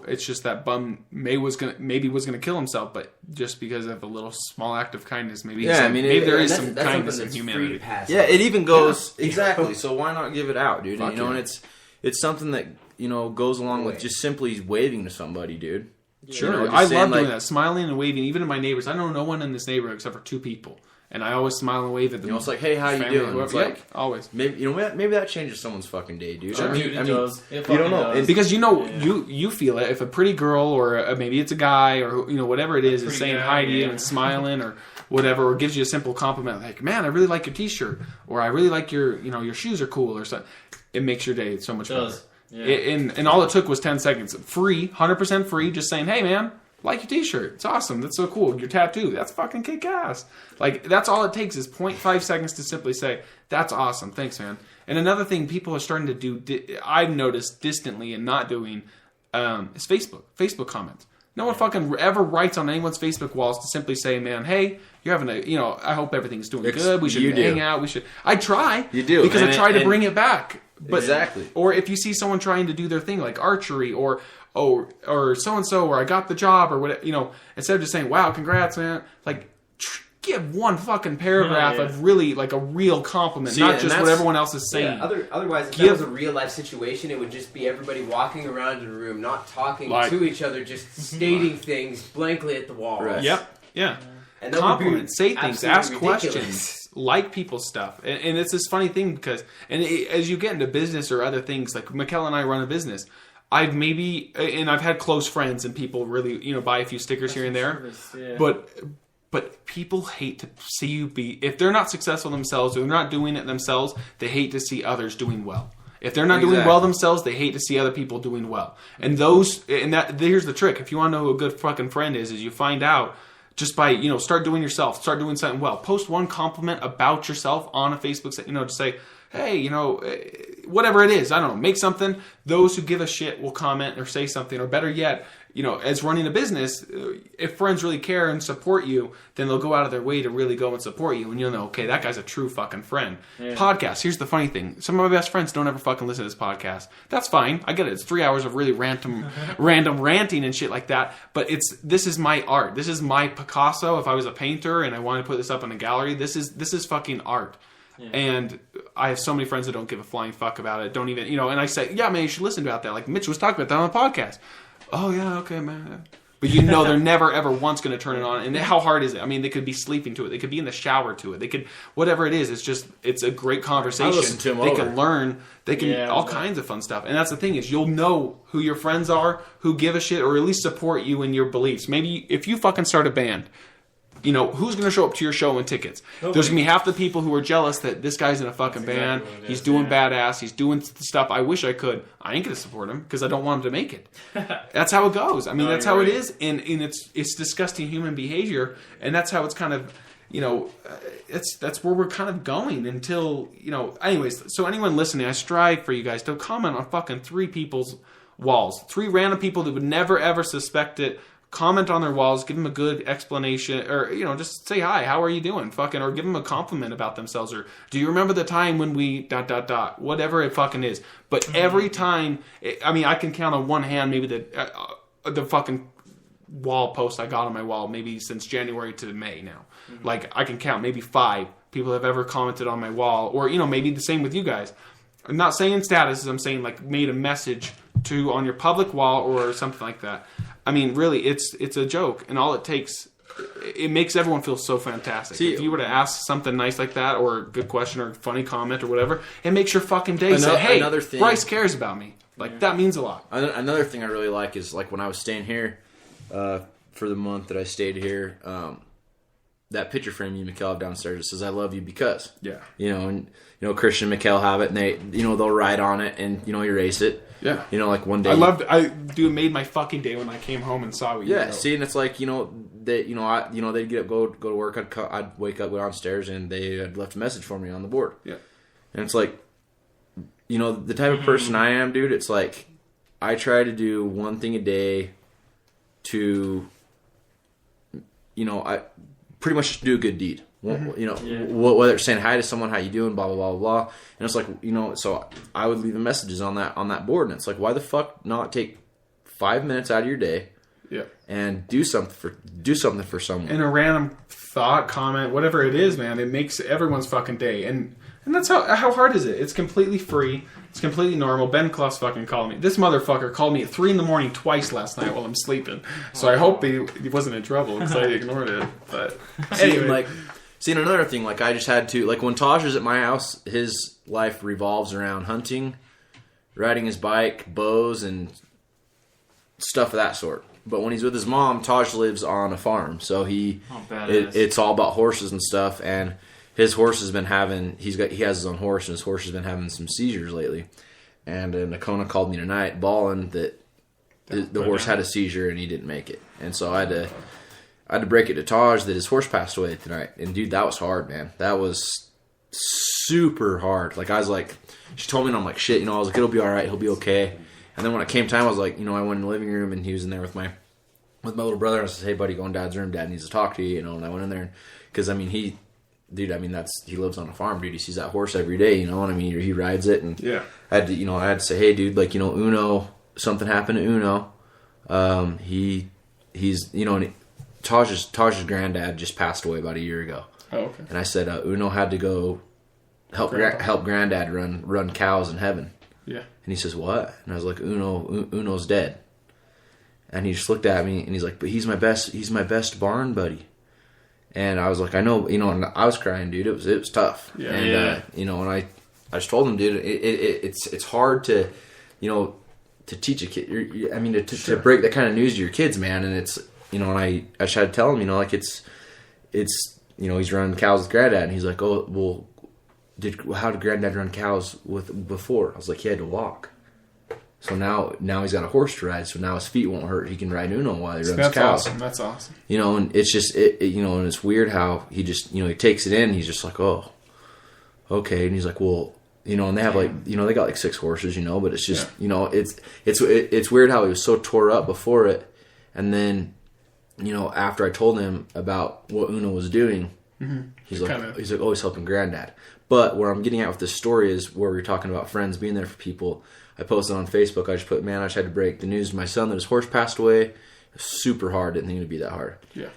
it's just that bum maybe was gonna kill himself, but just because of a little small act of kindness, maybe maybe there is some kindness in humanity. Yeah, it even goes exactly. So why not give it out, dude? And, and it's something that goes along with just simply waving to somebody, dude. Sure, I love doing that, smiling and waving, even to my neighbors. I know no one in this neighborhood except for 2 people. And I always smile and wave at them. It's like, hey, how you doing? It's like, always. Maybe maybe that changes someone's fucking day, dude. Sure, I mean, you don't know because you feel it. If a pretty girl or maybe it's a guy or whatever it is saying hi to you and smiling or whatever, or gives you a simple compliment like, man, I really like your T-shirt, or I really like your your shoes are cool, or something. It makes your day so much better. Yeah. And all it took was 10 seconds, free, 100% free, just saying, hey man, like your T-shirt. It's awesome. That's so cool. Your tattoo. That's fucking kick-ass. Like, that's all it takes is 0.5 seconds to simply say, that's awesome. Thanks, man. And another thing people are starting to do, I've noticed distantly and not doing, is Facebook. Facebook comments. No one fucking ever writes on anyone's Facebook walls to simply say, man, hey, you're having I hope everything's doing good. We should hang out. I try. You do. Because I try to bring it back. But, exactly. Or if you see someone trying to do their thing, like archery or so-and-so, or I got the job, or whatever, instead of just saying, wow, congrats, man, like, give one fucking paragraph of really, like, a real compliment, not just what everyone else is saying. Yeah, otherwise, if that was a real-life situation, it would just be everybody walking around in a room, not talking to each other, just stating things blankly at the wall. Right. Yep, yeah. And compliment, say things, ask questions, like people's stuff. And it's this funny thing because, as you get into business or other things, like Mikkel and I run a business, I've had close friends and people really, buy a few stickers here and there. But people hate to see you if they're not successful themselves or they're not doing it themselves, they hate to see others doing well. If they're not doing well themselves, they hate to see other people doing well. And here's the trick. If you want to know who a good fucking friend is you find out just by, start doing yourself, start doing something well. Post one compliment about yourself on a Facebook, to say, hey, whatever it is, I don't know, make something. Those who give a shit will comment or say something, or better yet, as running a business, if friends really care and support you, then they'll go out of their way to really go and support you, and you'll know, okay, that guy's a true fucking friend. Yeah. Podcast, here's the funny thing. Some of my best friends don't ever fucking listen to this podcast. That's fine. I get it. It's 3 hours of really random ranting and shit like that, but this is my art. This is my Picasso. If I was a painter and I wanted to put this up in a gallery, this is fucking art. Yeah. And I have so many friends that don't give a flying fuck about it. Don't even, and I say, yeah, man, you should listen about that. Like Mitch was talking about that on the podcast. Oh, yeah, okay, man. But they're never, ever once going to turn it on. And how hard is it? I mean, they could be sleeping to it. They could be in the shower to it. They could, whatever it is, it's a great conversation. I listen to them They can learn. They can, all kinds of fun stuff. And that's the thing is you'll know who your friends are, who give a shit, or at least support you in your beliefs. Maybe if you fucking start a band, who's going to show up to your show and tickets? Nobody. There's going to be half the people who are jealous that this guy's in a fucking band. He's doing badass. He's doing stuff I wish I could. I ain't going to support him because I don't want him to make it. That's how it goes. I mean, that's how it is. And it's disgusting human behavior. And that's how it's kind of, that's where we're kind of going until, anyways. So anyone listening, I strive for you guys to comment on fucking 3 people's walls. 3 random people that would never, ever suspect it. Comment on their walls, give them a good explanation, or just say hi, how are you doing, fucking, or give them a compliment about themselves, or do you remember the time when we ... whatever it fucking is. But every time, I can count on one hand maybe the fucking wall post I got on my wall maybe since January to May now. Like I can count maybe 5 people have ever commented on my wall, or maybe the same with you guys. I'm not saying statuses, I'm saying like made a message to on your public wall or something like that. I mean, really, it's a joke, and all it takes, it makes everyone feel so fantastic. If you were to ask something nice like that, or a good question, or a funny comment, or whatever, it makes your fucking day. Say, hey, another thing, Bryce cares about me. Like, that means a lot. Another thing I really like is, like, when I was staying here for the month that I stayed here, that picture frame you and Mikkel have downstairs, it says, I love you because. Yeah. And Christian and Mikkel have it, and they, they'll write on it and, erase it. Yeah. Like one day. It made my fucking day when I came home and saw what you wrote. See, and it's like, they'd get up, go to work, I'd wake up, go downstairs, and they had left a message for me on the board. Yeah. And it's like, the type of person I am, dude, it's like, I try to do one thing a day to, I pretty much just do a good deed. Whether it's saying hi to someone, how you doing, blah, blah, blah, blah. And it's like, so I would leave messages on that board. And it's like, why the fuck not take 5 minutes out of your day and do something for someone. And a random thought, comment, whatever it is, man, it makes everyone's fucking day. And that's how hard is it? It's completely free. It's completely normal. Ben Clough's fucking called me. This motherfucker called me at 3 a.m. twice last night while I'm sleeping. So I hope he wasn't in trouble because I ignored it. But anyway. And another thing, like, I just had to, like, when Taj is at my house, his life revolves around hunting, riding his bike, bows, and stuff of that sort. But when he's with his mom, Taj lives on a farm, so it's all about horses and stuff. And his horse has been having, he has his own horse, and his horse has been having some seizures lately. And Nakona called me tonight, bawling that the horse had a seizure and he didn't make it. And so I had to break it to Taj that his horse passed away tonight. And dude, that was hard, man. That was super hard. Like, I was like, she told me, and I'm like, shit, I was like, it'll be all right, he'll be okay. And then when it came time, I was like, I went in the living room, and he was in there with my little brother. And I said, hey, buddy, go in Dad's room. Dad needs to talk to you, And I went in there, because, he lives on a farm, dude. He sees that horse every day, he rides it. And I had to say, hey, dude, like, Uno, something happened to Uno. He's, and Taj's granddad just passed away about a year ago. Oh, okay. And I said, Uno had to go help granddad run cows in heaven. Yeah. And he says, what? And I was like, Uno's dead. And he just looked at me, and he's like, but he's my best barn buddy. And I was like, I know, and I was crying, dude. It was tough. Yeah. And and I just told him, dude, it's hard to, to teach a kid. To break that kind of news to your kids, man. And it's, and I tried to tell him, like it's he's running cows with granddad, and he's like, oh, well, how did granddad run cows with before? I was like, he had to walk. So now he's got a horse to ride, so now his feet won't hurt. He can ride Uno while he runs cows. That's awesome. And it's just, and it's weird how he just, he takes it in, and he's just like, oh, okay. And he's like, well, and they have like, they got like 6 horses, but it's just, it's weird how he was so tore up before it. And then, after I told him about what Uno was doing, he's like, oh, he's helping granddad. But where I'm getting at with this story is where we're talking about friends being there for people. I posted on Facebook, I just put, man, I just had to break the news to my son that his horse passed away. It was super hard. Didn't think it would be that hard. Yeah.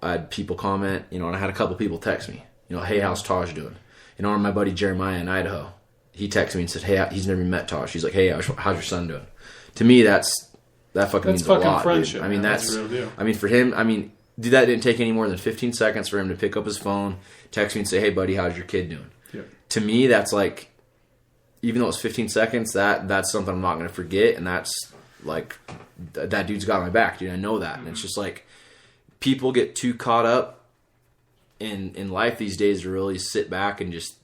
I had people comment, and I had a couple people text me, hey, how's Taj doing? Or my buddy Jeremiah in Idaho, he texted me and said, hey, he's never met Taj. He's like, hey, how's your son doing? To me, that fucking means a lot, friendship, dude. That's real deal. For him, dude, that didn't take any more than 15 seconds for him to pick up his phone, text me and say, hey, buddy, how's your kid doing? Yeah. To me, that's like, even though it's 15 seconds, that's something I'm not going to forget, and that's like, that dude's got my back, dude. I know that. And it's just like, people get too caught up in life these days to really sit back and just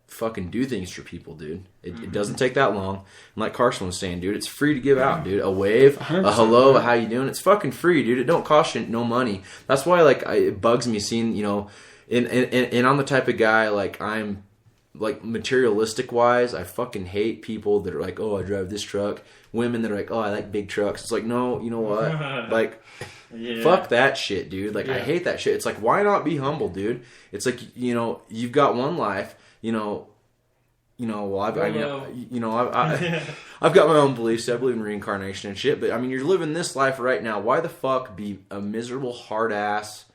fucking do things for people, dude. It doesn't take that long. And like Carson was saying, dude, it's free to give out, dude. A wave, 100%, a hello, a how you doing? It's fucking free, dude. It don't cost you no money. That's why, like, it bugs me seeing, and I'm the type of guy, like, I'm, like, materialistic wise, I fucking hate people that are like, oh, I drive this truck. Women that are like, oh, I like big trucks. It's like, no, you know what? Like, fuck that shit, dude. Like, I hate that shit. It's like, why not be humble, dude? It's like, you've got one life, well, I've got my own beliefs. I believe in reincarnation and shit. But you're living this life right now. Why the fuck be a miserable hard ass,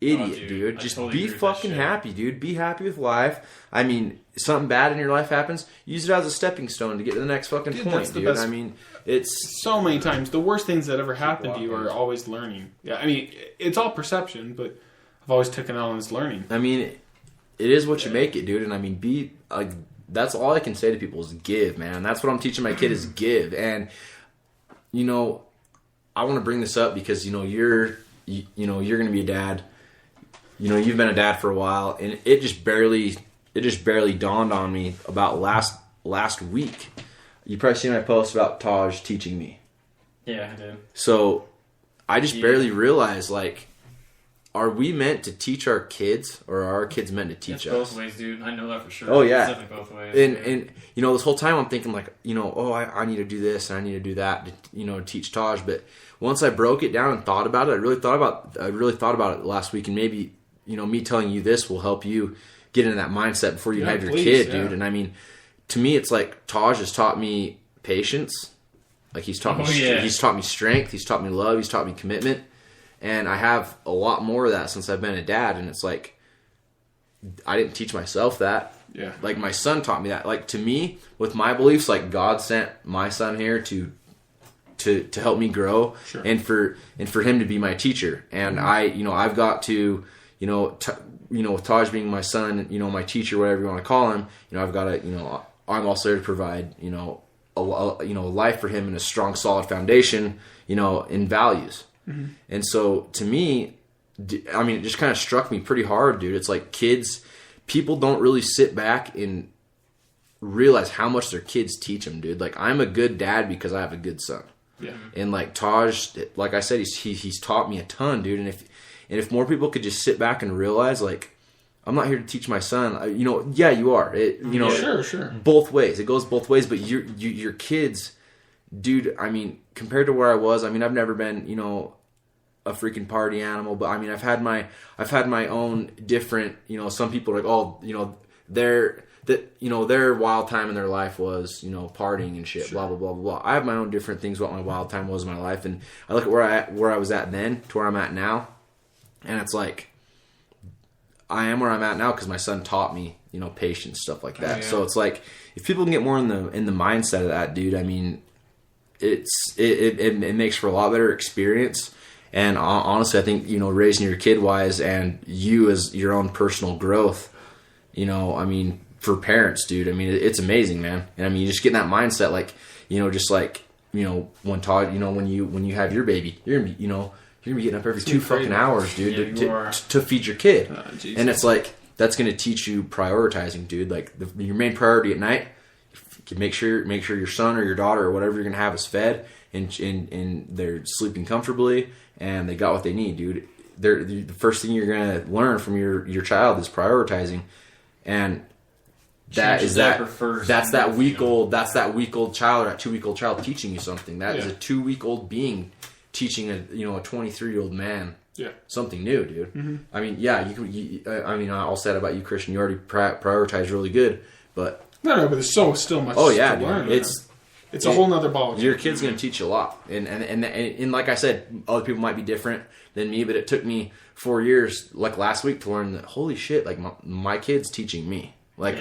idiot, dude. Just be fucking happy, dude. Be happy with life. I mean, something bad in your life happens, use it as a stepping stone to get to the next fucking point, dude. I mean, it's so many times the worst things that ever happened to you are always learning. Yeah, I mean, it's all perception, but I've always taken it on as learning. I mean, it is what you make it, dude. And I mean, be like, that's all I can say to people is give, man. That's what I'm teaching my kid is give. And you know, I want to bring this up because you're going to be a dad. You know, you've been a dad for a while, and it just barely dawned on me about last week. You probably seen my post about Taj teaching me. Yeah, I did. So I just barely realized, like, are we meant to teach our kids, or are our kids meant to teach us? Both ways, dude. I know that for sure. Oh yeah, it's definitely both ways. And this whole time I'm thinking like, I need to do this and I need to do that to teach Taj. But once I broke it down and thought about it, I really thought about it last week, and maybe me telling you this will help you get into that mindset before you have your kid, dude. And I mean, to me, it's like Taj has taught me patience. Like he's taught me strength. He's taught me love. He's taught me commitment. And I have a lot more of that since I've been a dad. And it's like, I didn't teach myself that. Yeah. Like my son taught me that. Like to me, with my beliefs, like God sent my son here to help me grow, sure. and for him to be my teacher. And I've got to, with Taj being my son, my teacher, whatever you want to call him, I've got to, I'm also there to provide, a life for him and a strong, solid foundation, in values. Mm-hmm. And so to me, I mean, it just kind of struck me pretty hard, dude. It's like people don't really sit back and realize how much their kids teach them, dude. Like I'm a good dad because I have a good son. Yeah. And like Taj, like I said, he's taught me a ton, dude. And if more people could just sit back and realize, like, I'm not here to teach my son. Yeah, you are. Sure. Both ways. It goes both ways. But your kids, dude. I mean, compared to where I was, I mean, I've never been, a freaking party animal. But I mean, I've had my own different. Some people are like, their wild time in their life was, partying and shit, blah, blah, blah, blah, blah. I have my own different things what my wild time was in my life. And I look at where I was at then to where I'm at now. And it's like, I am where I'm at now because my son taught me, patience, stuff like that. Oh, yeah. So it's like, if people can get more in the mindset of that, dude, I mean, it makes for a lot better experience. And honestly, I think, raising your kid wise and you as your own personal growth, I mean, for parents, dude, I mean, it's amazing, man. And I mean, you just get in that mindset, like, just like, when Todd, when you have your baby, you're gonna be getting up every 2 fucking hours, dude, to feed your kid. And it's like, that's gonna teach you prioritizing, dude. Like your main priority at night, make sure your son or your daughter or whatever you're gonna have is fed and they're sleeping comfortably and they got what they need, dude. The first thing you're gonna learn from your child is prioritizing. And that's that week old child or that 2 week old child teaching you something. That is a 2 week old being teaching a 23-year-old man something new, dude. Mm-hmm. I mean, I'll say about you, Christian. You already prioritize really good, but no, but there's still much. Oh yeah, to learn. Dude. It's a whole nother ball. Your kid's gonna teach you a lot, and like I said, other people might be different than me, but it took me 4 years, like last week, to learn that holy shit, like my kid's teaching me. Like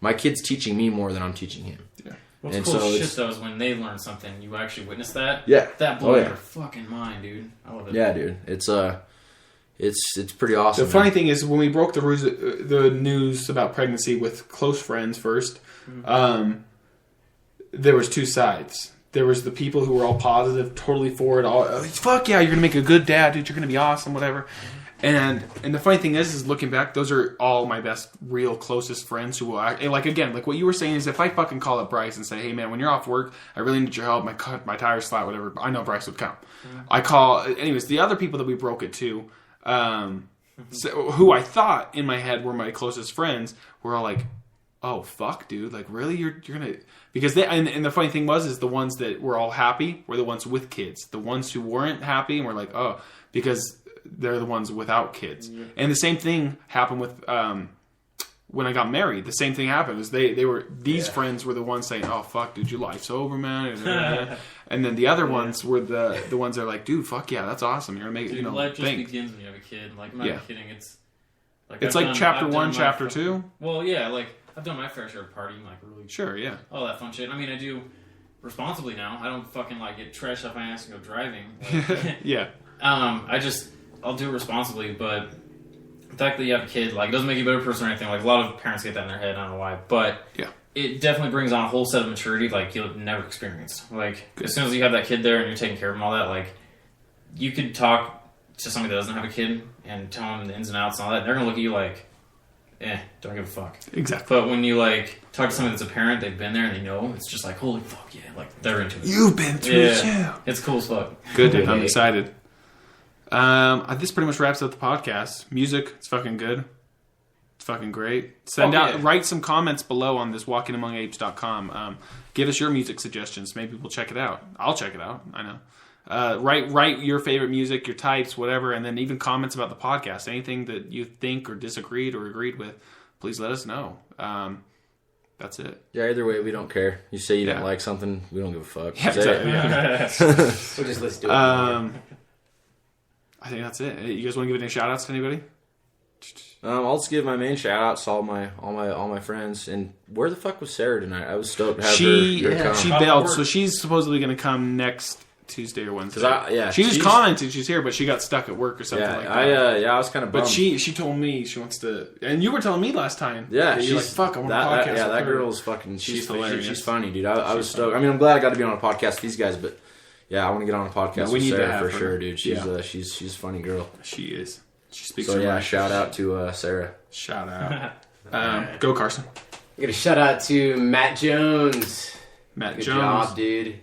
my kid's teaching me more than I'm teaching him. Yeah. What's cool shit though is when they learn something, you actually witness that. Yeah. That blows your fucking mind, dude. I love it. Yeah, dude. It's pretty awesome. The funny thing is, when we broke the news about pregnancy with close friends first, there was two sides. There was the people who were all positive, totally for it. All fuck yeah, you're gonna make a good dad, dude. You're gonna be awesome, whatever. And the funny thing is looking back, those are all my best, real closest friends who will act. And like again, like what you were saying is, if I fucking call up Bryce and say, "Hey man, when you're off work, I really need your help. My tire's flat, whatever." I know Bryce would come. I call, anyways. The other people that we broke it to, who I thought in my head were my closest friends, were all like, "Oh fuck, dude! Like really, you're gonna." Because and the funny thing is the ones that were all happy were the ones with kids. The ones who weren't happy and were like, "Oh," because they're the ones without kids. Yeah. And the same thing happened with when I got married, the same thing happened. Is these friends were the ones saying, "Oh fuck, dude, your life's over, man," and then the other ones were the ones that are like, "Dude, fuck yeah, that's awesome. You're gonna make life just begins when you have a kid." Like, I'm not kidding. It's chapter 1, chapter 2. Well, yeah, like I've done my fair share of partying, like really. Sure, yeah. All that fun shit. I mean, I do responsibly now. I don't fucking like get trashed off my ass and go driving. Like, yeah. I'll do it responsibly, but the fact that you have a kid, like, it doesn't make you a better person or anything. Like, a lot of parents get that in their head. I don't know why, but it definitely brings on a whole set of maturity like you'll never experienced. Like, as soon as you have that kid there and you're taking care of them, all that, like, you could talk to somebody that doesn't have a kid and tell them the ins and outs and all that, and they're gonna look at you like, don't give a fuck. Exactly. But when you like talk to somebody that's a parent, they've been there and they know, it's just like, holy fuck yeah, like they're into it. You've been through it too. It's cool as fuck. Good, dude. I'm excited. This pretty much wraps up the podcast. Music, it's fucking good. It's fucking great. Write some comments below on this walkingamongapes.com. Give us your music suggestions. Maybe we'll check it out. I'll check it out. I know. Write your favorite music, your types, whatever, and then even comments about the podcast. Anything that you think or disagreed or agreed with, please let us know. That's it. Yeah, either way, we don't care. You say you don't like something, we don't give a fuck. Yeah, exactly. We'll just let's do it. I think that's it. You guys want to give any shout outs to anybody? I'll just give my main shout outs to all my friends. And where the fuck was Sarah tonight? I was stoked to have her come. She bailed, so she's supposedly going to come next Tuesday or Wednesday. She just commented she's here, but she got stuck at work or something like that. I was kind of bummed. But she told me she wants to, and you were telling me last time. Yeah, you're like, fuck, I want a podcast. That girl's fucking. She's hilarious. She's funny, dude. I was stoked. Funny. I mean, I'm glad I got to be on a podcast with these guys, but yeah, I want to get on a podcast with Sarah for sure, dude. She's a funny girl. She is. She speaks. So yeah, shout out to Sarah. Shout out. Go Carson. I got a shout out to Matt Jones. Good Jones. Job, dude.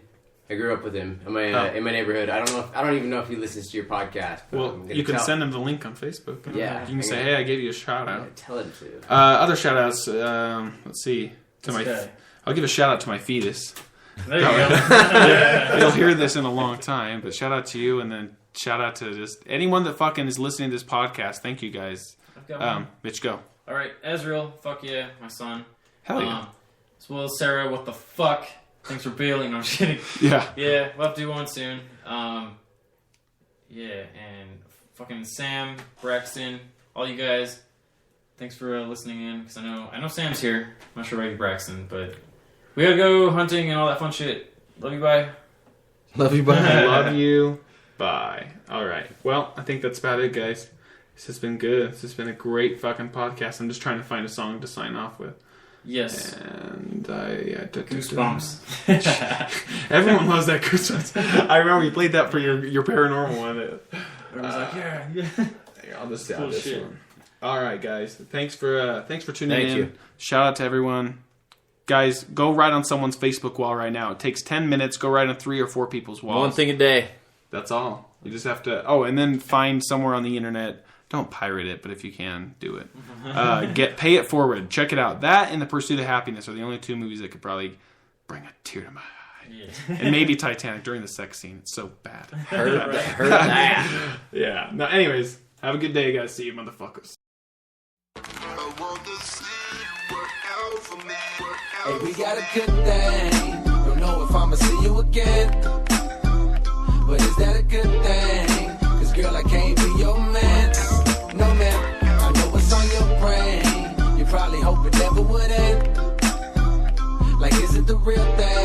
I grew up with him in my neighborhood. I don't even know if he listens to your podcast. Well, you can send him the link on Facebook. Yeah, you can say, "Hey, I gave you a shout out." Tell him to. Other shout outs. Let's see. I'll give a shout out to my fetus. There you go. You'll hear this in a long time, but shout out to you, and then shout out to just anyone that fucking is listening to this podcast. Thank you guys. I've got one. Mitch, go. All right, Ezreal, fuck yeah, my son. Hell yeah. As well as Sarah, what the fuck? Thanks for bailing. No, I'm just kidding. Yeah. Yeah, we'll have to do one soon. And fucking Sam, Braxton, all you guys, thanks for listening in. Because I know Sam's here. I'm not sure about you, Braxton, but we gotta go hunting and all that fun shit. Love you, bye. Love you, bye. Love you, bye. All right. Well, I think that's about it, guys. This has been good. This has been a great fucking podcast. I'm just trying to find a song to sign off with. Yes. And Goosebumps. Everyone loves that Goosebumps. I remember you played that for your paranormal one. Everyone's like, yeah. I'll just add this one. All right, guys. Thanks for tuning in. Thank you. Shout out to everyone. Guys, go write on someone's Facebook wall right now. It takes 10 minutes. Go write on 3 or 4 people's walls. One thing a day. That's all. You just have to... Oh, and then find somewhere on the internet... Don't pirate it, but if you can, do it. Pay It Forward. Check it out. That and The Pursuit of Happiness are the only 2 movies that could probably bring a tear to my eye. Yeah. And maybe Titanic during the sex scene. It's so bad. Heard that. Yeah. No, anyways, have a good day, guys. See you, motherfuckers. Hey, we got a good thing. Don't know if I'ma see you again. But is that a good thing? Cause girl, I can't be your man. No man, I know what's on your brain. You probably hope it never would end. Like, is it the real thing?